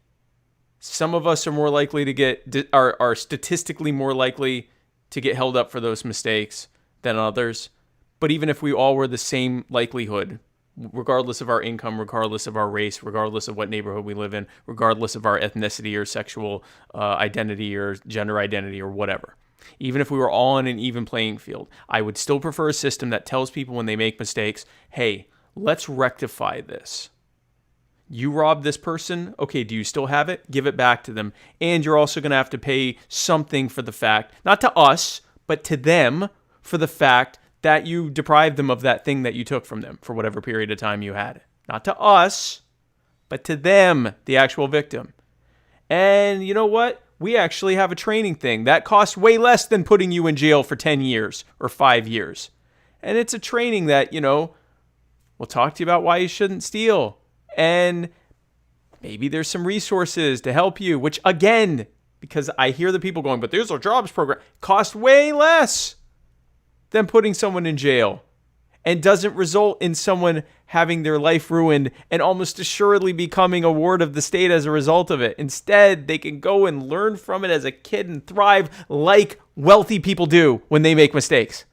some of us are more likely to are statistically more likely to get held up for those mistakes than others. But even if we all were the same likelihood, regardless of our income, regardless of our race, regardless of what neighborhood we live in, regardless of our ethnicity or sexual identity or gender identity or whatever, even if we were all on an even playing field, I would still prefer a system that tells people when they make mistakes, hey, let's rectify this. You robbed this person. Okay, do you still have it? Give it back to them. And you're also going to have to pay something for the fact, not to us, but to them, for the fact that you deprived them of that thing that you took from them for whatever period of time you had it. Not to us, but to them, the actual victim. And you know what? We actually have a training thing that costs way less than putting you in jail for 10 years or 5 years. And it's a training that, we'll talk to you about why you shouldn't steal. And maybe there's some resources to help you, which again, because I hear the people going, but there's our jobs program, cost way less than putting someone in jail and doesn't result in someone having their life ruined and almost assuredly becoming a ward of the state as a result of it. Instead, they can go and learn from it as a kid and thrive like wealthy people do when they make mistakes.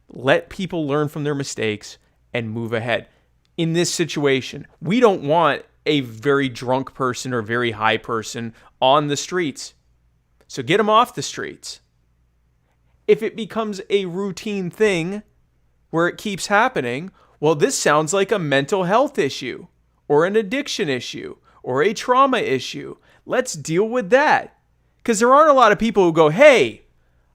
Let people learn from their mistakes and move ahead. In this situation, we don't want a very drunk person or very high person on the streets. So get them off the streets. If it becomes a routine thing where it keeps happening, well, this sounds like a mental health issue or an addiction issue or a trauma issue. Let's deal with that. Because there aren't a lot of people who go, hey,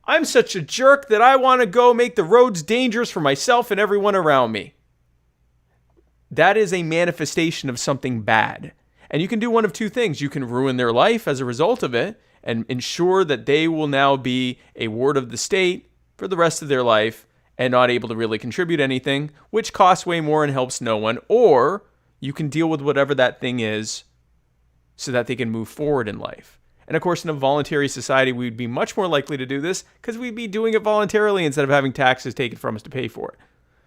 I'm such a jerk that I want to go make the roads dangerous for myself and everyone around me. That is a manifestation of something bad. And you can do one of two things. You can ruin their life as a result of it and ensure that they will now be a ward of the state for the rest of their life and not able to really contribute anything, which costs way more and helps no one. Or you can deal with whatever that thing is so that they can move forward in life. And of course, in a voluntary society, we'd be much more likely to do this because we'd be doing it voluntarily instead of having taxes taken from us to pay for it.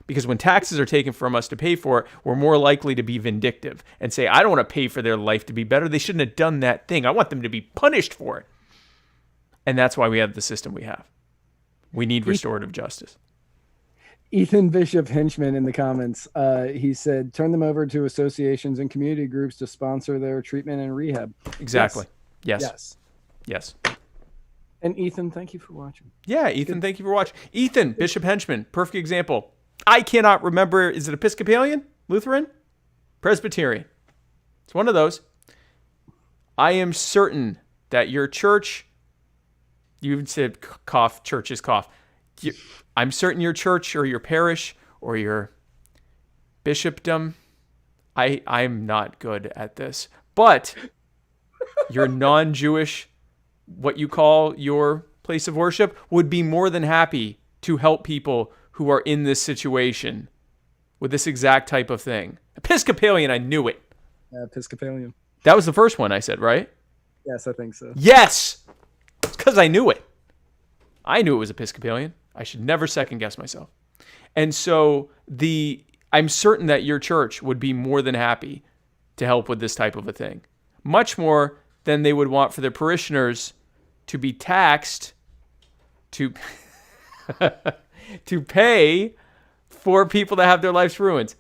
Because when taxes are taken from us to pay for it, we're more likely to be vindictive and say, I don't want to pay for their life to be better. They shouldn't have done that thing. I want them to be punished for it. And that's why we have the system we have. We need restorative justice. Ethan Bishop Henchman in the comments, he said, turn them over to associations and community groups to sponsor their treatment and rehab. Exactly. Yes. And Ethan, thank you for watching. Yeah, Ethan, thank you for watching. Ethan Bishop Henchman, perfect example. I cannot remember, is it Episcopalian? Lutheran? Presbyterian? It's one of those. I am certain that your church, you said cough, churches cough. I'm certain your church or your parish or your bishopdom, I'm not good at this, but your non-Jewish, what you call your place of worship, would be more than happy to help people who are in this situation with this exact type of thing. Episcopalian, I knew it. Yeah, Episcopalian. That was the first one I said, right? Yes, I think so. Yes! It's because I knew it. I knew it was Episcopalian. I should never second guess myself. And so I'm certain that your church would be more than happy to help with this type of a thing. Much more than they would want for their parishioners to be taxed to to pay for people to have their lives ruined.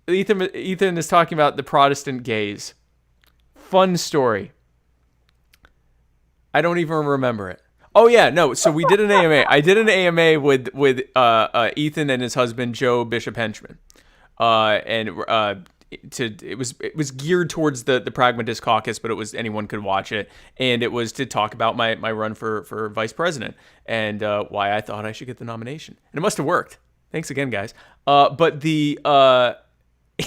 Ethan is talking about the Protestant gays. Fun story. I don't even remember it. Oh yeah, no. So we did an AMA. I did an AMA with Ethan and his husband Joe Bishop Henchman, and it was geared towards the Pragmatist Caucus, but it was anyone could watch it, and it was to talk about my run for vice president and why I thought I should get the nomination, and it must have worked. Thanks again, guys. But the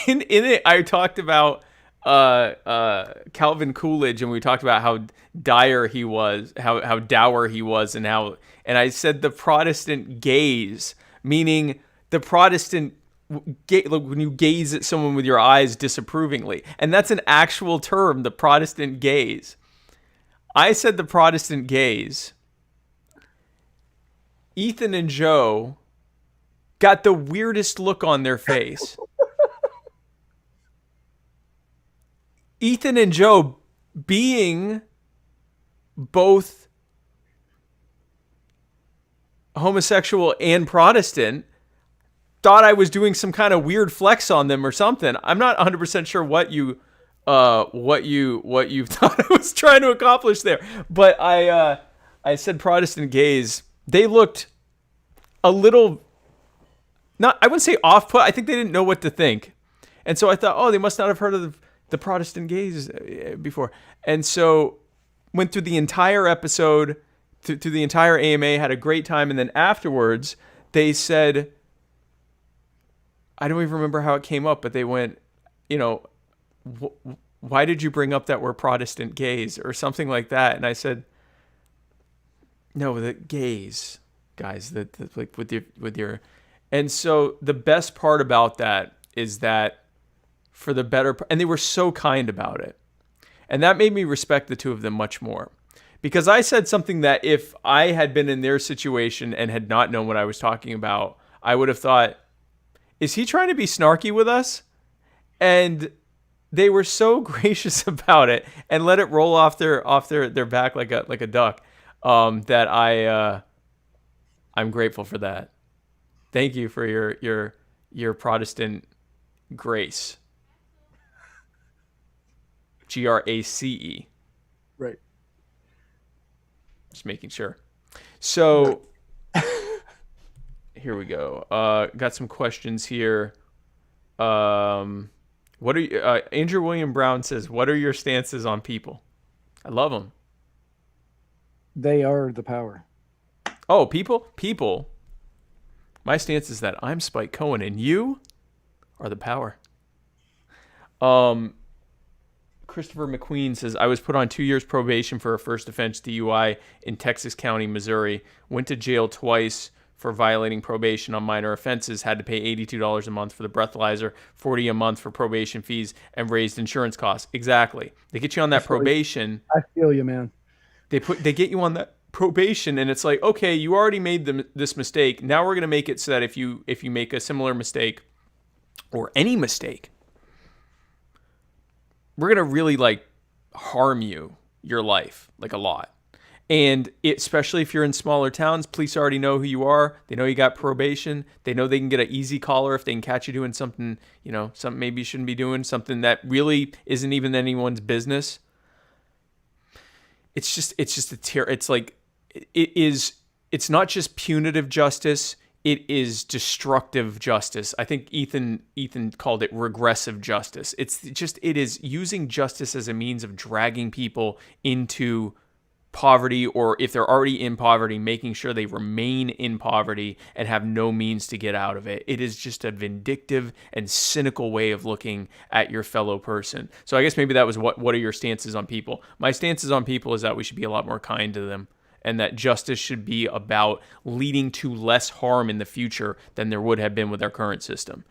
in it I talked about Calvin Coolidge, and we talked about how dire he was, how dour he was, and I said the Protestant gaze, meaning the Protestant when you gaze at someone with your eyes disapprovingly, and that's an actual term, the Protestant gaze. I said the Protestant gaze. Ethan and Joe got the weirdest look on their face. Ethan and Joe, being both homosexual and Protestant, thought I was doing some kind of weird flex on them or something. I'm not 100% sure what you thought I was trying to accomplish there. But I said Protestant gays. They looked a little, not, I wouldn't say off put. I think they didn't know what to think. And so I thought, oh, they must not have heard of the Protestant gays before. And so went through the entire episode, through the entire AMA, had a great time. And then afterwards, they said, I don't even remember how it came up, but they went, why did you bring up that we're Protestant gays or something like that? And I said, no, the gays, guys, that like with your, and so the best part about that is that for the better, and they were so kind about it. And that made me respect the two of them much more, because I said something that if I had been in their situation and had not known what I was talking about, I would have thought, is he trying to be snarky with us? And they were so gracious about it and let it roll off their back like a duck, that I'm grateful for that. Thank you for your Protestant grace. GRACE. Right. Just making sure. So here we go. Got some questions here. What are you, Andrew William Brown says, what are your stances on people? I love them. They are the power. Oh, people. My stance is that I'm Spike Cohen and you are the power. Christopher McQueen says, I was put on 2 years probation for a first offense DUI in Texas County, Missouri. Went to jail twice for violating probation on minor offenses. Had to pay $82 a month for the breathalyzer, $40 a month for probation fees, and raised insurance costs. Exactly. They get you on that probation. I feel you, man. They get you on that probation, and it's like, okay, you already made this mistake. Now we're going to make it so that if you make a similar mistake or any mistake, we're going to really like harm your life, like a lot. And especially if you're in smaller towns, police already know who you are. They know you got probation. They know they can get an easy collar if they can catch you doing something, something maybe you shouldn't be doing, something that really isn't even anyone's business. It's just a tear. It's like, it's not just punitive justice. It is destructive justice. I think Ethan called it regressive justice. It is using justice as a means of dragging people into poverty, or if they're already in poverty, making sure they remain in poverty and have no means to get out of it. It is just a vindictive and cynical way of looking at your fellow person. So I guess maybe that was what are your stances on people? My stances on people is that we should be a lot more kind to them, and that justice should be about leading to less harm in the future than there would have been with our current system.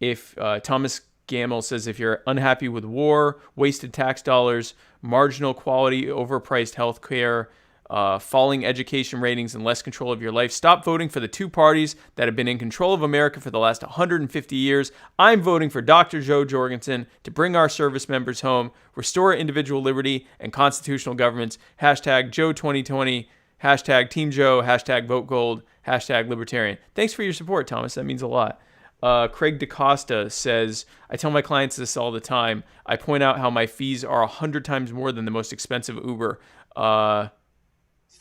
If Thomas Gamble says, if you're unhappy with war, wasted tax dollars, marginal quality, overpriced health care, falling education ratings, and less control of your life, stop voting for the two parties that have been in control of America for the last 150 years. I'm voting for Dr. Joe Jorgensen to bring our service members home, restore individual liberty and constitutional governments. Hashtag Joe 2020, hashtag Team Joe, hashtag Vote Gold, hashtag Libertarian. Thanks for your support, Thomas. That means a lot. Craig DaCosta says, I tell my clients this all the time. I point out how my fees are 100 times more than the most expensive Uber.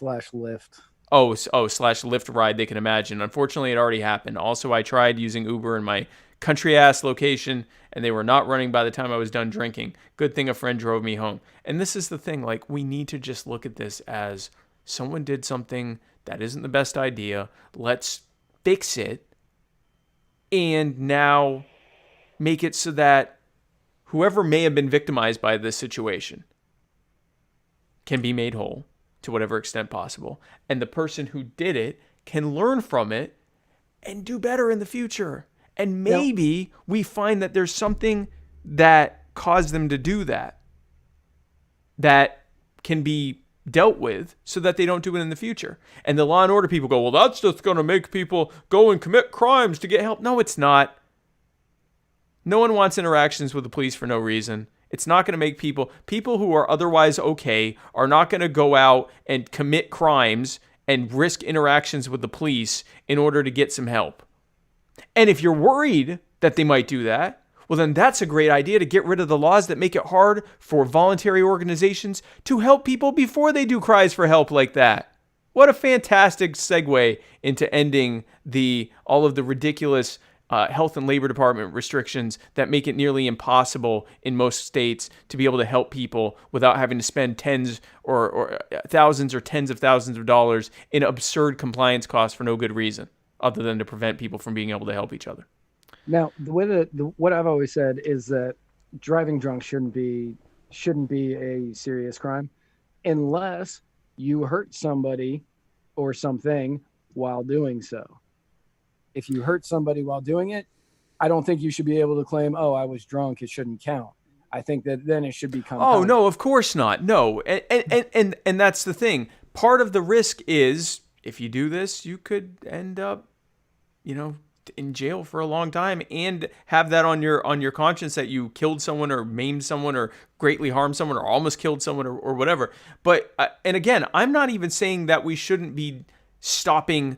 /Lyft. slash Lyft ride they can imagine. Unfortunately, it already happened. Also, I tried using Uber in my country-ass location, and they were not running by the time I was done drinking. Good thing a friend drove me home. And this is the thing. Like, we need to just look at this as someone did something that isn't the best idea. Let's fix it. And now make it so that whoever may have been victimized by this situation can be made whole to whatever extent possible. And the person who did it can learn from it and do better in the future. And maybe we find that there's something that caused them to do that can be dealt with so that they don't do it in the future. And the law and order people go, well, that's just going to make people go and commit crimes to get help. No, it's not. No one wants interactions with the police for no reason. It's not going to make people who are otherwise okay are not going to go out and commit crimes and risk interactions with the police in order to get some help. And if you're worried that they might do that, well, then that's a great idea to get rid of the laws that make it hard for voluntary organizations to help people before they do cries for help like that. What a fantastic segue into ending all of the ridiculous health and labor department restrictions that make it nearly impossible in most states to be able to help people without having to spend tens or thousands or tens of thousands of dollars in absurd compliance costs for no good reason other than to prevent people from being able to help each other. Now, what I've always said is that driving drunk shouldn't be a serious crime unless you hurt somebody or something while doing so. If you hurt somebody while doing it, I don't think you should be able to claim, oh, I was drunk, it shouldn't count. I think that then it should become. Oh, no, of course not. No. And that's the thing. Part of the risk is if you do this, you could end up, in jail for a long time and have that on your conscience that you killed someone or maimed someone or greatly harmed someone or almost killed someone or whatever. But, and again, I'm not even saying that we shouldn't be stopping,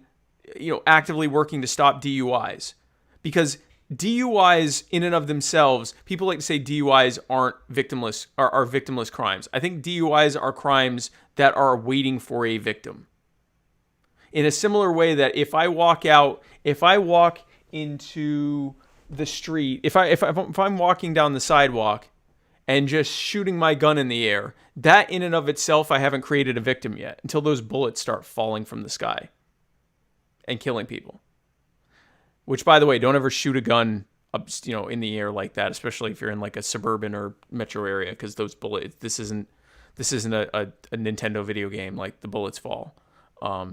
actively working to stop DUIs, because DUIs in and of themselves, people like to say DUIs aren't victimless, are victimless crimes. I think DUIs are crimes that are waiting for a victim. In a similar way that if I walk into the street, if I'm walking down the sidewalk and just shooting my gun in the air, that in and of itself, I haven't created a victim yet until those bullets start falling from the sky and killing people. Which, by the way, don't ever shoot a gun up, in the air like that, especially if you're in like a suburban or metro area, because those bullets, this isn't a Nintendo video game. Like, the bullets fall.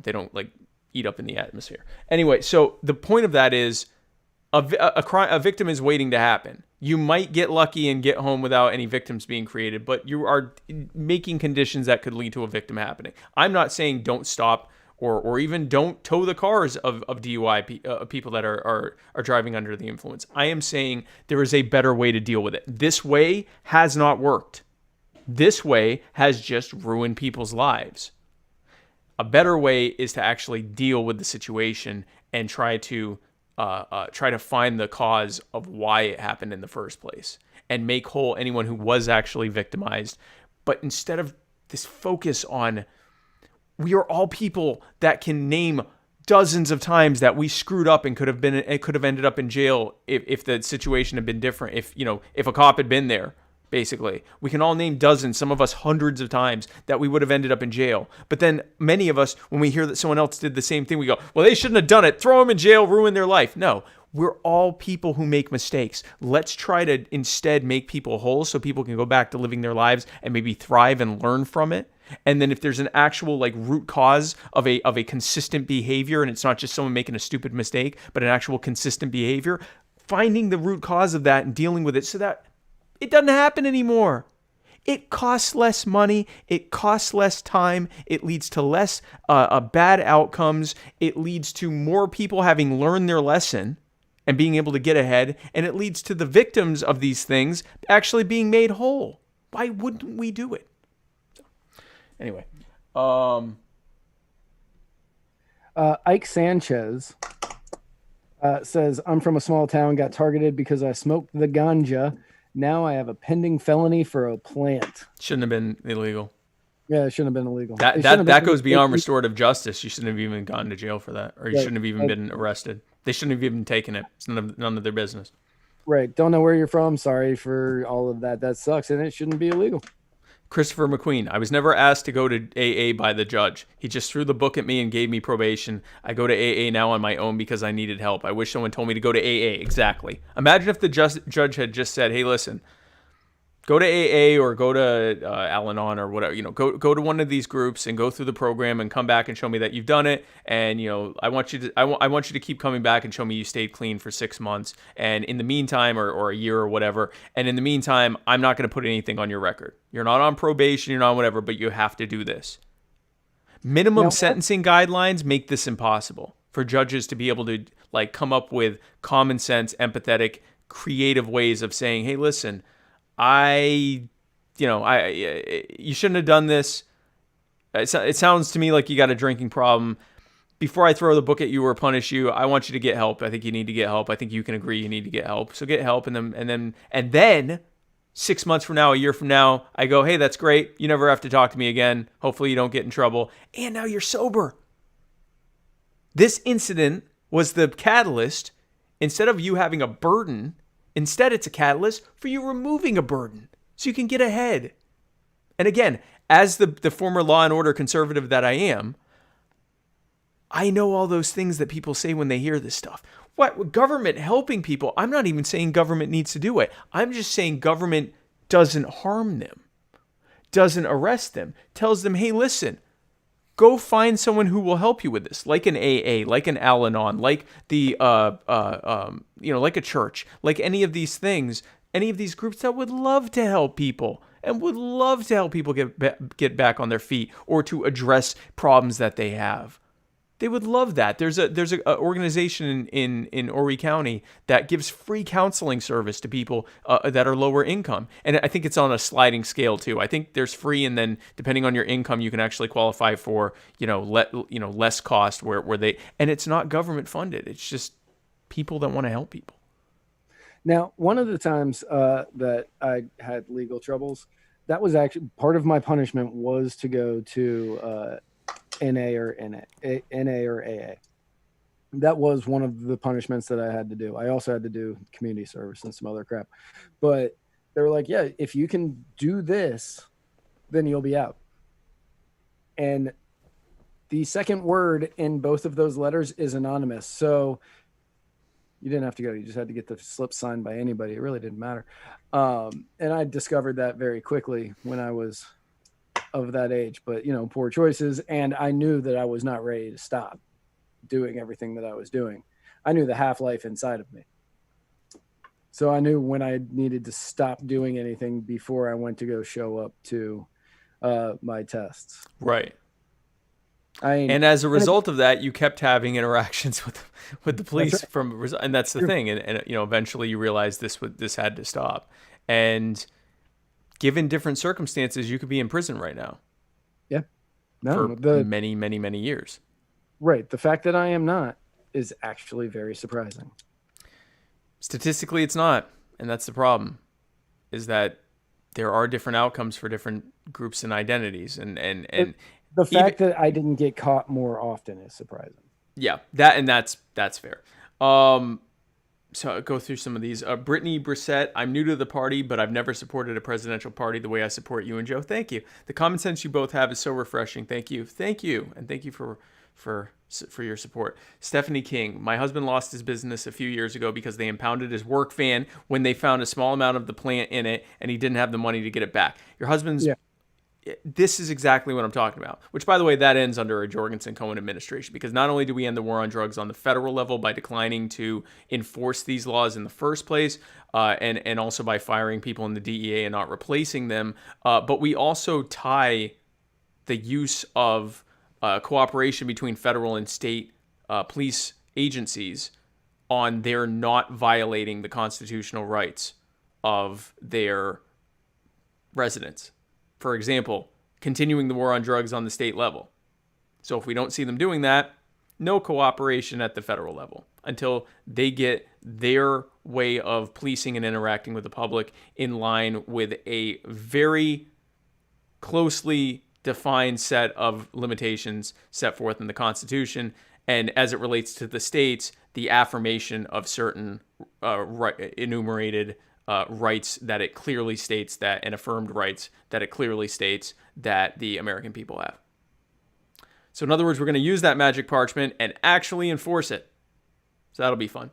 They don't like eat up in the atmosphere. Anyway, so the point of that is a victim is waiting to happen. You might get lucky and get home without any victims being created, but you are making conditions that could lead to a victim happening. I'm not saying don't stop or even don't tow the cars of DUI people that are driving under the influence. I am saying there is a better way to deal with it. This way has not worked. This way has just ruined people's lives. A better way is to actually deal with the situation and try to find the cause of why it happened in the first place and make whole anyone who was actually victimized. But instead of this focus on, we are all people that can name dozens of times that we screwed up and could have ended up in jail if the situation had been different. If a cop had been there. Basically, we can all name dozens, some of us hundreds of times that we would have ended up in jail. But then many of us, when we hear that someone else did the same thing, we go, well, they shouldn't have done it. Throw them in jail, ruin their life. No, we're all people who make mistakes. Let's try to instead make people whole so people can go back to living their lives and maybe thrive and learn from it. And then if there's an actual root cause of a consistent behavior, and it's not just someone making a stupid mistake, but an actual consistent behavior, finding the root cause of that and dealing with it so that it doesn't happen anymore. It costs less money. It costs less time. It leads to less bad outcomes. It leads to more people having learned their lesson and being able to get ahead. And it leads to the victims of these things actually being made whole. Why wouldn't we do it? Anyway. Ike Sanchez says, I'm from a small town, got targeted because I smoked the ganja. Now I have a pending felony for a plant. Shouldn't have been illegal. Yeah, it shouldn't have been illegal. That goes beyond restorative justice. You shouldn't have even gone to jail for that, or you shouldn't have even been arrested. They shouldn't have even taken it. It's none of their business. Right. Don't know where you're from. Sorry for all of that. That sucks, and it shouldn't be illegal. Christopher McQueen. I was never asked to go to AA by the judge. He just threw the book at me and gave me probation. I go to AA now on my own because I needed help. I wish someone told me to go to AA. Exactly. Imagine if the judge had just said, hey, listen, go to AA or go to Al-Anon or whatever. Go to one of these groups and go through the program and come back and show me that you've done it. And I want you to keep coming back and show me you stayed clean for 6 months. And in the meantime, or a year or whatever. And in the meantime, I'm not going to put anything on your record. You're not on probation. You're not whatever, but you have to do this. Minimum sentencing guidelines make this impossible for judges to be able to come up with common sense, empathetic, creative ways of saying, hey, listen, you shouldn't have done this. It sounds to me like you got a drinking problem. Before I throw the book at you or punish you, I want you to get help. I think you need to get help. I think you can agree you need to get help. So get help, and then 6 months from now, a year from now, I go, hey, that's great. You never have to talk to me again. Hopefully you don't get in trouble. And now you're sober. This incident was the catalyst. Instead of you having a burden, instead, it's a catalyst for you removing a burden so you can get ahead. And again, as the former law and order conservative that I am, I know all those things that people say when they hear this stuff. What? Government helping people? I'm not even saying government needs to do it. I'm just saying government doesn't harm them, doesn't arrest them, tells them, hey, listen, go find someone who will help you with this, like an AA, like an Al-Anon, like the like a church, like any of these things, any of these groups that would love to help people and would love to help people get back on their feet or to address problems that they have. They would love that. There's a organization in Horry County that gives free counseling service to people that are lower income, and I think it's on a sliding scale too. I think there's free, and then depending on your income, you can actually qualify for less cost where they, and it's not government funded. It's just people that want to help people. Now, one of the times that I had legal troubles, that was actually part of my punishment was to go to NA or AA. That was one of the punishments that I had to do. I also had to do community service and some other crap. But they were like, yeah, if you can do this, then you'll be out. And the second word in both of those letters is anonymous. So you didn't have to go. You just had to get the slip signed by anybody. It really didn't matter. And I discovered that very quickly when I was of that age, but poor choices. And I knew that I was not ready to stop doing everything that I was doing. I knew the half-life inside of me. So I knew when I needed to stop doing anything before I went to go show up to my tests. Right. And as a result of that, you kept having interactions with the police and that's the thing. And eventually you realized this had to stop. And given different circumstances, you could be in prison right now. Yeah. For many, many, many years. Right. The fact that I am not is actually very surprising. Statistically, it's not. And that's the problem, is that there are different outcomes for different groups and identities. And the fact that I didn't get caught more often is surprising. Yeah, that's fair. So I'll go through some of these. Brittany Brissett, I'm new to the party, but I've never supported a presidential party the way I support you and Joe. Thank you. The common sense you both have is so refreshing. Thank you. And thank you for your support. Stephanie King, my husband lost his business a few years ago because they impounded his work van when they found a small amount of the plant in it, and he didn't have the money to get it back. Your husband's... Yeah. This is exactly what I'm talking about, which, by the way, that ends under a Jorgensen-Cohen administration, because not only do we end the war on drugs on the federal level by declining to enforce these laws in the first place, and also by firing people in the DEA and not replacing them, but we also tie the use of cooperation between federal and state police agencies on their not violating the constitutional rights of their residents. For example, continuing the war on drugs on the state level. So if we don't see them doing that, no cooperation at the federal level until they get their way of policing and interacting with the public in line with a very closely defined set of limitations set forth in the Constitution, and as it relates to the states, the affirmation of certain enumerated rights that it clearly states that, and affirmed rights that it clearly states that the American people have. So in other words, we're going to use that magic parchment and actually enforce it. So that'll be fun.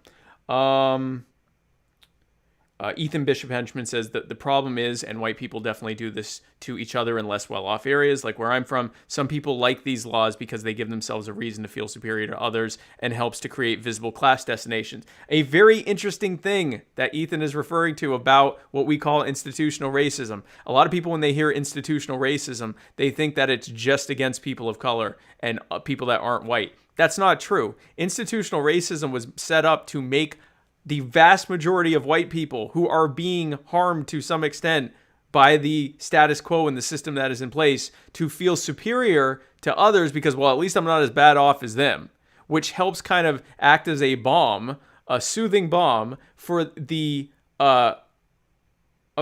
Ethan Bishop Henchman says that the problem is, and white people definitely do this to each other in less well-off areas, like where I'm from, some people like these laws because they give themselves a reason to feel superior to others and helps to create visible class destinations. A very interesting thing that Ethan is referring to about what we call institutional racism. A lot of people, when they hear institutional racism, they think that it's just against people of color and people that aren't white. That's not true. Institutional racism was set up to make the vast majority of white people who are being harmed to some extent by the status quo and the system that is in place to feel superior to others because, well, at least I'm not as bad off as them, which helps kind of act as a balm, a soothing balm for the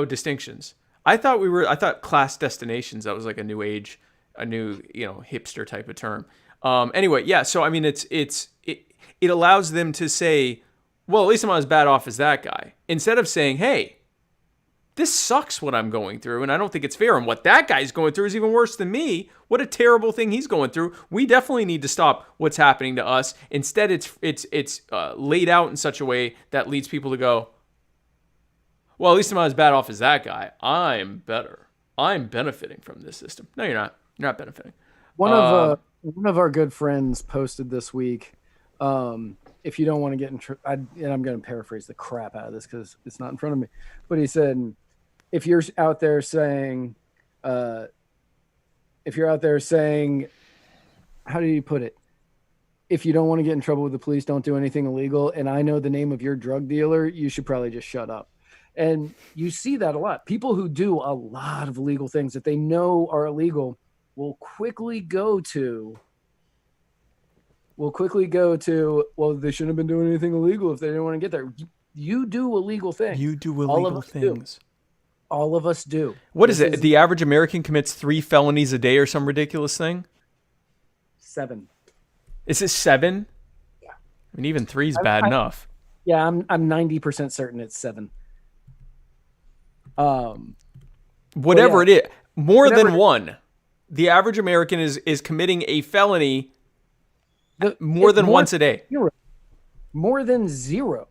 distinctions. I thought class destinations, that was like a new age, a new, hipster type of term. Anyway, yeah, so I mean it allows them to say, well, at least I'm not as bad off as that guy. Instead of saying, hey, this sucks what I'm going through, and I don't think it's fair. And what that guy's going through is even worse than me. What a terrible thing he's going through. We definitely need to stop what's happening to us. Instead, it's laid out in such a way that leads people to go, well, at least I'm not as bad off as that guy. I'm better. I'm benefiting from this system. No, you're not. You're not benefiting. One of our good friends posted this week, if you don't want to get in and I'm going to paraphrase the crap out of this because it's not in front of me, but he said, if you're out there saying, how do you put it? If you don't want to get in trouble with the police, don't do anything illegal. And I know the name of your drug dealer, you should probably just shut up. And you see that a lot. People who do a lot of illegal things that they know are illegal will quickly go to, well, they shouldn't have been doing anything illegal if they didn't want to get there. You do illegal things. You do illegal things. All of us do. What is it? The average American commits 3 felonies a day or some ridiculous thing? 7. Is it 7? Yeah. I mean, even 3 is bad enough. Yeah, I'm 90% certain it's 7. Whatever it is, more than 1. The average American is committing a felony more than once a day. More than 0.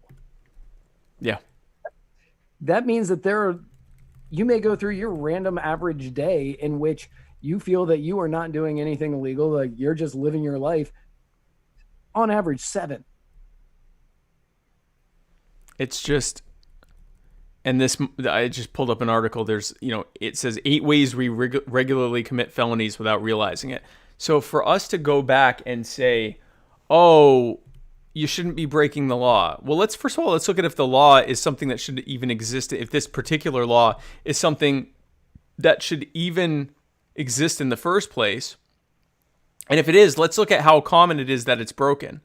Yeah. That means that you may go through your random average day in which you feel that you are not doing anything illegal, like you're just living your life. On average, 7. It's just, and this, I just pulled up an article. There's, it says 8 ways we regularly commit felonies without realizing it. So for us to go back and say, oh, you shouldn't be breaking the law. Well, let's look at if the law is something that should even exist. If this particular law is something that should even exist in the first place. And if it is, let's look at how common it is that it's broken.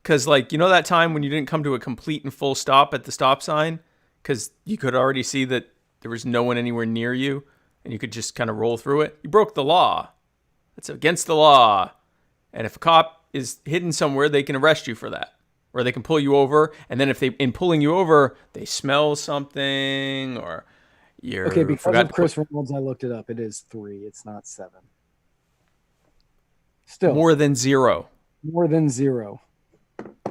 Because that time when you didn't come to a complete and full stop at the stop sign because you could already see that there was no one anywhere near you and you could just kind of roll through it. You broke the law. That's against the law. And if a cop is hidden somewhere, they can arrest you for that. Or they can pull you over. And then in pulling you over, they smell something or you're... Okay, because of Chris Reynolds, I looked it up. It is 3. It's not 7. Still. More than 0. More than 0.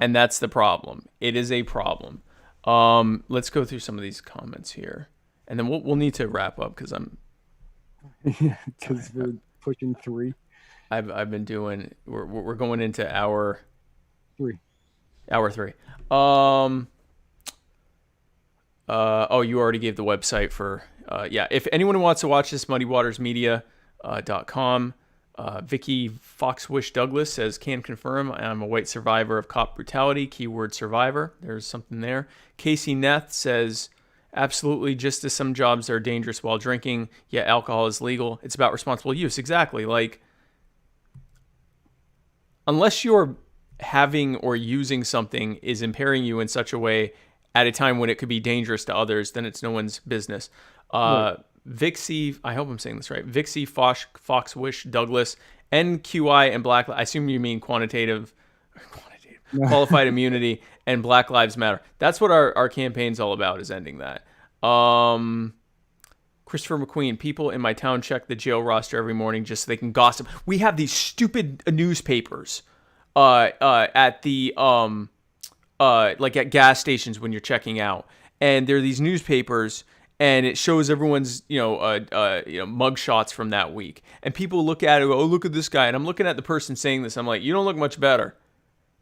And that's the problem. It is a problem. Let's go through some of these comments here. And then we'll need to wrap up because I'm... Yeah, because we're pushing 3. I've been doing. We're going into hour 3. Hour 3. Oh, you already gave the website for. Yeah, if anyone wants to watch this, muddiedwatersmedia.com. Vicky Foxwish Douglas says, can confirm I'm a white survivor of cop brutality. Keyword survivor. There's something there. Kasey Neth says, absolutely, just as some jobs are dangerous while drinking, yet alcohol is legal. It's about responsible use. Exactly. Unless you're having or using something is impairing you in such a way at a time when it could be dangerous to others, then it's no one's business. Right. Vixie, I hope I'm saying this right. Vixie, Foxwish, Douglas, NQI, and Black. I assume you mean qualified immunity, and Black Lives Matter. That's what our campaign's all about, is ending that. Christopher McQueen, people in my town check the jail roster every morning just so they can gossip. We have these stupid newspapers at the like at gas stations when you're checking out, and there are these newspapers, and it shows everyone's mug shots from that week, and people look at it, oh, look at this guy, and I'm looking at the person saying this, I'm like, you don't look much better.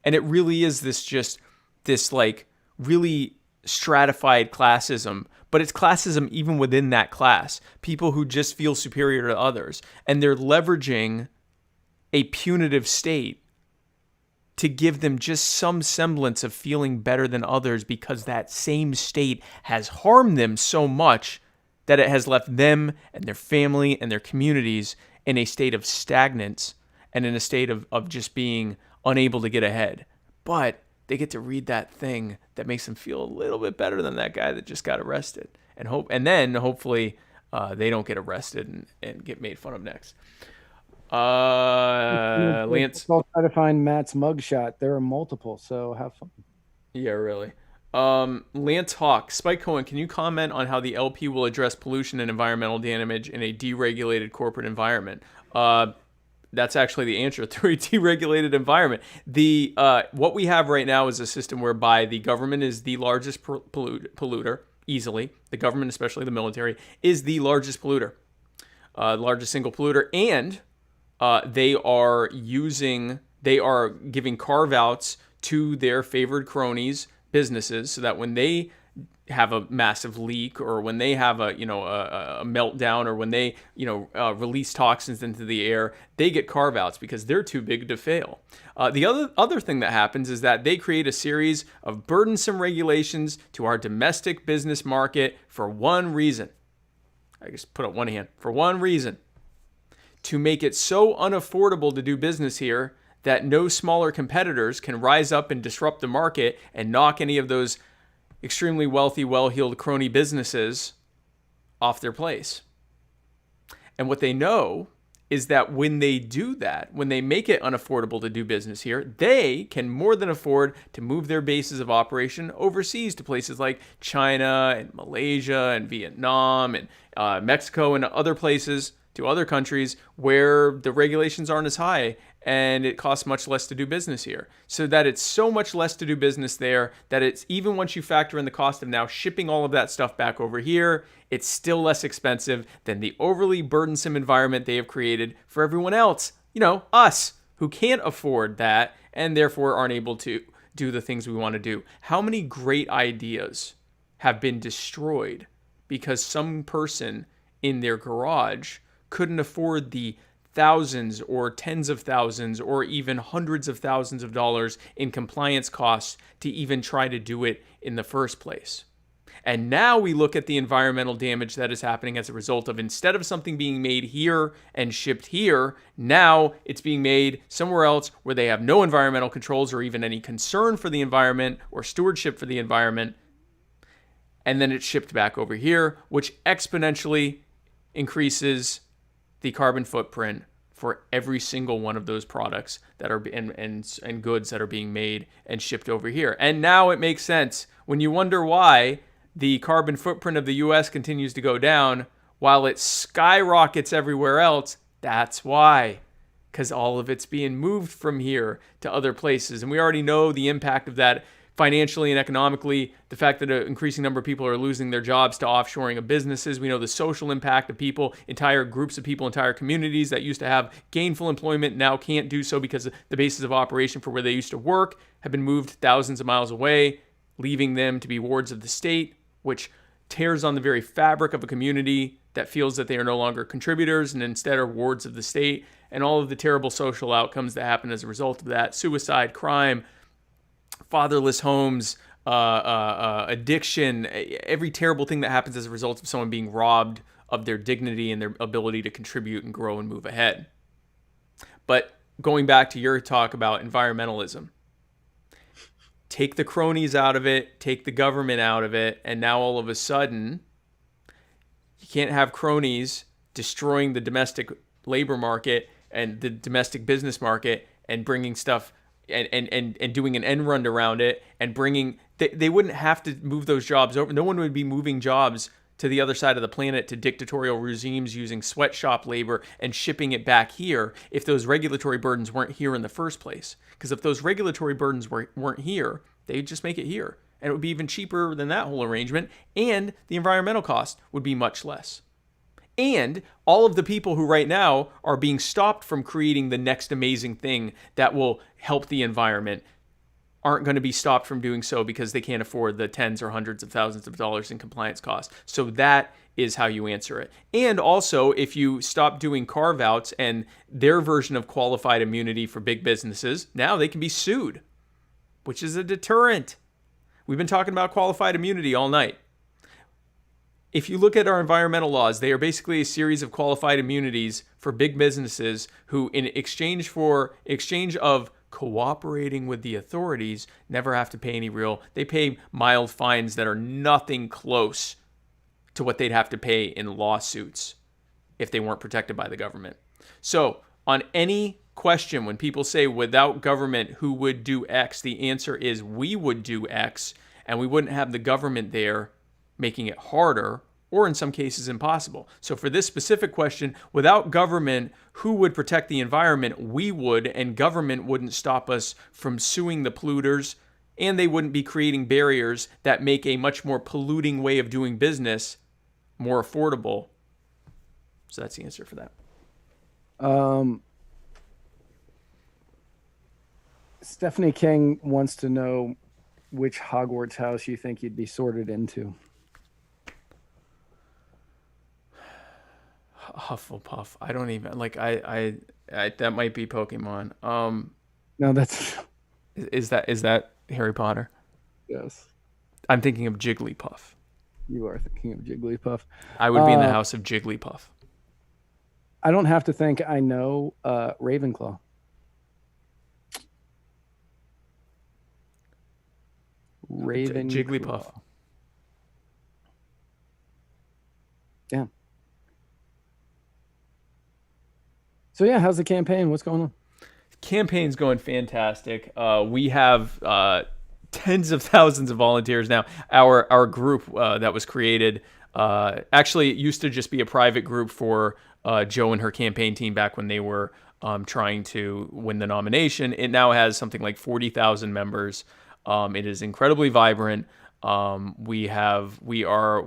And it really is this like really stratified classism, but it's classism even within that class. People who just feel superior to others, and they're leveraging a punitive state to give them just some semblance of feeling better than others, because that same state has harmed them so much that it has left them and their family and their communities in a state of stagnance and in a state of just being unable to get ahead. But they get to read that thing that makes them feel a little bit better than that guy that just got arrested, and then hopefully they don't get arrested and get made fun of next. Lance, I'll try to find Matt's mugshot. There are multiple, so have fun. Yeah, really. Lance Hawk, Spike Cohen, can you comment on how the LP will address pollution and environmental damage in a deregulated corporate environment? That's actually the answer, through a deregulated environment. What we have right now is a system whereby the government is the largest polluter, easily. The government, especially the military, is the largest polluter, largest single polluter, and they are giving carve-outs to their favored cronies, businesses, so that when they have a massive leak, or when they have a meltdown, or when they release toxins into the air, they get carve-outs because they're too big to fail. The other thing that happens is that they create a series of burdensome regulations to our domestic business market for one reason. I just put up one hand. For one reason. To make it so unaffordable to do business here that no smaller competitors can rise up and disrupt the market and knock any of those extremely wealthy, well-heeled crony businesses off their place. And what they know is that when they do that, when they make it unaffordable to do business here, they can more than afford to move their bases of operation overseas to places like China and Malaysia and Vietnam and Mexico and other places, to other countries where the regulations aren't as high and it costs much less to do business here. So that it's so much less to do business there that it's, even once you factor in the cost of now shipping all of that stuff back over here, it's still less expensive than the overly burdensome environment they have created for everyone else. Us, who can't afford that and therefore aren't able to do the things we want to do. How many great ideas have been destroyed because some person in their garage couldn't afford the thousands or tens of thousands or even hundreds of thousands of dollars in compliance costs to even try to do it in the first place? And now we look at the environmental damage that is happening as a result of, instead of something being made here and shipped here, now it's being made somewhere else where they have no environmental controls or even any concern for the environment or stewardship for the environment. And then it's shipped back over here, which exponentially increases the carbon footprint for every single one of those products that are and goods that are being made and shipped over here. And now it makes sense when you wonder why the carbon footprint of the US continues to go down while it skyrockets everywhere else. That's why. Because all of it's being moved from here to other places. And we already know the impact of that financially and economically, the fact that an increasing number of people are losing their jobs to offshoring of businesses. We know the social impact of people, entire groups of people, entire communities that used to have gainful employment now can't do so because the bases of operation for where they used to work have been moved thousands of miles away, leaving them to be wards of the state, which tears on the very fabric of a community that feels that they are no longer contributors and instead are wards of the state, and all of the terrible social outcomes that happen as a result of that: suicide, crime, fatherless homes, addiction, every terrible thing that happens as a result of someone being robbed of their dignity and their ability to contribute and grow and move ahead. But going back to your talk about environmentalism, take the cronies out of it, take the government out of it, and now all of a sudden, You can't have cronies destroying the domestic labor market and the domestic business market and bringing stuff and doing an end run around it and bringing, they wouldn't have to move those jobs over. No one would be moving jobs to the other side of the planet to dictatorial regimes using sweatshop labor and shipping it back here if those regulatory burdens weren't here in the first place. Because if those regulatory burdens weren't here, they'd just make it here. And it would be even cheaper than that whole arrangement. And the environmental cost would be much less. And all of the people who right now are being stopped from creating the next amazing thing that will help the environment aren't going to be stopped from doing so because they can't afford the tens or hundreds of thousands of dollars in compliance costs. So that is how you answer it. And also, if you stop doing carve-outs and their version of qualified immunity for big businesses, now they can be sued, which is a deterrent. We've been talking about qualified immunity all night. If you look at our environmental laws, they are basically a series of qualified immunities for big businesses who, in exchange of cooperating with the authorities, never have to pay any real. They pay mild fines that are nothing close to what they'd have to pay in lawsuits if they weren't protected by the government. So on any question, when people say without government, who would do X? The answer is we would do X, and we wouldn't have the government there making it harder or in some cases impossible. So for this specific question, without government, who would protect the environment? We would, and government wouldn't stop us from suing the polluters, and they wouldn't be creating barriers that make a much more polluting way of doing business more affordable. So that's the answer for that. Stephanie King wants to know which Hogwarts house you think you'd be sorted into. Hufflepuff. I don't even like. I that might be Pokemon. No, that's. Is that Harry Potter? Yes. I'm thinking of Jigglypuff. You are thinking of Jigglypuff. I would be in the house of Jigglypuff. I don't have to think. I know Ravenclaw. Jigglypuff. Yeah. So yeah, how's the campaign? What's going on? Campaign's going fantastic. We have tens of thousands of volunteers now. Our group that was created, actually it used to just be a private group for Joe and her campaign team back when they were trying to win the nomination. It now has something like 40,000 members. It is incredibly vibrant. We are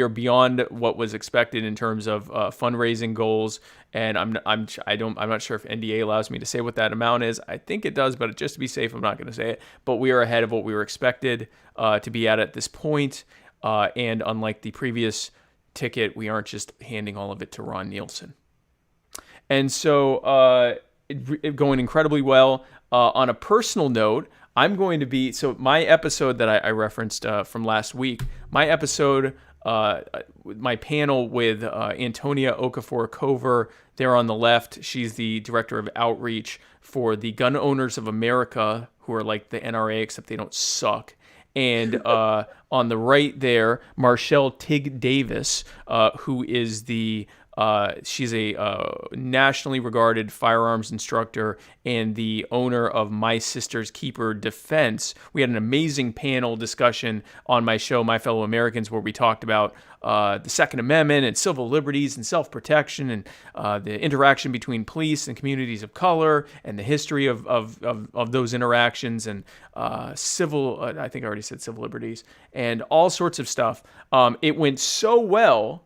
beyond what was expected in terms of fundraising goals, and I'm not sure if NDA allows me to say what that amount is. I think it does, but just to be safe, I'm not going to say it. But we are ahead of what we were expected to be at this point, and unlike the previous ticket, we aren't just handing all of it to Ron Nielsen. And so it going incredibly well. On a personal note, I'm going to be, so my episode that I referenced from last week, my panel with Antonia Okafor-Cover there on the left. She's the director of outreach for the Gun Owners of America, who are like the NRA, except they don't suck. And on the right there, Marshall Tig Davis, who is she's a nationally regarded firearms instructor and the owner of My Sister's Keeper Defense. We had an amazing panel discussion on my show, My Fellow Americans, where we talked about the Second Amendment and civil liberties and self-protection and the interaction between police and communities of color and the history of those interactions and I think I already said civil liberties and all sorts of stuff. It went so well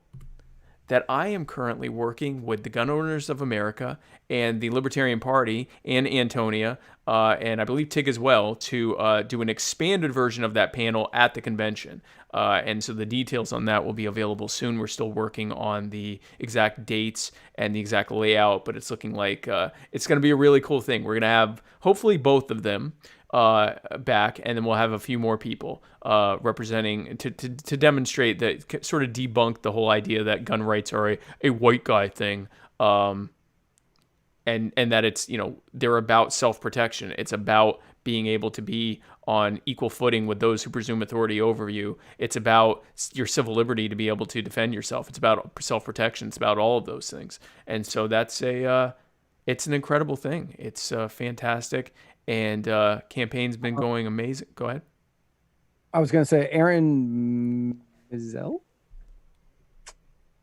that I am currently working with the Gun Owners of America and the Libertarian Party and Antonia, and I believe Tig as well, to do an expanded version of that panel at the convention. And so the details on that will be available soon. We're still working on the exact dates and the exact layout, but it's looking like it's going to be a really cool thing. We're going to have hopefully both of them back, and then we'll have a few more people representing to demonstrate that, sort of debunk the whole idea that gun rights are a white guy thing, and that it's, they're about self-protection. It's about being able to be on equal footing with those who presume authority over you. It's about your civil liberty to be able to defend yourself. It's about self-protection. It's about all of those things. And so that's it's an incredible thing. It's fantastic. And campaign's been going amazing. Go ahead. I was going to say Aaron Mizell.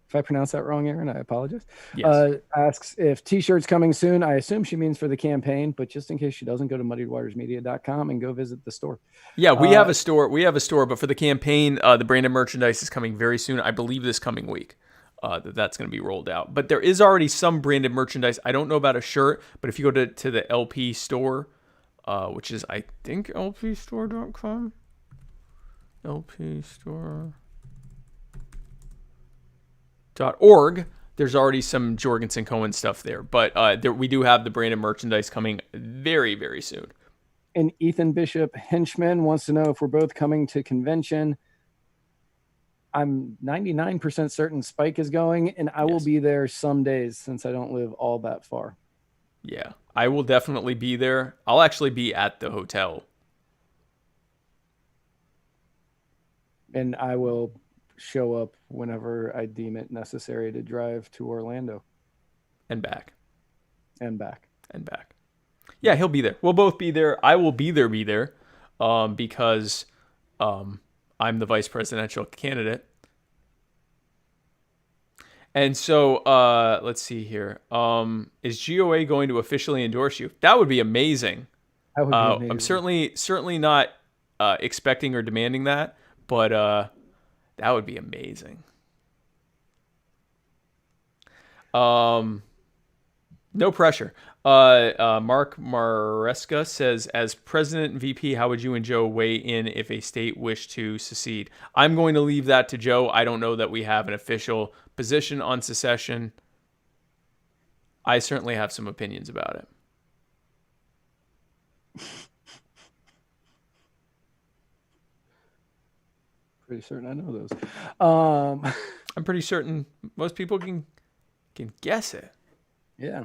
If I pronounce that wrong, Aaron, I apologize. Yes. Asks if t-shirts coming soon. I assume she means for the campaign, but just in case she doesn't, go to muddiedwatersmedia.com and go visit the store. Yeah, we have a store. But for the campaign, the branded merchandise is coming very soon. I believe this coming week that's going to be rolled out. But there is already some branded merchandise. I don't know about a shirt, but if you go to the LP store, which is, I think, lpstore.com. LP store. .org. There's already some Jorgensen Cohen stuff there, but we do have the branded merchandise coming very, very soon. And Ethan Bishop Henchman wants to know if we're both coming to convention. I'm 99% certain Spike is going, and I will be there some days since I don't live all that far. Yeah, I will definitely be there. I'll actually be at the hotel. And I will show up whenever I deem it necessary to drive to Orlando. And back. And back. And back. Yeah, he'll be there. We'll both be there. I will be there because I'm the vice presidential candidate. And so let's see here. Is GOA going to officially endorse you? That would be amazing. That would be amazing. I'm certainly not expecting or demanding that, but that would be amazing. No pressure. Mark Maresca says, as president and VP, how would you and Joe weigh in if a state wished to secede? I'm going to leave that to Joe. I don't know that we have an official position on secession. I certainly have some opinions about it. Pretty certain I know those. I'm pretty certain most people can guess it. Yeah.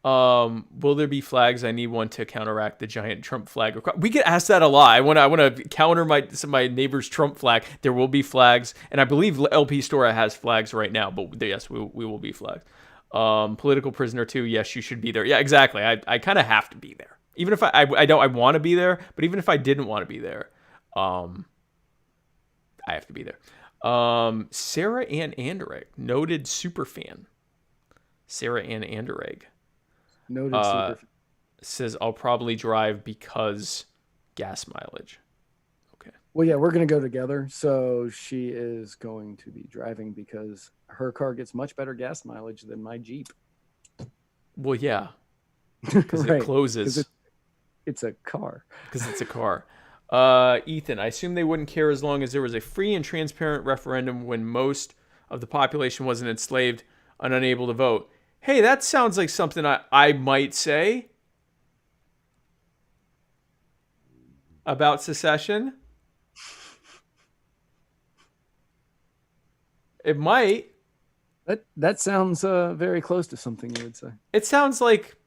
Will there be flags? I need one to counteract the giant Trump flag. We get asked that a lot. I want to counter my neighbor's Trump flag. There will be flags, and I believe LP Store has flags right now. But yes, we will be flags. Political prisoner too. Yes, you should be there. Yeah, exactly. I kind of have to be there, even if I want to be there. But even if I didn't want to be there, I have to be there. Sarah Ann Anderegg, noted super fan. Sarah Ann Anderegg. Noted super fan. Says, I'll probably drive because gas mileage. Okay. Well, yeah, we're going to go together. So she is going to be driving because her car gets much better gas mileage than my Jeep. Well, yeah. Because right. It closes. It's a car. Because it's a car. Ethan, I assume they wouldn't care as long as there was a free and transparent referendum when most of the population wasn't enslaved and unable to vote. Hey, that sounds like something I might say about secession. It might. That sounds very close to something you would say. It sounds like,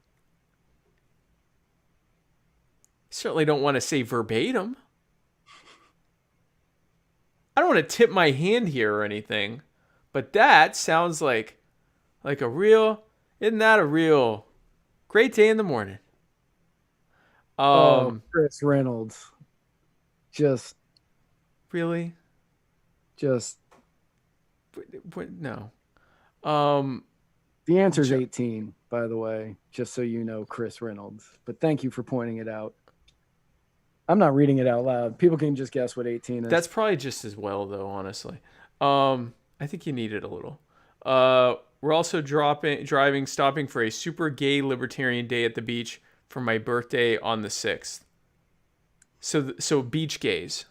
certainly don't want to say verbatim. I don't want to tip my hand here or anything, but that sounds like a real, isn't that a real great day in the morning? Chris Reynolds. Just. Really? Just. No. The answer is 18, by the way, just so you know, Chris Reynolds. But thank you for pointing it out. I'm not reading it out loud. People can just guess what 18 is. That's probably just as well, though, honestly. I think you need it a little. We're also stopping for a super gay libertarian day at the beach for my birthday on the 6th. So beach gays.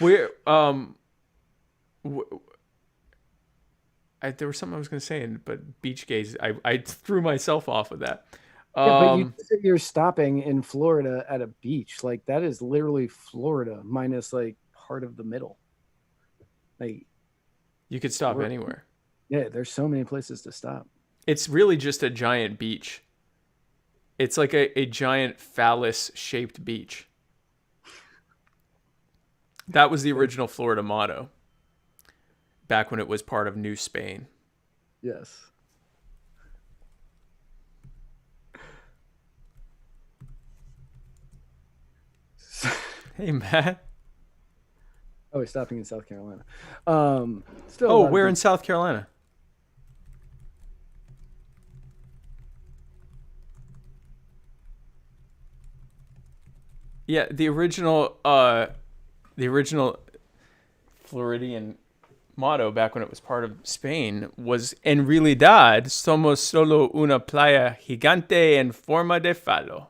There was something I was going to say, but beach gays, I threw myself off of that. Yeah, but you're stopping in Florida at a beach. Like, that is literally Florida minus like part of the middle. Like, you could stop anywhere. Yeah, there's so many places to stop. It's really just a giant beach. It's like a giant phallus-shaped beach. That was the original Florida motto, back when it was part of New Spain. Yes. Hey, Matt. Oh, he's stopping in South Carolina. Where in South Carolina? Yeah, the original Floridian motto back when it was part of Spain was "En realidad somos solo una playa gigante en forma de falo."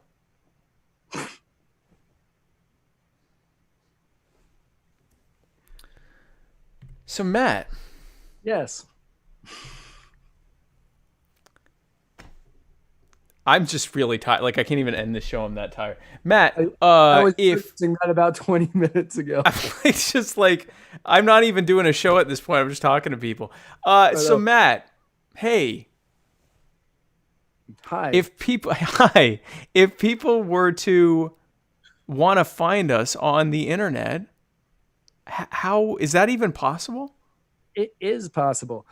So, Matt. Yes. I'm just really tired. Like, I can't even end the show. I'm that tired. Matt, I was saying that about 20 minutes ago. It's just like, I'm not even doing a show at this point. I'm just talking to people. So, Matt, hey. Hi. If people were to want to find us on the internet, how is that even possible? It is possible.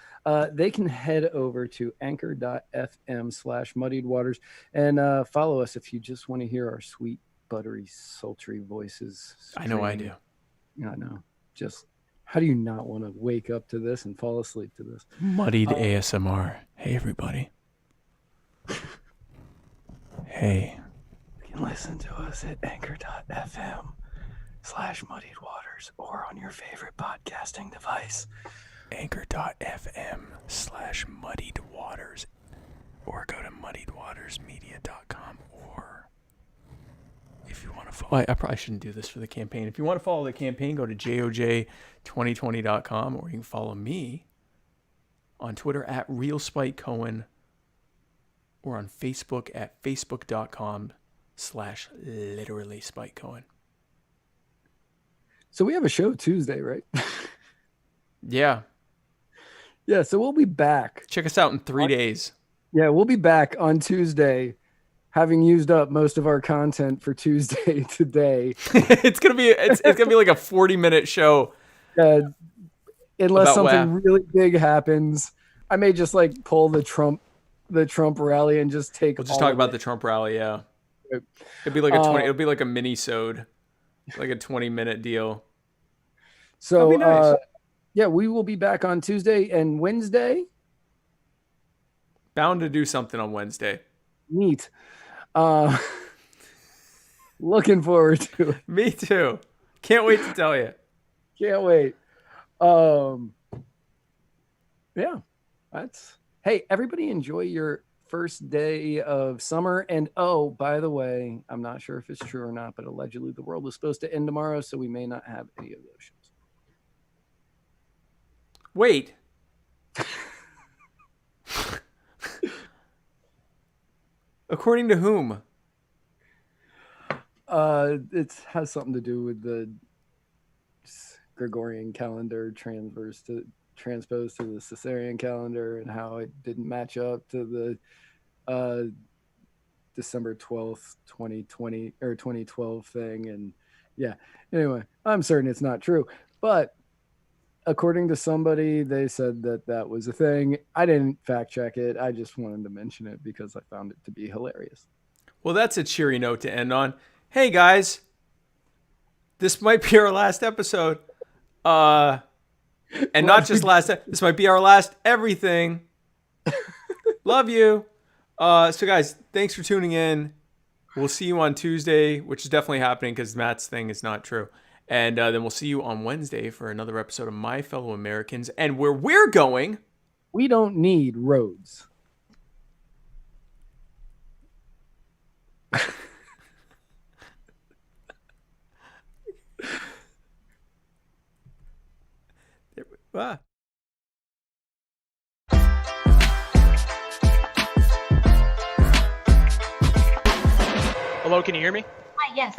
They can head over to anchor.fm/muddied waters and follow us if you just want to hear our sweet, buttery, sultry voices. I know I do. I know. Just how do you not want to wake up to this and fall asleep to this? Muddied ASMR. Hey, everybody. Hey. You can listen to us at anchor.fm/muddied waters or on your favorite podcasting device. Anchor.fm/muddied waters or go to muddiedwatersmedia.com, or if you want to follow, I probably shouldn't do this for the campaign. If you want to follow the campaign, go to joj2020.com, or you can follow me on Twitter at RealSpikeCohen or on Facebook at facebook.com/literallySpikeCohen. So we have a show Tuesday, right? Yeah. Yeah, so we'll be back. Check us out in 3 days. Yeah, we'll be back on Tuesday, having used up most of our content for Tuesday today. It's gonna be like a 40-minute show. Unless something really big happens, I may just like pull the Trump rally and just take. We'll just talk about the Trump rally. Yeah, it'd be like a 20. It'll be like a mini-sode, like a 20-minute deal. So that'd be nice. Yeah, we will be back on Tuesday and Wednesday. Bound to do something on Wednesday. Neat. Looking forward to it. Me too. Can't wait to tell you. Can't wait. Yeah, hey, everybody enjoy your first day of summer. And oh, by the way, I'm not sure if it's true or not, but allegedly the world is supposed to end tomorrow, so we may not have any of those shows. Wait. According to whom? It has something to do with the Gregorian calendar transposed to the Caesarean calendar and how it didn't match up to the December 12th, 2020 or 2012 thing. And yeah, anyway, I'm certain it's not true, but according to somebody, they said that was a thing. I didn't fact check it. I just wanted to mention it because I found it to be hilarious. Well, that's a cheery note to end on. Hey, guys, this might be our last episode. And not just last. This might be our last everything. Love you. So, guys, thanks for tuning in. We'll see you on Tuesday, which is definitely happening because Matt's thing is not true. And then we'll see you on Wednesday for another episode of My Fellow Americans. And where we're going, we don't need roads. Hello, can you hear me? Hi, yes.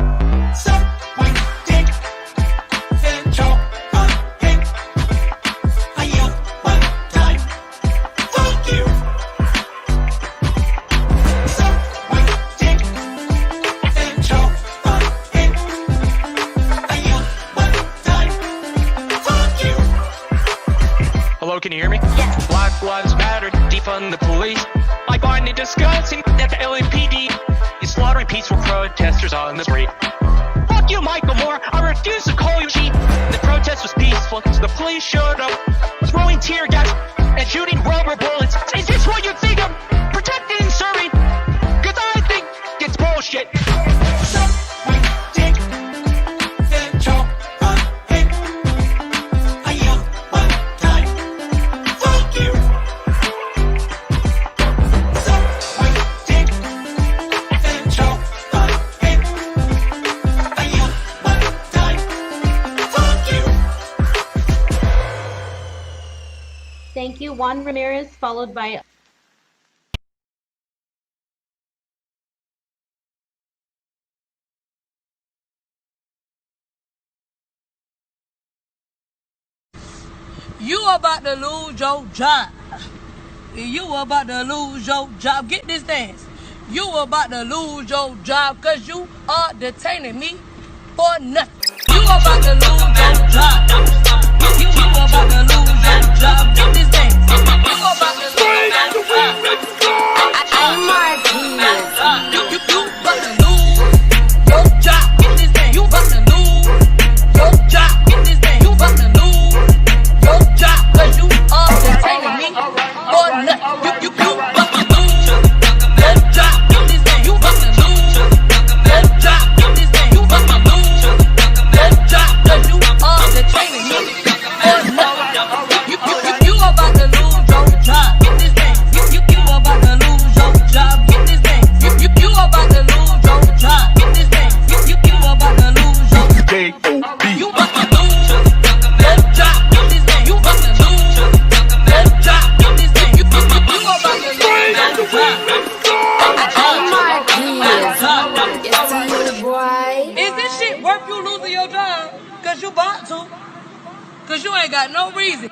Hello, can you hear me? Yes. Black Lives Matter, defund the police. I find it disgusting that the LAPD is slaughtering peaceful protesters on the street. Fuck you, Michael Moore. I refuse to call you cheap. The protest was peaceful, so the police showed up, throwing tear gas and shooting rubber bullets. Is this what you think of protecting and serving? Because I think it's bullshit. Thank you, Juan Ramirez, followed by You about to lose your job. You about to lose your job. Get this dance. You about to lose your job because you are detaining me for nothing. You about to lose your job. You about to lose your job. Get this dance. You about to lose your job. Oh my goodness. You about to lose your job. Get this dance. You about to lose your job. Get this dance. You about to lose your job because you are detaining me for nothing. You about to lose your job. Get this dance. You about to lose your job. Get this dance. You about to lose your job because you are detaining me for nothing. You about to lose your job. Get this dance. You about to lose your job. Get this dance. You about to lose your job. Get this dance. You about to lose your J-O-B. You about to lose your job. Get this dance. You about to lose your job. Get this dance. You about to lose your job. Oh my goodness. It's you, boy. Is this shit worth you losing your job? Cause you bought to. Cause you ain't got no reason.